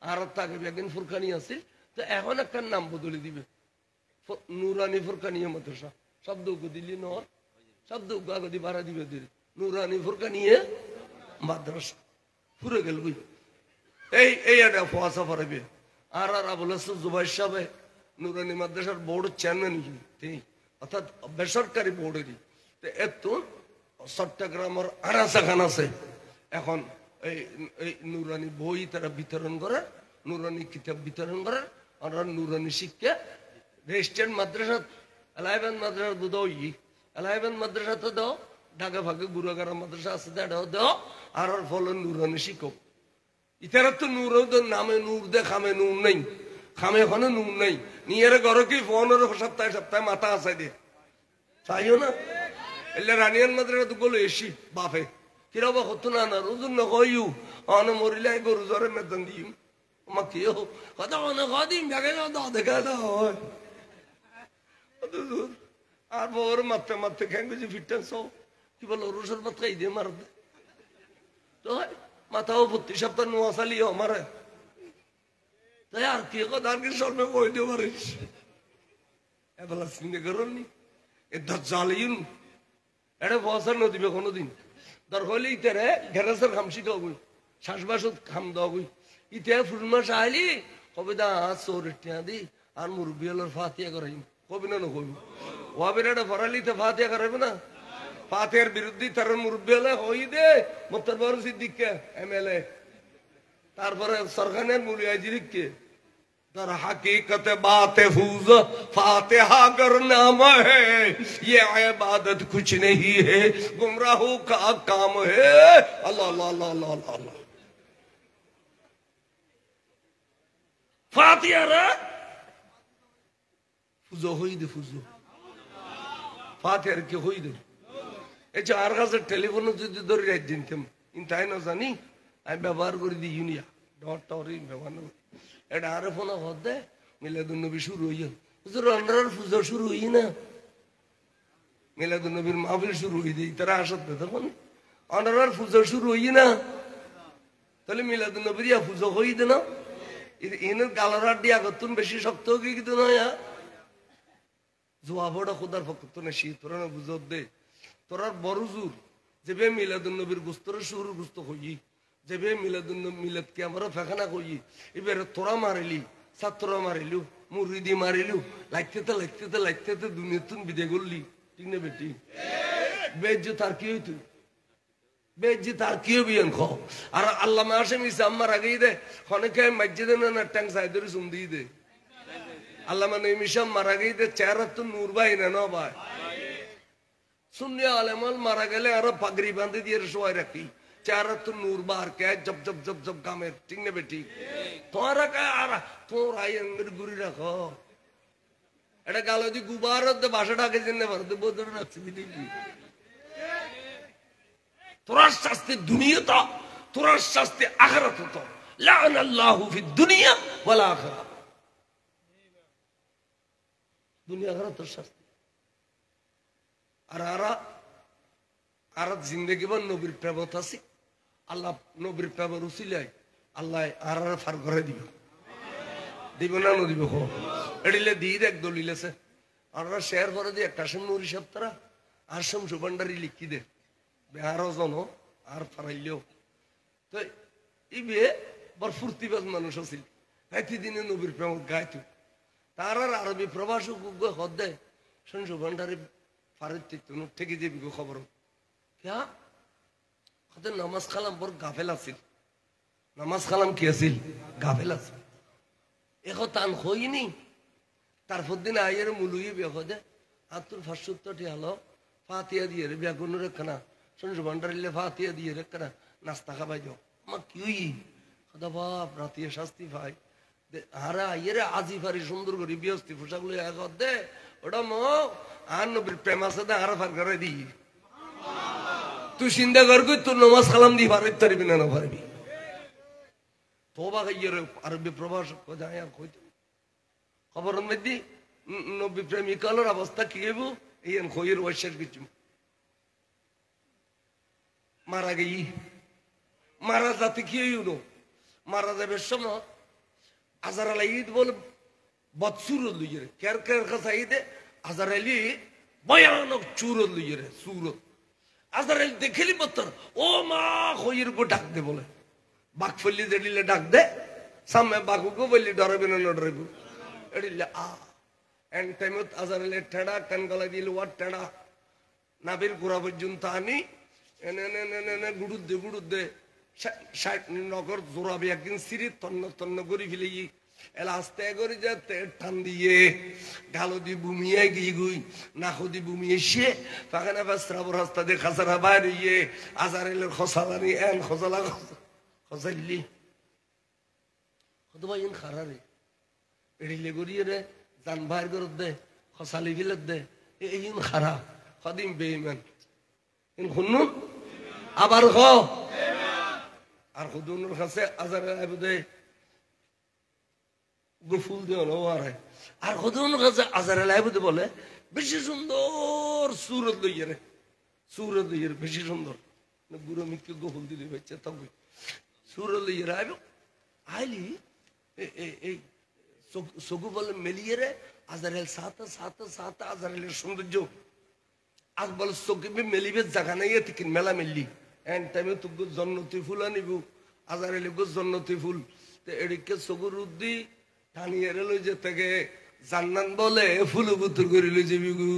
আর তাকে একদিন ফুরকানি আছিল তো এখন একটা নাম বদলে দিবে নুরানি ফুরকানিয়া মাদ্রাসা শব্দ দিলি নর শব্দ গাগদি বাড়া দিবে দিল নুরানি ফুরকানিয়া মাদ্রাসা পুরে গেল এই একটা ফোয়াশা ফরাইবে আর আবুল হাসান জুবাইর সাহেব নুরানি মাদ্রাসার বোর্ড চেয়ারম্যান অর্থাৎ বেসরকারি বোর্ডেরই এত চট্টগ্রামের আনাচাখান আছে এখন এই নুরানি বই তারা বিতরণ করে নুরানি কিতাব বিতরণ করে আর নুরানি শিক্ষা রেজিস্টার্ড মাদ্রাসা এলাইবেন মাদ্রাসা দাও এলাইবেন মাদ্রাসা তো দাও ঢাকা ফাঁকে গুরুগারা মাদ্রাসা আছে দাও আর ফলে নুরানি শিক্ষক ইতারা তো নূর নামে নূর দে খামে নূর নেই খামে এখনো নূর নেই নিয়ে ঘরে কি ফোনের সপ্তাহে সপ্তাহে মাথা আসাই দে চাইও না এলে রানিয়ান মাদ্রাসা তো গেলো এসি বাপে কিরবা হতো না না রোজন নকইউ অন মরিলে গরু জ্বরে মেতন দিম মা কি হো কথা মনে কদিন দেখে দাও দেখা দাও আর বউর মারতে মারতে খেয়ে যে ফিটনেস কি বলো রসুর ভাত খাই দিয়ে মার দে তো মাথাও 32 সপ্তাহ নোয়া চালিও আমারে তাই আর কি কথা আর কি সর্বে বই দিয়ে পারিস এবেলা চিন্তা করনি এ দাজ্জালিন এটা বছর নদিবে কোনোদিন দর হইলে ইতারে ঘেরাসের খাম শিখাবই শ্বাসবাস খাম দাওই ইতে ফুলমাস আইলি কবে দা চোর টিয়া দি আর মুরব্বী হলোর ফাতিয়া করাই কবি না কবি ওয়াবির এটা ফরালিতে ফাতিয়া করাইবে না ফাতিয়ার বিরুদ্ধে তার মুরব্বী হলে হই দে মোত্তর বড় সিদ্দিককে এমএলএ তারপরে সরকারের মুলিয়াজিরিককে در حقیقت بات فوز فاتحہ گر نام ہے یہ عبادت کچھ نہیں ہے گمراہوں کا کام ہے اللہ اللہ اللہ اللہ اللہ اللہ فاتحہ را فوزو ہوئی دے فوزو فاتحہ رکھے ہوئی دے اچھا آرگا سے ٹیلیفون جو دوری رہت جنتیم انتہائی نوزانی আমি ব্যবহার করে দিই ইউনিয়া ডট টরি ব্যবহার না এটা আরে ফোন হতে মিলাদুন্নবী শুরু হইয়া হুজুর অন্ডার পূজা শুরু হই না মিলাদুন্নবীর মাহফিল শুরু হই দেই তারা আসত তখন অন্ডার পূজা শুরু হই না তাহলে মিলাদুন নবীর পুজো হই দেন এনের গালার আড্ডি আগতুন বেশি শক্ত হয়ে কিন্তু নয় জোয়াবটা খোদার পক্ষ তো নেশি তোরা না বুঝত দে তোরার বড় জোর যেবে মিলাদুন নবীর গুস্তরে শুরু গুস্ত হই যেবে মিলাদুন মিলাদ কে আমরা ফেখানা করি এবারে তোরা মারিলি ছাত্ররা মারিলু মুরিদি মারিলু লাগতে দুনিয়াতুন বিদে করলি ঠিক না বেটি বেজ্জত আর কি হইতো বেজ্জত আর কি হবি খো আর আল্লাহ মাসে মিসা আমার আগেই দে অনেকে মসজিদে না ট্যাং সাইদের সুম দিয়ে দে আল্লাহ মানে মিশাম মারা গেই দে চেহারা তো নূর ভাই না ভাই সুন্নি আলেমাল মারা গেলে আরো পাগড়ি বাঁধে দিয়ে সবাই রাখি চেহারা তো নূর বার কে জব জব জব জব গামের ঠিক না বেটি তোরা কে আর তোর আই আঙ্গের গুড়ি রাখো এটা গালো দি গুবার বাসাটাকে জেনে পারতে বোধ রাখছি দেখি তোরার শাস্তি দুনিয়াতে তোরার শাস্তি আখিরাত তো লাআন আল্লাহু ফিদ দুনিয়া ওয়াল আখিরাত দুনিয়া আখিরাত তোর শাস্তি আর জিন্দেগি বন নবীর প্রেমত আছে আল্লাহ নবীর প্রেমের উসিলায় আল্লাহ আর ফার করে দিব না নদীব এডিলে দিয়ে দেখ দলিলেছে আর শেয়ার করে দিয়ে একটা সম নুরি সপ্তাহ আর সম সুবান্ডারি লিখি দে বেহারও জন আর ফারাইলেও তো এই বিয়ে বড় ফুর্তিবাজ মানুষ আছিল রাইতি দিনে নবীর প্রেম গাইতো তার আর আরবি প্রবাসক হদ দেয় শোন সুবান্ডারি ফারিত থেকে যাবি গো খবর ক্যা ওদের নামাজ কালাম বড় গাফেল আছিল নামাজ কালাম কি আছিল গাফেল আছিল এখন টান হইনি তারপর দিন আইয়ের মুলুই বেখদে আতুর 570 হলো ফাতিয়া দিয়ে রে বেগুনের একখানা শুনছ ভান্ডারিলে ফাতিয়া দিয়ে রে একখানা নাস্তা খাবাই যাও আমার কি হই খদা বাপ রাতিয়ে শাস্তি ভাই আরে আইয়ের আজি ফারি সুন্দর করে বিয়স্তি পোশাকগুলো এক দে ওটা মো আর নবীর প্রেম আছে না আর ফার করে দি তুই চিন্তা কর তোর নমাজ কালাম দি পারবি পারবি না পারবি তোবা ইয়ের আরবি প্রবাসক যায় আর কইতে খবর মধ্যে নবী প্রেমিকালের অবস্থা কি হইব এই খইয়ের ওয়াশের কিছু মারা গেই মারা যাতে কি হইল মারা যাবে সময় আজার আলাই ঈদ বলে বৎসুর লইয়ে কের কের কাছে ঈদে আজার আলী ভয়ানক চুর লইয়ে রে সুর আজার আলী দেখেলি বত্তর ও মা খইয়ের গো ডাক দে বলে বাঘ ফল্লি দিলে ডাক দে সামনে বাঘুকে বললি ডরাবে না ডরাইব এডিলে এন্ড টাইমত আজারালে ঠেড়া কান গলা দিল ওয়ার ঠেড়া নাবির গোড়া পর্যন্ত আনি এনে গুড়ুদ দে নগর জোড়াবি একদিন সিঁড়ি তন্ন করে ফেলে এলা আস্তে করে যাতে টান দিয়ে গালো দি বুমিয়ে গিয়ে গুই নাকো দি বুমিয়ে সে পাখানা পাস্রাবর রাস্তা দিয়ে খাসারা বাইরে ইয়ে আজারালের খসালানি এন খসালা খসাইলি কত ভাই খারা রে এড়িলে গড়িয়ে রে জান ভাইয়ের গরত দে খসালি ফিলত দে এই খারা কদিম বেইমান ইন শুনুন আবার খ আর খুদুনের কাছে আজার দে ফুল দিও না আর খুদুনের কাছে আজার দে বলে বেশি সুন্দর সুরত লইয়ে রে সুরত লইয়ে বেশি সুন্দর বুড়ো মিকে গোফুল দিলে বেচে তবে সুরত লইয়ে রে আইলি এই সগু বলে মেলিয়ে রে আজারেল সাথে আজারেলের সৌন্দর্য আজ বলে চোখে মেলিবে জায়গা নাই তিন মেলা মেললি এন টাইমে তো জন্নতি ফুল আনিব আজারেলে গো জন্নতি ফুল এদিকে চকুর উদ্দি টানিয়ে লই যে থেকে জান্নান বলে ফুল বুতুর করে লই যাবি গু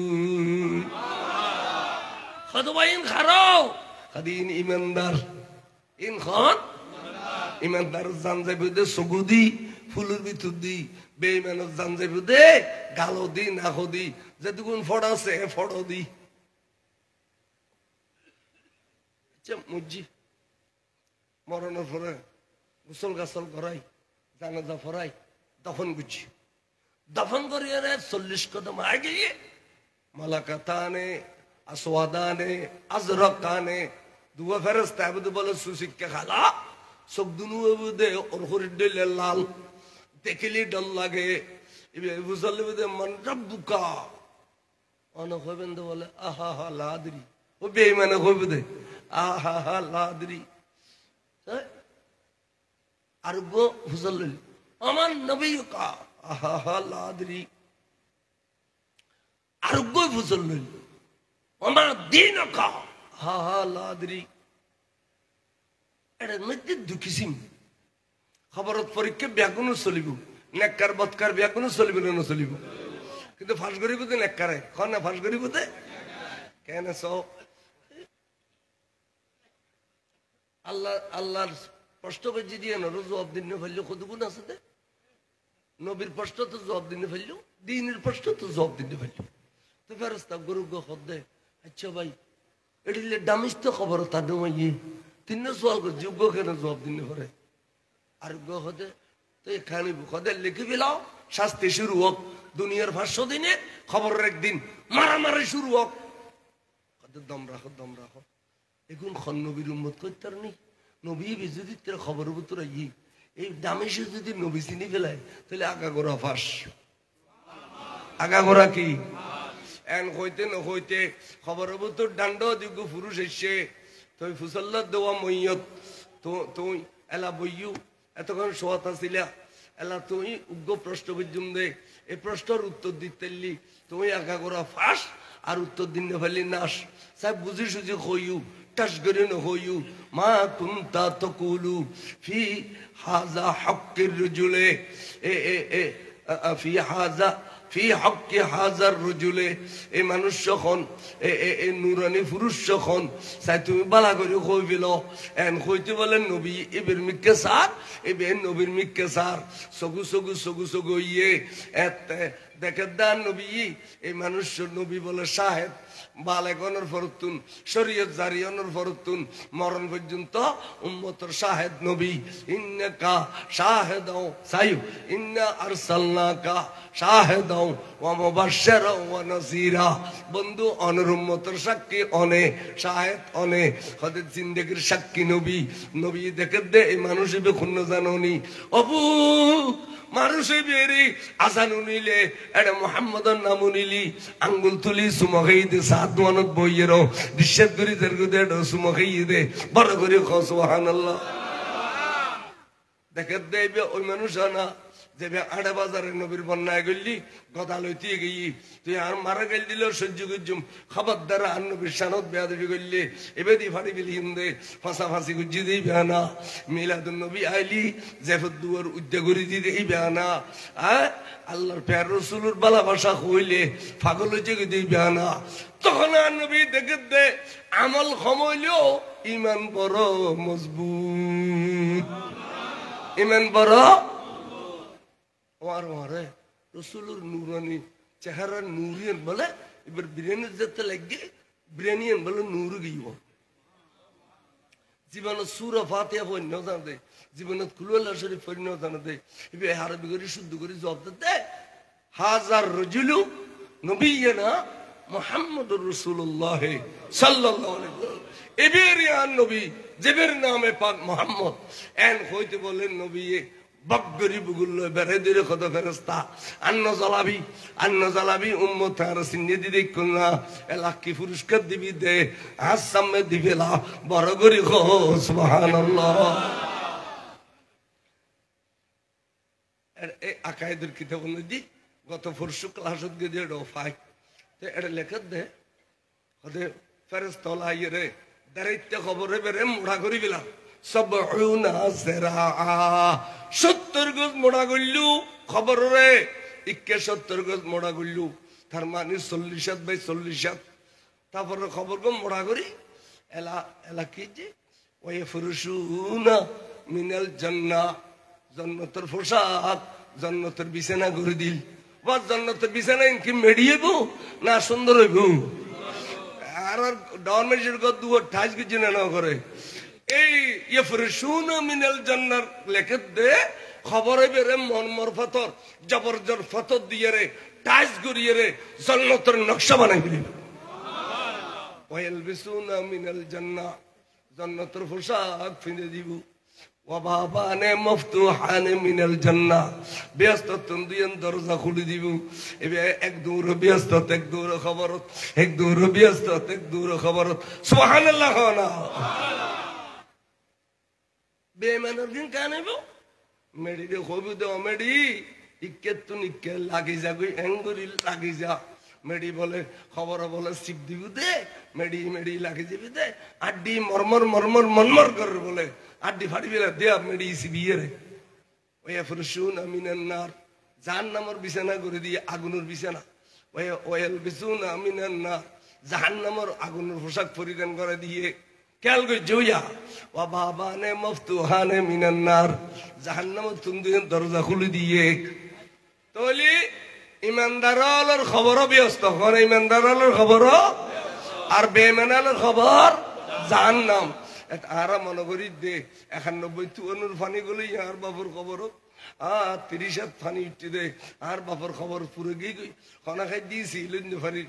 খাদবাইন খারাও খাদিন ইমানদার ইন খান ইমানদার জান যাবে দে চকু দি ফুলের ভিতর দি বেইমানের জান যাবে দে গালো দি নাকো দি যেটুকুন ফড় আছে ফড় দি মুজি মরণের পরে গোসল গাছল করাই জানাজা ফরাই দফন গুছি দফন করিয়ে 40 কদম আগে মালাকাতানে আসওয়াদানে আজরাকানে দুয়া ফেরেশতা আবুদ বলে সুসিক্কা খালা সব দুনু দে ওর হরিদে লাল দেখলি ডল লাগে ইবে বুঝলে দে মন রব্বুকা অন হবেন দে বলে আহা হা লাদরি ও বেঈমানে হইবে দে আহা হা লাদরি আরোগ্য ফুসল লইল আমার নবী কা আহা লাদরি আরোগ্য ফুসল লইল আমার দিন কা হা লাদরি এটার মধ্যে দুঃখিসিম খবরত পরীক্ষা ব্যাগুনো চলিব নেককার বৎকার ব্যাগুনো চলিব না চলিব কিন্তু ফাঁস করিব তো নেককারে খন না ফাঁস করিব তে কেন সব আল্লাহর প্রশ্ন করছি দিয়ে নর জবাব দিন ফেললো কত গুণ আছে তে নবীর প্রশ্ন তো জবাব দিন ফেললো দিনের প্রশ্ন তো জবাব দিন ফেললো তো ফেরস্তা গরু খদ দে আচ্ছা ভাই এটিলে দামিস তো খবর তা নমাইয়ে তিন সওয়াল করে যোগ্য কেন জবাব দিন পারে আর হদে তো এখানে খদে লিখে ফেলাও শাস্তি শুরু হোক দুনিয়ার 500 দিনে খবরের একদিন মারামারি শুরু হোক দম রাখো এখন খন নবীর উম্মত করতে নি নবী যদি তোর খবর ভিতর এই দামেশে যদি নবী চিনি ফেলায় তাহলে আগাগোড়া ফাঁস আগাগোড়া কি এন হইতে ন হইতে খবরের ভিতর ডান্ড দিগ পুরুষ এসছে তুই ফুসল্লা দেওয়া মইয়ত তুই এলা বইয়ু এতক্ষণ শোয়াত আসিলা এলা তুই উগ্র প্রশ্ন বুঝুম দে এই প্রশ্নের উত্তর দিতে তুই আগাগোড়া ফাঁস আর উত্তর দিন ফেলি নাস সাহেব বুঝি সুঝি হইউ টাস করে নহইউ মা কুনতা তাকুলু ফি হাযা হাক্কির রজুলে ফি হাযা ফি হাক্কি হাযার রজুলে এই মানুষ যখন এই নুরানি পুরুষ যখন সাই তুমি বালা করে কই ফেল এন কইতে বলেন নবী এবের মিক্কে সার এবে নবীর মিক্কে সার সগু ইয়ে দেখে দান নবী এই মানুষ নবী বলে সাহেব বালেগনের ফরতুন শরীয়ত জারিয়নের ফরতুন মরণ পর্যন্ত উম্মতের শাহেদ নবী ইন্নাকা শাহেদাও সাইয়ু ইন্না আরসালনাকা শাহেদাও ওয়া মুবাশশিরাও ওয়া নাযীরা বন্ধু অনর উম্মতের সাক্ষী অনে শাহেদ অনে হযরত জিন্দেগীর সাক্ষী নবী দেখে দে এই মানুষ বে খুন্ন জাননি অবু মানুষে বেরি আজানু নিলে এটা মুহাম্মদের নাম নিলি আঙ্গুল তুলি সুমখাই দে সাত মানত বইয়েরও দিশাত করি দরগুদে সুমখাই দে বড় করে সুবহানাল্লাহ দেখে দেবে ওই মানুষ না যে আড়ে বাজারে নবীর বন্যায় গেলি গদা লইতে গিয়ে তুই আর মারা গেল দিল সহ্য করছুম খবর দ্বারা আর নবীর সানত বেয়া দেবী করলে এবেদি ফাড়ি বিলি হিন্দে ফাঁসি গুজি দিই বেয়ানা মিলাদুন নবী আইলি জেফত দুয়ার উদ্যোগ করে দিতে এই বেয়ানা আল্লাহর প্যার রসুলের বালা ভাষা হইলে ফাগল হয়েছে দিই বেয়ানা তখন আর নবী দেখে দে আমল সমইলেও ইমান বড় মজবুত ইমান বড় রসুলের নুরানি চেহারা নুরিয়ান বলে এবার বিরিয়ানি যেতে লাগে বিরিয়ানিয়ান বলে নূর গিয়ে জীবনত সুরা ফাতিহা পড়ি ন জানা দে জীবনত কুলুল্লাহ শরীফ পড়ি ন জানা দে এবার আরবি করে শুদ্ধ করে জবাব দে হাজার রজুলু নবিয়্যানা মুহাম্মদুর রাসূলুল্লাহ সাল্লাল্লাহু আলাইহি ওয়াসাল্লাম এবার ইয়ান নবী জেবের নামে পাক মুহাম্মদ এন হইতে বলেন নবী বগরি বুগুল্লো বেরে দিলে কত ফেরেশতা আন্ন জ্বালাবি উম্মত আর সিন্নি দিদি কোনা এলাকি পুরস্কার দিবি দে আজ সামনে দিবেলা বড় করি খো সুবহানাল্লাহ এই আকায়েদের কিতাব অনুযায়ী গত পরশু ক্লাসত গিয়ে ডোফাই তো এটা লেখা দে ওদের ফেরেশতা লাইয়ে রে দাঁড়াইতে খবরে বেরে মোড়া করি গেলাম 70 গজ মোড়া গল্লু খবর রে 70 গজ মোড়া গল্লু তার মানে 40 বাই 40 তারপরে খবর গো মোড়া করি এলা কি যে ওই ফুরুশুনা মিনাল জান্নাহ জান্নাতের পোশাক জান্নাতের বিছানা করে দিল বা জান্নাতের বিছানা কি মেডিয়েবো না সুন্দর হইব আর ডরমেশন গো দুটো ঠাস কিছু না করে এই ইফরশুনা মিনাল জান্নাহ লেখে দে খবরে বেরে মন মরফতর জবরজর ফতর দিয়ে রে টাইস গড়িয়ে রে জান্নাতের নকশা বানাই দিল সুবহানাল্লাহ ওয়ালবিসুনা মিনাল জান্নাহ জান্নাতের পোশাক ফিরে দিব ওয়া বাবানে মফতুহানে মিনাল জান্নাহ ব্যস্ত দুইন দরজা খুলে দিব এবে এক দূর ব্যস্ত এক দূর খবরত এক দূর ব্যস্ত এক দূর খবরত সুবহানাল্লাহ না বেমানের দিন কানেব মেডি রে কবি দে মেডি ইকে তু নিকে লাগি যা গই এঙ্গুরি লাগি যা মেডি বলে খবর বলে শিব দিবি দে মেডি মেডি লাগি যাবি দে আড্ডি মরমর মরমর মনমর করে বলে আড্ডি ফাড়ি বেলা দে মেডি সিবিয়ে রে ওয়া ফুরশুন মিনান নার জাহান্নামের বিছানা করে দিয়ে আগুনের বিছানা ওয়াল বিসুনা মিনান নার জাহান্নামের আগুনের পোশাক পরিধান করে দিয়ে কেল গই জুয়া ওয়া বাবানে মফতুহানে মিনান নার জাহান্নামের তুন্দির দরজা খুলে দিয়ে তলি ইমানদারের খবর ব্যস্ত করে ইমানদারের খবর আর বেঈমানের খবর জাহান্নাম আরা মনে করি দে 91 ফানি গুলি আর বাবুর খবর 30 ফানি উঠি দে আর বাবুর খবর পুরো গই গই খানা খাই দিয়েছি লইন ফানি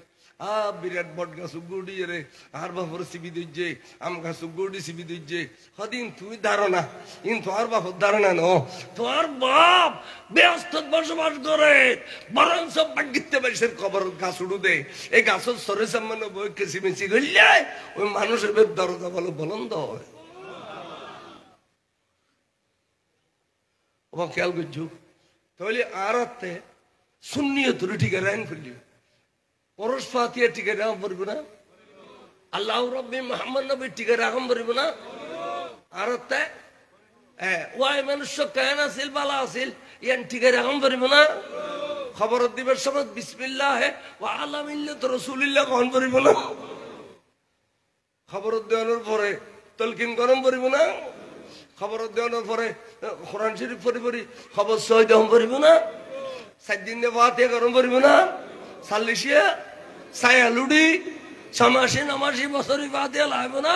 বিরাট বট গাছ উগুড়ি রে আর বাপর সিবি দিচ্ছে আম গাছ উগুড়ি সিবি দিচ্ছে হদিন তুই ধারণা কিন্তু আর বাপর ধারণা ন তোর বাপ ব্যস্ত বসবাস করে বরং সব বাগিতে বাইসের খবর গাছ উড়ু দে এই গাছের সরে সামনে বই কেসি মেসি গইলে ওই মানুষের দরজা বলো বলন্দ হয় ও খেয়াল করছু তাহলে আর শূন্য তুই ঠিক রাইন ফেললি পরশ ফাতিয়া টিকে রাখা পারব না আল্লাহ রব্বি মোহাম্মদ নবী টিকে রাখা পারব না আর ওয়াই মানুষ কেন আসিল বালা আসিল ইয়ান টিকে রাখা পারব না খবর দিবের সময় বিসমিল্লাহ ওয়া আলা মিল্লাত রাসূলিল্লাহ কোন পারব না খবর দেওয়ানোর পরে তলকিন গরম পারব না খবর দেওয়ানোর পরে কোরআন শরীফ পড়ি পড়ি খবর সহিত পারব না 7 দিন ফাতিয়া গরম পারব না সাল্লিশিয়া সায়ালুডি সমাসি নমাসি বছরই বাদে লাগবে না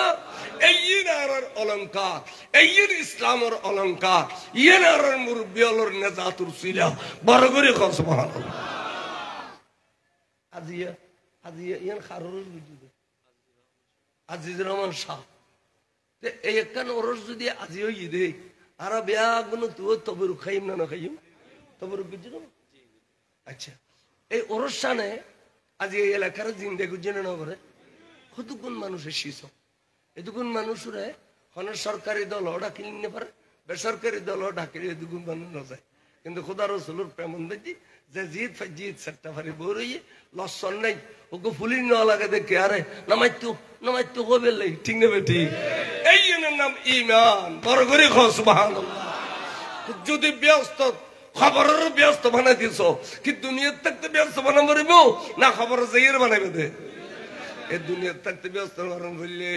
এই আর অলঙ্কার এই ইসলামের অলঙ্কার ইয়েন আর মুরব্বী অলর নেজাতুর ছিল বড় করে কর সুবহানাল্লাহ আজিয়া আজিয়া ইয়ান খারুর বুঝুবে আজিজুর রহমান শাহ তে এই একখান ওরস যদি আজি হই দে আর বিয়া গুণ তুই তবরু খাইম না খাইম তবরু বুঝছো আচ্ছা এই অনুষ্ঠানে আজ এই এলাকার জিন্দে গুজনে না করে কতগুণ মানুষের শিশ এতগুণ মানুষরে কোনো সরকারি দল ডাকি নিতে পারে বেসরকারি দল ডাকিলে এতগুণ মানুষ না যায় কিন্তু খোদা রসুলের প্রেমন দেখি যে জিত জিত চারটা ফারি বইয়ে লসন নাই ওকে ফুলি নেওয়া লাগে দেখে আরে নামাইতো হবে ঠিক নেবে ঠিক এই নাম ইমান বড় করে খোঁজ সুবহানাল্লাহ যদি ব্যস্ত খবরের ব্যস্ত বানাই দিছ কি দুনিয়ার থাকতে ব্যস্ত বানা মরিব না খবর যাইয়ের বানাইবে দে এই দুনিয়ার থাকতে ব্যস্ত বানান বললে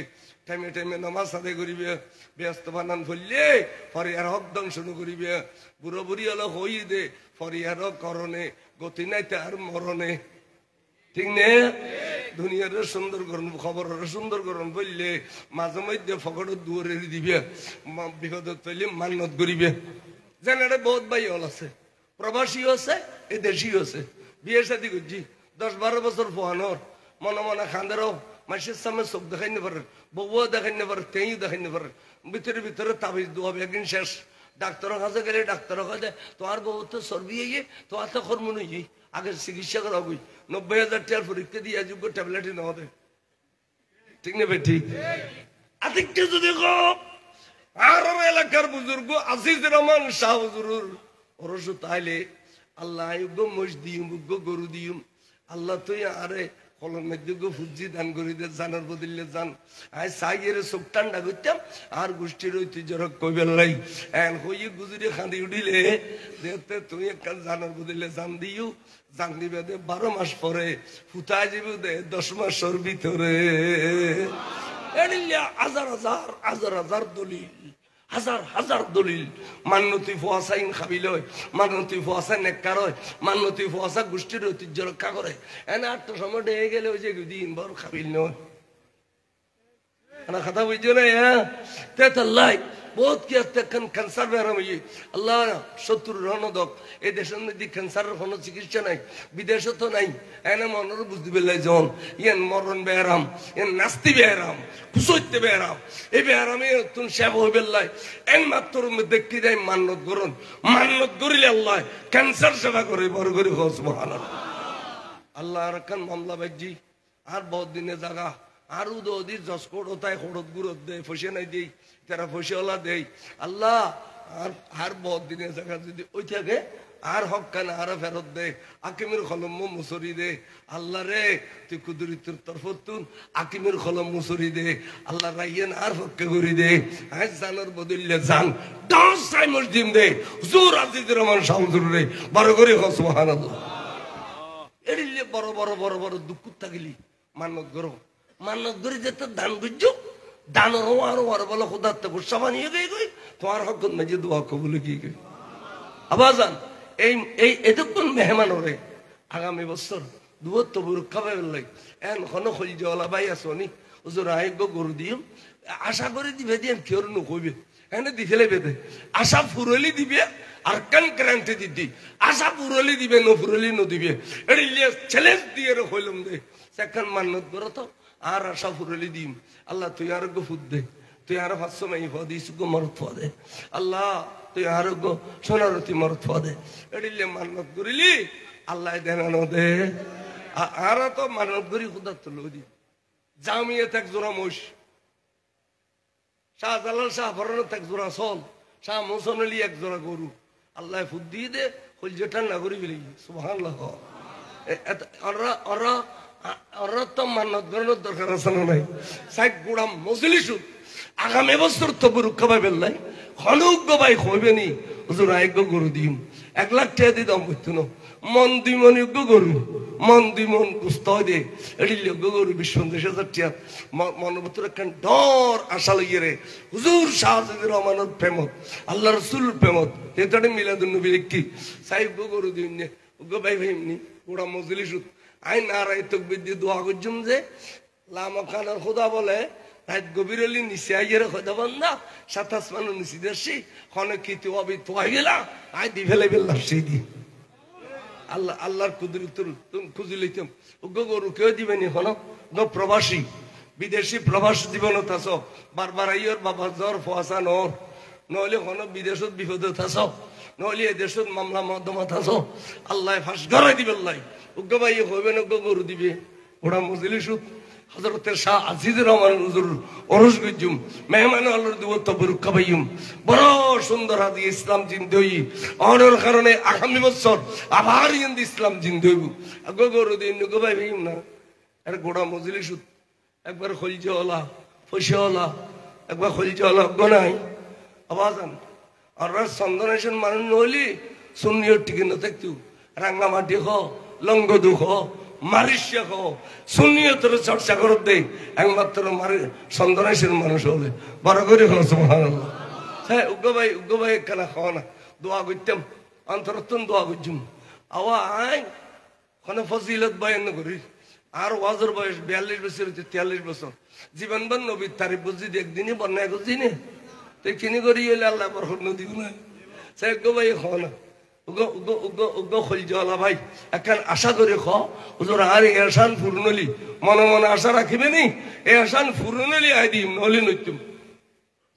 টাইমে টাইমে নামাজ আদায় করিবে ব্যস্ত বানান বললে ফরিয়ার হক ধ্বংস করিবে বুড়ো বুড়ি হলো হই দে ফরিয়ার করণে গতি নাই তার মরণে ঠিক নে দুনিয়ার সুন্দর করুন খবরের সুন্দর করুন বললে মাঝে মধ্যে ফকড় দুয়ারে দিবে বিপদত পেলে মান্নত করিবে জানারে বহুত ভাই হল আছে প্রবাসী আছে এই দেশীয় আছে বিয়ে শাদী করছি 10-12 বছর পোহানোর মনে মনে খান্দেরও মাসের সামনে চোখ দেখাই নি পারে বউও দেখাই নি পারে তেইও দেখাই নি পারে ভিতরে ভিতরে তাবিজ দোয়াবে একদিন শেষ ডাক্তারের কাছে গেলে ডাক্তারের কাছে তোমার বউ তো চর্বি হয়ে তোমার তো কর্ম নই আগের চিকিৎসা করা হই 90,000 টাকার পরীক্ষা দিয়ে যোগ্য ট্যাবলেটই নেওয়া দেয় ঠিক নেবে ঠিক আদিকটা যদি আর এলাকার বুজুর্গ আজিজ রহমান শাহ হুজুর ওরস তাইলে আল্লাহ মোষ দিম গরু দিম আল্লাহ তুই আরে কলম মেদিগ ফুজি দান করি দে জানার বদলে জান আই সাইয়ের চোখ ঠান্ডা করতাম আর গোষ্ঠীর ঐতিহ্য কইবেল লাই এন হই গুজুরি খাঁদি উঠিলে দেখতে তুই একটা জানার বদলে জান দিও জান দিবে দে 12 মাস পরে ফুটাই যাবে দে 10 মাসের ভিতরে হাজার দলিল হাজার দলিল মান্যতি ফুয়াশাইন খাবিল হয় মান্যতি ফুয়াশা নেককার হয় মান্যতি ফুয়াশা গোষ্ঠীর ঐতিহ্য রক্ষা করে এনে 8টা সময় ডেয়ে গেলে ওই যে দিন বড় খাবিল নয় কথা বুঝছো না হ্যাঁ তেতাল্লাই বহুত কি এখন ক্যান্সার বেরাম হয়ে আল্লাহ 70 রণদক এই দেশের মধ্যে ক্যান্সারের কোনো চিকিৎসা নাই বিদেশে তো নাই এনে মনের বুঝতে পারলাই জন ইয়ান মরণ বেরাম ইয়ান নাস্তি বেরাম কুসইতে বেরাম এই বেরামে তুমি সেব হয়ে বেললাই একমাত্র দেখতে যাই মান্নত করুন মান্নত করিলে আল্লাহ ক্যান্সার সেবা করে বড় করে খোঁজ সুবহানাল্লাহ আল্লাহ রাখান মামলা বাজি আর বহুত দিনে জাগা আর উদি জসকোট হতায় খড়ত গুরত দেয় ফসে নাই দেই তারা ফসেওয়ালা দেয় আল্লাহ আর বহুত দিনের জায়গা যদি ওই থাকে আর হক কেন আর ফেরত দে আকিমের কলম মুসরি দে আল্লাহ রে তুই কুদরতের তরফ তুন আকিমের কলম মুসরি দে আল্লাহ রাইয়েন আর হককে করি দে আজ জানার বদলে জান দশ টাইমস দিন দে হুজুর আজিজুর রহমান শামসুর রে বড় করে হো সুবহানাল্লাহ এড়িলে বড় বড় বড় বড় দুঃখ থাকলি মান্নত করো মান্নত করে যেতে দান বুঝছো দান আরো বড় বলো খুদার তো গুসা বানিয়ে গই গই তোমার হক মাঝে দোয়া কবুল কি গই আবাজান এই এতক্ষণ মেহমান ওরে আগামী বছর দুয়ার তো বুরুক খাবে বললাই এন হন খলি জলা বাই আসনি হুজুর আইগ গরু দিম আশা করে দিবে দিন কেউ নকইবে এনে দিফেলে বেদে আশা ফুরলি দিবে আর কান ক্রান্তি দিদি আশা ফুরলি দিবে ন ফুরলি ন দিবে এড়ি চ্যালেঞ্জ দিয়ে হইলাম দে সেখান মান্নত করো তো আর আশা ফুরলি দিম আল্লাহ তুই আর গো ফুদ দে তুই আর 500 মাই ফদিস গো মরত ফদে আল্লাহ তুই আর গো সোনারতি মরত ফদে এড়িলে মান্নত করিলি আল্লাহ দেনানো দে আর তো মান্নত করি খুদা তো লদি জামিয়াত এক জোড়া মোষ শাহজালাল শাহ ফরনত এক জোড়া সল শাহ মোহসেন আলী এক জোড়া গরু আল্লাহ ফুদ দিয়ে দে হল যেটা না করি বলি সুবহানাল্লাহ ওরা তো মান্নত করানোর দরকার আছে না নাই সাইড গুড়াম মজলিসু আগামী বছর তো গরু খাবাই বেললাই হনুক ভাই হইবে নি হুজুর আইগ গরু দিম 1 লাখ টাকা দিতাম বুঝতো না মন দুই মন গরু মন দুই মন গুস্ত দে এটি গরু 20-50,000 টাকা মনের ভিতরে একখান ডর আশা লইয়ে রে হুজুর শাহজাদির রহমানের প্রেমত আল্লাহ রসুল প্রেমত এটাতে মিলাদুন নবী কি সাহেব গরু দিন নে ভাই ভাই এমনি ওরা মজলিস আইন আর এই তকবির দিয়ে দোয়া করছুম যে লামা খানার খোদা বলে রাত গভীর হলি নিচে আইয়ের খোদা বন্ধা 27 মানুষ নিচে দেশি খনে কিতে অবি তোয়া গেলা আই দি ফেলে বেললাম সেই দি আল্লাহ আল্লাহর কুদরত খুঁজি লইতাম গরু কেউ দিবেনি হন প্রবাসী বিদেশি প্রবাস জীবনত আস বারবার আইয়র বাবা জ্বর ফোয়াশা নর নহলে হন বিদেশত বিপদত আস নহলে এদেশত মামলা মর্দমাত আস আল্লাহ ফাঁস গড়াই দিবে আল্লাহ উগ্র ভাই হইবেন গরু দিবে ওরা মজলিসুত হযরতের শাহ আজিজুর রহমান হুজুর ওরস গজুম মেহমান আল্লাহর দুয়াত বরুকা ভাইম বড় সুন্দর হাদি ইসলাম জিন্দে হই অনর কারণে আগামী বছর আবার ইন্দ ইসলাম জিন্দে হইব গরু দিন গো ভাই ভাইম না আর গোড়া মজলিসুত একবার খলিজওয়ালা ফসিওয়ালা একবার খলিজওয়ালা গনাই আওয়াজান আর চন্দনেশন মানুষ নহলি সুন্নিয়র টিকে না থাকতো রাঙ্গামাটি হ লঙ্গদু হ মারিশিয়া হ সুন্নিয়তের চর্চা করত দে একমাত্র চন্দনেশের মানুষ হলে বড় করে হলো সুবহানাল্লাহ হ্যাঁ উগ্র ভাই কেনা খাওয়া না দোয়া করতাম অন্তরত্তন দোয়া করছুম আওয়া আই কোনো ফজিলত বয়ান করি আর ওয়াজের বয়স 42 বছর হচ্ছে 43 বছর জীবনভর নবীর তারিফ বুঝি একদিনই বন্যায় করছি নে তুই কিনি করি এলে আল্লাহ বরকত নদী না সে উগ্র ভাই খাওয়া না উগ্র খলিজওয়ালা ভাই এখন আশা করে হুজুর আর এহসান ফুরনলি মনে মনে আশা রাখিবে নি এহসান ফুরনলি আই দিম নলি নইতুম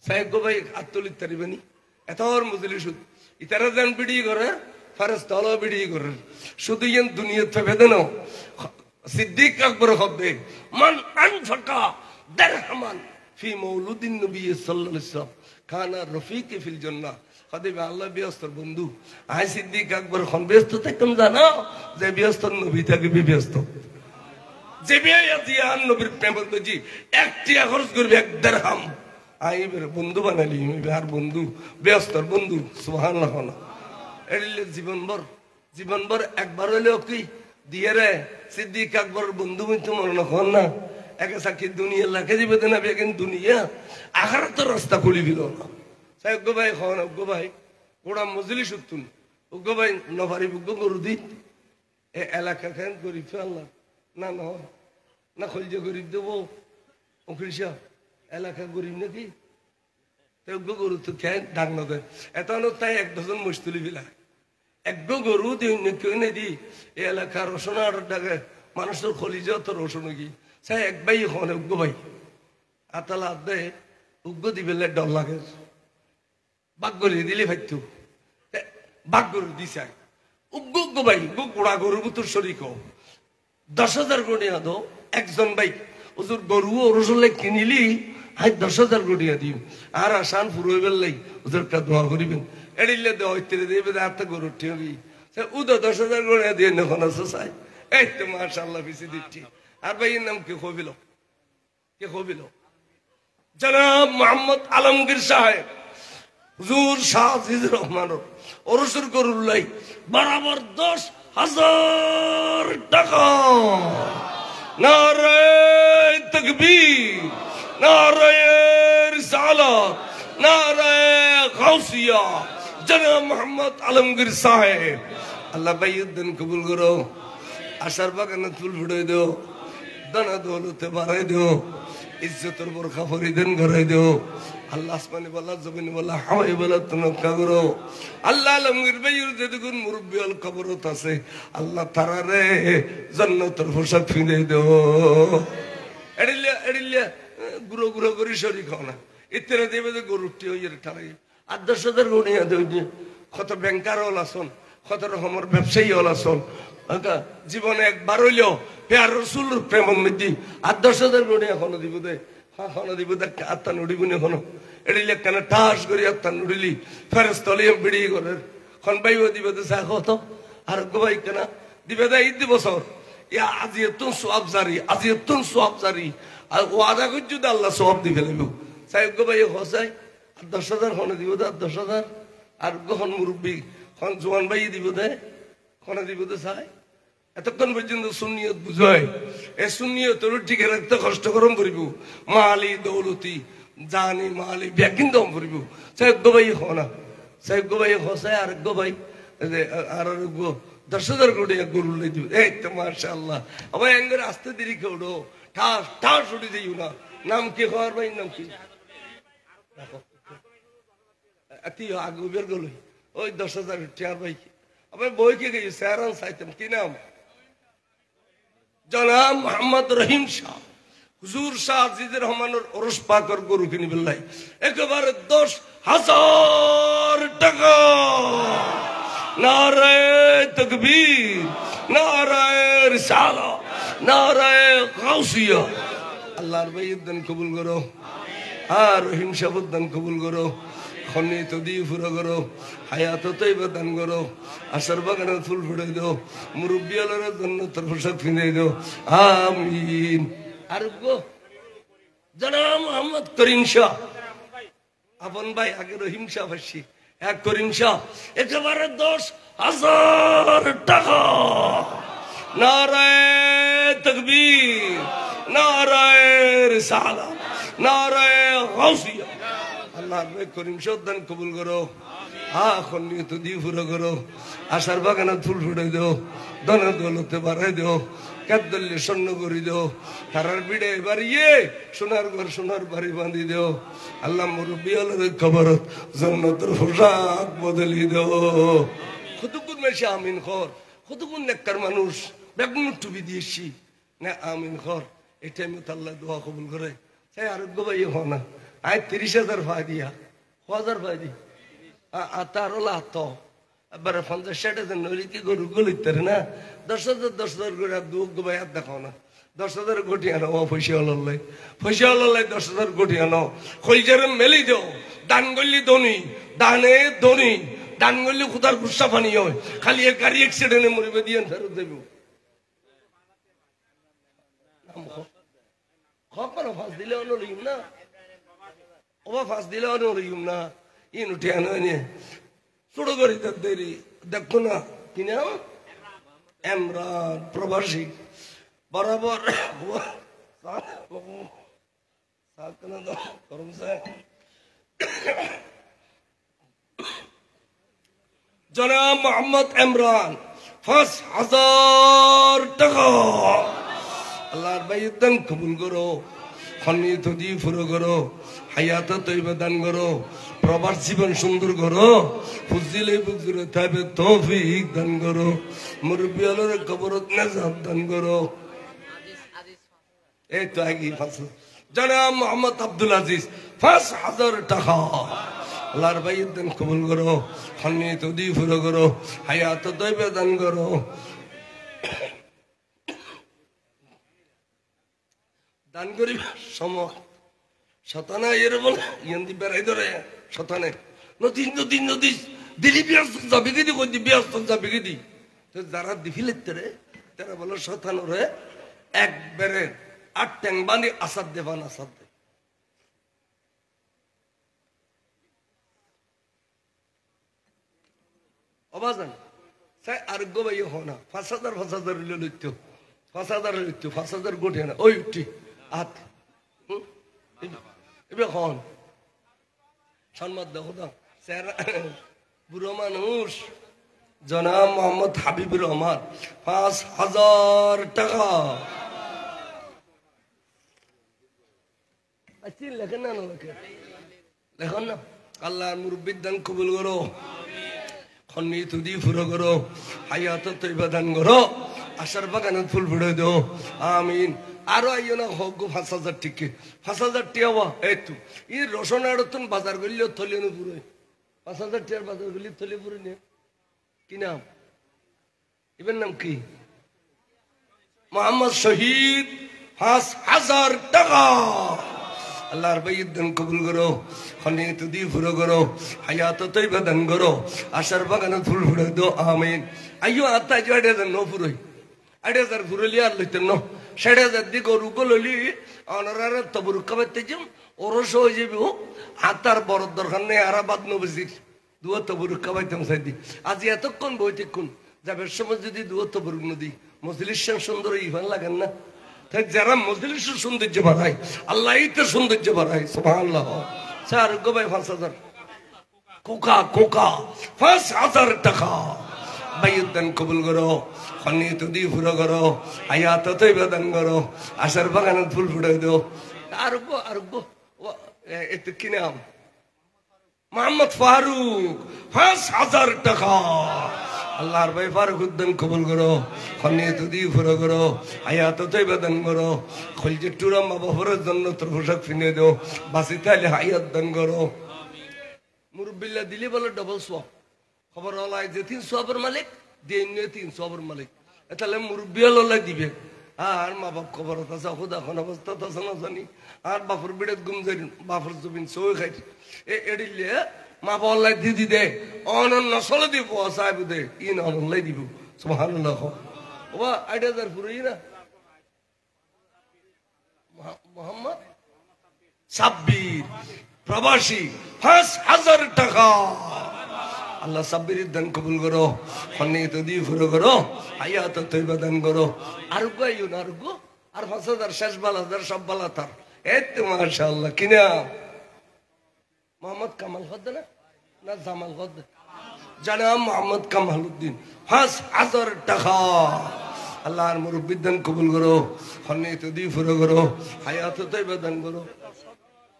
সাহেব গো ভাই আত্মলিত তারিবে নি এতর মজলিস ইতারা যেন বিড়ি করে ফারেস্তাল বিড়ি করে শুধু ইয়েন দুনিয়া থেকে দেন সিদ্দিক আকবর হবে মান আনফাকা দিরহামান ফি মাউলুদিন নবী সাল্লাল্লাহু আলাইহি ওয়াসাল্লাম কানা রফিকি ফিল জান্নাহ খাদিমে আল্লাহ ব্যস্তর বন্ধু আই সিদ্দিক আকবর খন ব্যস্ত থাকতাম জানো যে ব্যস্ত নবী থাকে ব্যস্ত যে বিয়াজিয়ান নবীর প্রেম বুঝি একটি খরচ করবে 1 দিরহাম আই বের বন্ধু বানালি আর বন্ধু ব্যস্তর বন্ধু সুবহানাল্লাহ এলে জীবনভর একবার হলেও কি দিয়ে রে সিদ্দিক আকবর বন্ধু কিন্তু মনে নখন না একে সাক্ষী দুনিয়া লাখে দিবে না বেগেন দুনিয়া আখিরাতের রাস্তা খুলি দিল না উগ্র ভাই খাওয়ান উগ্র ভাই ওরা মজলিস উত্তুন উগ্র ভাই নভারি উগ্র গরু দিত এ এলাকা খান গরিব আল্লাহ না না খলজে গরিব দেবো উকিল সাহ এলাকা গরিব নাকি উগ্র গরু তো খেয়ে ডাক না দেয় এত তাই 1 ডজন মোষ তুলি বিলা এক গরু দিন কেউ নে দি এ এলাকার রসনা ডাকে মানুষের খলিজে তো রসন কি চাই এক ভাই খাওয়ান উগ্র ভাই আতালা দে উগ্র দিবেলে ডর লাগে বাঘগলি দিলে ভাইতো বাঘগরু দিছে উগ্র ভাই গোড়া গরু তোর শরীর 10,000 কোটি আদো একজন ভাই হুজুর গরু রসলে কিনিলি আজ 10,000 গড়িয়া দিম আর আসান ফুরোই বেললাই ওদের একটা দোয়া করিবেন এড়িলে দেওয়া হইতে দেবে আর তো গরু ঠিকই উদো 10,000 গড়িয়া দিয়ে নখন আছে চাই এই তো মাশাআল্লাহ বেশি দিচ্ছি আর ভাইয়ের নাম কে খবিল জনাব মোহাম্মদ আলমগীর সাহেব হুজুর শাহ আজিজুর রহমানের ওরসুর গরুল্লাই বরাবর 10,000 টাকা নারায়ে তাকবীর নারায়ে রিসালাত নারায়ে গাউসিয়া জনাব মোহাম্মদ আলমগীর সাহেব আল্লাহ ভাইউদ্দিন কবুল করো আশার বাগানে ফুল ফুটাই দিও দানা দৌলতে বাড়াই দিও ইজ্জতের বরখা ফরিদেন ঘরাই দিও আল্লাহ আসমানি বলা জমিন বলা হাওয়াই বলা তনক্কা করো আল্লাহ আলমগীর ভাইয়ের যেটুকুন মুরব্বী আল কবরত আছে আল্লাহ তারারে জান্নাতের পোশাক ফিরে দিও এড়িলে গুঁড়ো গুঁড়ো করে শরীর খাও না ইত্যাদি দেবে যে গরুটি হয়ে ঠালাই 8-10,000 গড়িয়া দেও কত ব্যাংকার হল আসন কত রকমের ব্যবসায়ী হল আসন জীবনে একবার হইলেও পেয়ার রসুল প্রেম মধ্যে 8-10,000 গড়িয়া এখনো দিব দে এখনো দিব দে আত্মা নুড়িব নি এখনো এড়িলে কেন ঠাস করি আত্মা নুড়িলি ফেরস তলিয়ে বিড়ি করে খন বাইব দিব দে চা কত আর গোবাই কেনা দিবে দে ঈদ বছর ইয়া আজি এতুন সোয়াব জারি আর ওয়াদা করছি তো আল্লাহ সোয়াব দিবে লাগবে সাহেব গোবাই হসাই 10,000 খনে দিব দে 10,000 আর গহন মুরব্বী খন জোয়ান ভাই দিব দে খনে দিব দে চাই এতক্ষণ পর্যন্ত সুন্নিয়ত বুঝায় এই সুন্নিয়তের টিকে রাখতে কষ্ট করম করিব মালি দৌলতি জানি মালি ব্যাকিং দম করিব সাহেব গোবাই হনা সাহেব গোবাই হসাই আর গোবাই আর 10,000 কোটি গরু লাই দিব এই তো মাশাআল্লাহ আবার এঙ্গের আস্তে দেরি কেউডো ঠাস ঠাস উঠে যাইও না নাম কি খবর ভাই নাম কি আতি আগে বের গেল ওই 10,000 টাকার ভাই আবার বই কে গেছে স্যারান সাইতেম কি নাম জনাব মোহাম্মদ রহিম শাহ হুজুর শাহ আজিজুর রহমানের ওরস পাকর গরু কিনি বেলাই একেবারে 10,000 টাকা নারায়ে তাকবীর নারায়ে রিসালাত নারায়ে গাউসিয়া আল্লাহর ভাইউদ্দিন কবুল করো আর রহিম শাহুদ্দিন কবুল করো খনি তো দিয়ে ফুরা করো হায়াত তৈবা দান করো আশার বাগানে ফুল ফুটাই দাও মুরব্বী আলোর জন্য তোর পোশাক ফিরে দাও আমিন আর গো জনাব মোহাম্মদ করিম শাহ আপন ভাই আগে রহিম শাহ ভাসি এক করিম শাহ একেবারে 10,000 টাকা নারায়ে তাকবীর নারায়ে রিসালাত নারায়ে গাউসিয়া আল্লাহ করিম শাহ কবুল করো এখন নিয়ে তো দিয়ে ফুরো করো আশার বাগানে ফুল ফুটাই দাও দনা দৌলতে বাড়াই দাও কাদ্দল্লি স্বর্ণ করি দাও তারার বিড়ে বাড়িয়ে সোনার ঘর সোনার বাড়ি বাঁধি দাও আল্লাহ মুরব্বী আলোর খবরত জান্নাতের পোশাক বদলি দাও কতক্ষণ মেশে আমিন খর কতক্ষণ নেককার মানুষ বেগুন টুপি দিয়েছি না আমিন খর এটাই মতো আল্লাহ দোয়া কবুল করে তাই আরোগ্য ভাই হ না আয় 30,000 ভাই দিয়া 1,000 ভাই দি তার ওলা তো এবারে 50-60,000 নইলে কি গরু গলিতে না 10,000 করে দুগ্গ ভাই আর দেখাও না 10,000 কোটি আনো পয়সা হলাই 10,000 কোটি আনো খলজারে মেলি দেও দান গল্লি ধনী দানে ধনী দান গল্লি খুদার গুসা পানি হয় খালি এক গাড়ি অ্যাক্সিডেন্টে মরিবে দিয়ে ফেরত দেব খবর ফাঁস দিলে অনলিম না ওবা ফাঁস দিলে অনলিম না ইন উঠে আনো নিয়ে ছোট করে দেরি দেখো না কি নাম এমরান প্রবাসী বরাবর জনাব মোহাম্মদ ইমরান 5,000 টাকা আল্লাহর বাইদান কবুল করো খনি তো দি ফুরো করো হায়াত তৈবা দান করো প্রবাস জীবন সুন্দর করো ফুজিলে বুজুরে থাকবে তৌফিক দান করো মুরব্বী আলোর কবরত নাজাত দান করো এই তো আগে জনাব মোহাম্মদ আব্দুল আজিজ 5,000 টাকা আল্লাহর বাইদান কবুল করো খনি তো দি ফুরো করো হায়াত তৈবা দান করো দান করিবার সময় শতানা এর বলে ইয়ান্দি বেড়াই ধরে শতানে নদী নদী নদী দিলি ব্যস্ত যাবে কি দি কই দি ব্যস্ত যাবে কি দি তো যারা দিফিলেতে রে তারা বলে শতান রে একবারে 8 ট্যাং বানি আসাদ দেবান আসাদ দে অবাজান সাই আর গো ভাই হনা 5000 লইতো 5000 গোটে না ওই উঠি আত এবে হন সম্মান দাও দাও স্যার বুড়ো মানুষ জনাব মোহাম্মদ হাবিবুর রহমান 5000 টাকা আচ্ছা লেখেন না লেখন না আল্লাহর মুরব্বির দান কবুল করো খন্নি তুদি ফুরো করো হায়াত তৈবা দান করো আশার বাগানত ফুল ফুড়ে দো আমিন আরো আইও না হোক 5000 টিকে 5000 টিয়া এই তো ই রসুন আড়তন বাজার গলিও থলিও পুরো 5000 টিয়ার বাজার গলি থলি পুরো নে কি নাম ইবেন নাম কি মোহাম্মদ শহীদ 5000 টাকা আল্লাহর বাইয়ের দান কবুল করো খনি তুদি ফুরো করো হায়াত তৈবা দান করো আশার বাগানে ফুল ফুড়ে দো আমিন আইও আত্মা জড়ে দেন নো ফুরোই 8000 ফুরলি আর লইতেন ন 6000 দি গরু গললি অনরারে তবুর কবাতে জম ওরস হয়ে যাবে হাতার বড় দরকার নেই আরাবাদ নবজির দুয়া তবুর কবাইতাম সাইদি আজ এতক্ষণ বইতেক্ষণ যাবে সময় যদি দুয়া তবুর নদী মজলিস সুন্দর ইভান লাগেন না তাই যারা মজলিস সৌন্দর্য বাড়ায় আল্লাহ তো সৌন্দর্য বাড়ায় সুবহানাল্লাহ স্যার গো ভাই 5000 কোকা কোকা 5000 টাকা বাইয়ের দান কবুল করো খনি তুদি ফুরো করো হায়াত তৈবা দান করো আশার বাগানে ফুল ফুটাই দো আর গো এত কি নাম মোহাম্মদ ফারুক 5000 টাকা আল্লাহর ভাই ফারুক উদ্দান কবুল করো খনি তুদি ফুরো করো হায়াত তৈবা দান করো খলজে টুরাম বাবা ফরজ জান্নাতের পোশাক কিনে দাও বাসিতে আলে হায়াত দান করো মুরব্বিল্লাহ দিলি বলে ডবল সোয়াব খবর হলো যে 3 সোয়াবের মালিক দিন 3 সোয়াবের মালিক তাহলে মুরব্বি হলো দিবে আর মা বাপ খবর আছে খুদা কোন অবস্থা তো না জানি আর বাপর বিড়ে গুম যাই বাপর জমিন সই খাই এডিলে মা বললাই দিদি দে অনন্য চলে দিব সাহেব দে ইন অনলাই দিব সুবহানাল্লাহ ওবা 8000 পুরোই না মোহাম্মদ সাব্বির প্রবাসী 5000 টাকা আল্লাহ সাব্বিরের দান কবুল করো খনি তুদি ফুরো করো হায়াত তৈবা দান করো আর গাইও না আর গো আর 5000 শেষ বালাদার সব বালা তার এই তো মাশাআল্লাহ কিনা মোহাম্মদ কামাল হদ না জামাল হদ জনাব মোহাম্মদ কামালউদ্দিন 5000 টাকা আল্লাহর মুরব্বির দান কবুল করো খনি তুদি ফুরো করো হায়াত তৈবা দান করো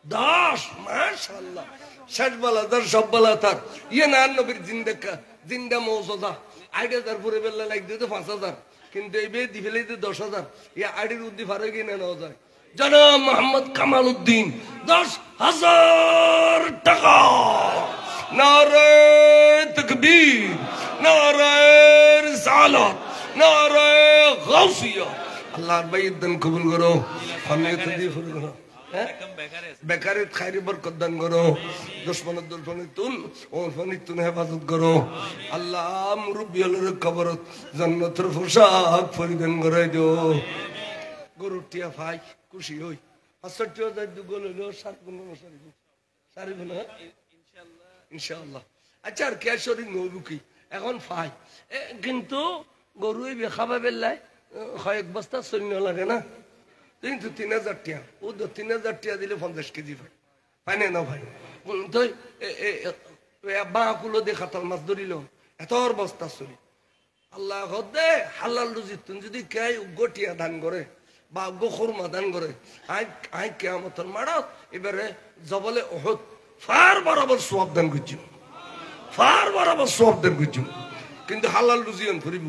10 মাশাআল্লাহ শেষ বালাদার সব বালা তার ইয়ে না নবীর জিন্দা মৌজুদা 8000 পুরে বেলা লাগ দিতে 5000 কিন্তু এই বে দি ফেলে 10000 ইয়া আড়ির উদ্দি ফারে কি না যায় জনাব মোহাম্মদ কামালউদ্দিন 10000 টাকা নারে তাকবীর নারে রিসালাত নারে গাউসিয়া আল্লাহর বাইয়ের দান কবুল করো আমি তুদি ফুল করো বেকারের খাইরি বরকত দান করো দুশমনের দুলফানি তুন ওর ফানি তুন হেফাজত করো আল্লাহ মুরব্বি হলের কবরত জান্নাতের পোশাক পরিধান করাই দিও গরুর টিয়া ভাই খুশি হই 65,000 দুগল হইলো 7 গুণ সারি গুণ ইনশাআল্লাহ আচ্ছা আর কে শরীর নবুকি এখন ফাই কিন্তু গরুই বেখাবা বেল্লাই কয়েক বস্তা সৈন্য লাগে না কিন্তু 3000 টিয়া ও 3000 টিয়া দিলে 50 কেজি ভাই পাই না ভাই তো বাঁকুলো দেখা তাল মাছ ধরিল এত বস্তা চলি আল্লাহ হদে হালাল রুজি তুমি যদি কে গটিয়া দান করে বা গোখরমা দান করে আই কেয়ামতের মাড়ত এবারে জবলে ওহদ ফার বরাবর সওয়াব দান করছি ফার বরাবর সওয়াব দান করছি কিন্তু হালাল রুজি আন করিব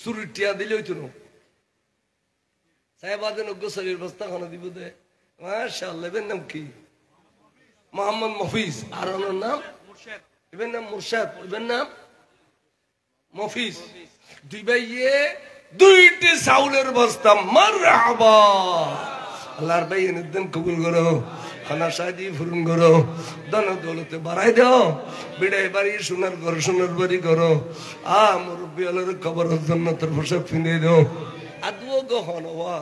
চুরি টিয়া দিলে হইতো না সাহেবাদের গোসলের বস্তা খানা দিব দে মাশাআল্লাহ এর নাম কি মোহাম্মদ মফিজ আর ওনার নাম মুরশিদ এর নাম মুরশিদ এর নাম মফিজ দুই ভাইয়ে দুইটি চাউলের বস্তা মারহাবা আল্লাহর ভাই এর দান কবুল করো খানা সাজি ফুরুন করো, ধন দৌলতে বাড়াই দাও, বিড়াই বাড়ি সোনার ঘর সোনার বাড়ি করো, মুরব্বী আলোর খবর জন্নতের পোশাক ফিনে দাও। আদুও গহন হওয়া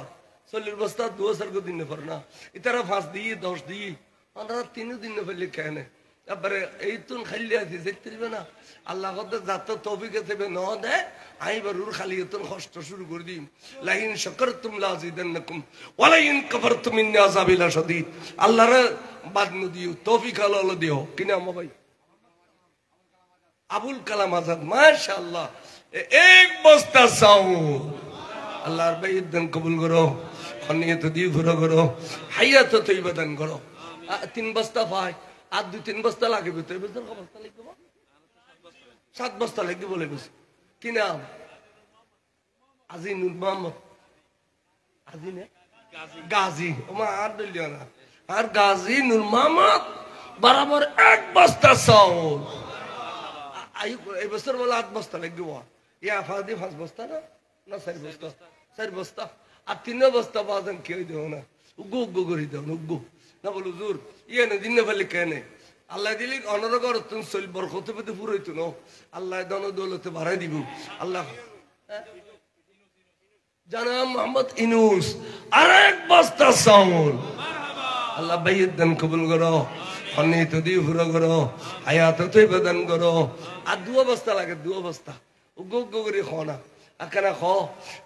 40 বস্তা 2000 দিন পার না, ইতারা 5 দিয়ে 10 দিয়ে আমরা 3 দিন ফেললে কেন তারপরে এই তুন খাইলে আছে দেখতে দিবে না। আল্লাহ যাতে তৌফিকে দেবে ন দেয় আমি বারুর খালি তুন কষ্ট শুরু করে দিই। লাইন শাকারতুম লাযিদান্নাকুম ওয়া লাইন কাফারতুম ইন্নী আযাবি লাশাদীদ। আল্লাহর বাদ ন দিও, তৌফিক আল্লাহ দিও। কি নাম ভাই? আবুল কালাম আজাদ। মাশাআল্লাহ, এক বস্তা চাউল আল্লাহর বাইত দান কবুল করো, খনিয়ত দিয়ে ঘুরো করো, হায়াত তৈবা দান করো। 3 বস্তা পাই আর 2-3 বস্তা লাগবে তো, এবছর ক বস্তা লাগবে? 7 বস্তা লাগবে বলে বলছে। কি নাম? আজিনুল মোহাম্মদ। আজি না গাজী? ওমা আর দলিও না, আর গাজী নূর মোহাম্মদ বরাবর 1 বস্তা চাউল। এই বছর বলে 8 বস্তা লাগবে। ইয়া ফাদি 5 বস্তা না, না 4 বস্তা? 4 বস্তা আর 3 বস্তা বাজান কেউ দেও না, উগ্গু উগ্গু করে দেও না, উগ্গু না বলো জোর ইয়ে না দিন ফেলে কেনে আল্লাহ দিলি অনরগর তুমি চল বরকতে পেতে পুরোইতো না। আল্লাহ দন দৌলতে বাড়াই দিব। আল্লাহ জানাব মোহাম্মদ ইনুস আর 1 বস্তা চাউল। আল্লাহ বাইয়ের দান কবুল করো, খনিত দিয়ে পুরো করো, হায়াত তৈবা দান করো। আর 2 বস্তা লাগে, 2 বস্তা উগ্গু উগ্গু করে খাও না, আকানা খাও।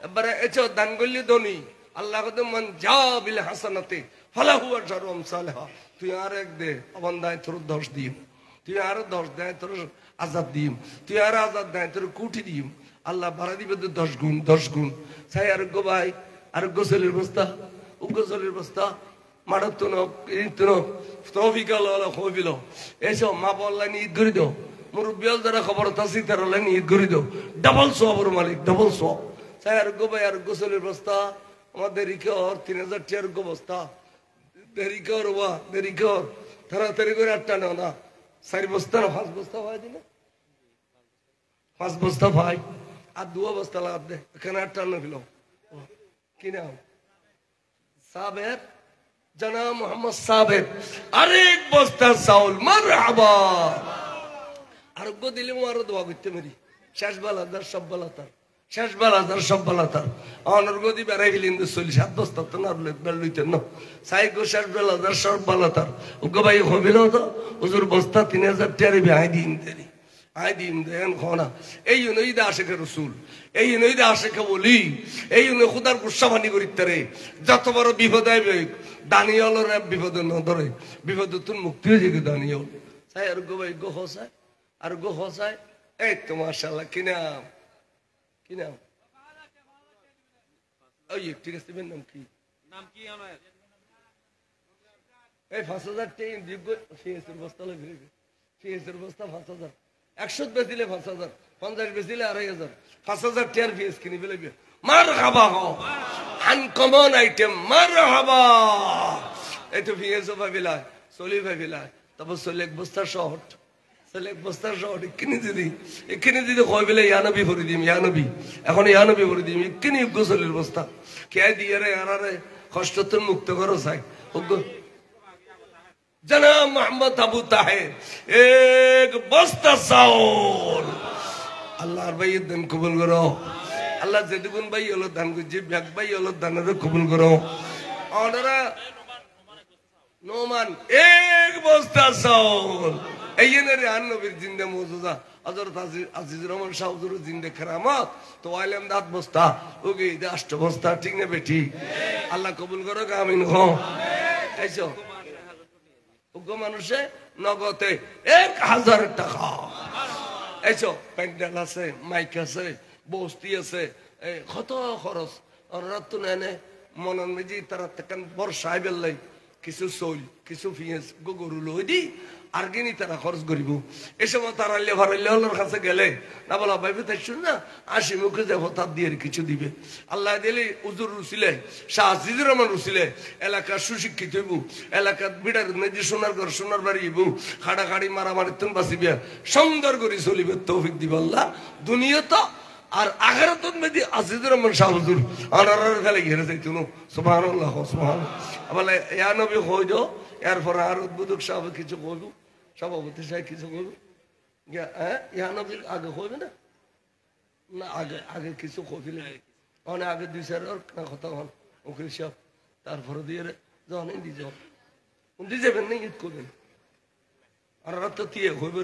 এবারে এসো দান করলে ধনী। আল্লাহ মান যা বিল হাসানাতে ফালাহু আজরু আমসালহা। তুই আর 1 দে অবন্দায় তোর 10 দিম, তুই আর 10 দেয় তোর আজাদ দিম, তুই আর আজাদ দেয় তোর কুটি দিম। আল্লাহ ভাড়া দিবে তো 10 গুণ 10 গুণ। চাই আর গো ভাই আর গোসলের বস্তা, গোসলের বস্তা মারাত তো তৌফিক আল্লাহ হইবিল। এসো মা বললা নিয়ে ঈদ করে দাও, মুরব্বিয়াল যারা খবর তাসি তারা নিয়ে ঈদ করে দাও। ডাবল সওয়াবের মালিক, ডাবল সওয়াব। চাই আর গো ভাই আর গোসলের বস্তা আমাদের দেরি কর, 3000 টাকার গো বস্তা। দেরি কর বা দেরি কর, তাড়াতাড়ি করে 8টা নাও না। 4 বস্তা না 5 বস্তা ভাই দিলে 5 বস্তা ভাই আর 2 বস্তা লাভ দে। এখানে 8টা না ফেলো। কি নাম? সাবের, জানাব মোহাম্মদ সাবের। আর 1 বস্তা চাউল। মারহাবা। আর গো দিলে আরো দোয়া করতে মেরি। শেষ বেলা দার সব বেলা তার, শেষ বেলা দার সব বেলা তার। অনর গদি বেড়াই গেলেন 7 বস্তা তো না লইতেন না। সাই গো শেষ বেলা দার সব বেলা তার। উগ্র ভাই হবিল তো হুজুর বস্তা 3000 টাকা আই দিন দেরি, আই দিন দেন খনা। এই নই দা আশেখে রসুল, এই নই দা আশেখে বলি, এই নই খুদার গুসা বানি করিতে যত বড় বিপদ আইবে দানিয়ালের বিপদ ন ধরে, বিপদ তুন মুক্তি হয়ে যাবে দানিয়াল। সাই আর গো ভাই গো হসায় আর গো হসায়। এই তো মাশাআল্লাহ। কি নাম? কি নাম? ওই ঠিক আছে, নাম কি? নাম কি? এই 5000 টাকা দিব্য ফিয়েসের বস্তা লাগবে, ফিয়েসের বস্তা 5000। 100 বেচিলে 5000, 50 বেচিলে 2500, 5000 টাকার ফিয়েস কিনে ফেলবে। মারহাবা হো, আনকমন আইটেম। মারহাবা। এই তো ফিয়েসও ভাবিলা, চলি ভাবিলা, তারপর চলে 1 বস্তা শর্ট, চলে 1 বস্তা শর্ট। এখানে যদি কয় বেলে ইয়ানবি ভরে দিম, ইয়ানবি এখন ইয়ানবি ভরে দিম। এখানে গোসলের বস্তা কে দিয়ে রে আরে কষ্ট তো মুক্ত করো চাই। জানাব মোহাম্মদ আবু তাহের 1 বস্তা চাউল। আল্লাহর ভাইয়ের দান কবুল করো। আল্লাহ যেদিন ভাই হলো দান করছে, ব্যাগ ভাই হলো দানের কবুল করো। ওনারা নোমান 1 বস্তা চাউল। এই রে আর নবীর জিন্দা মৌজুদা হযরত আজিজুর রহমান শাহ হুজুরের জিন্দা কেরামত তো আইলাম 8 বস্তা, ওকে 8 বস্তা। ঠিক না বেটি? আল্লাহ কবুল করো, আমিন হো। আইছো ওগো মানুষে নগদে 1000 টাকা। এইসো প্যান্ডেল আছে, মাইক আছে, বস্তি আছে, কত খরচ। ওরা তো নেনে মনন মেজি তারা বর্ষায় বেললাই কিছু চল কিছু পিঁয়াজ গরু লই দি আর কিনি তারা খরচ করিব। এই সময় তারাইলে ভারাইলে হলোর কাছে গেলে না বলা ভাইবে তাই শুন না 80 মুখে যাবো তার দিয়ে কিছু দিবে। আল্লাহ দিলে উজুর রুসিলে শাহ আজিজুর রহমান রুসিলে এলাকার সুশিক্ষিত হইব, এলাকার বিড়ার মেজি সোনার ঘর সোনার বাড়ি হইব, খাড়াখাড়ি মারামারি তুন বাঁচিবে, সুন্দর করে চলিবে। তৌফিক দিব আল্লাহ। দুনিয়া তো আর আখেরাত মেজি আজিজুর রহমান শাহ হুজুর আনার ফেলে ঘিরে যাইতো। সুবহানাল্লাহ সুবহানাল্লাহ। বলে ইয়া নবী হই দো এরপর আর উদ্বোধক সাহেব কিছু করবো, সভাপতি সাহেব কিছু করবো, হ্যাঁ ইহানবী আগে হইবে না, না আগে আগে কিছু কফিলে অনেক আগে 2-4 কথা হন উকিল সাহেব, তারপরে দিয়ে যখন ইন্দি যাবেন, ইন্দি যাবেন না ঈদ করবেন আর রাত তো দিয়ে হইবে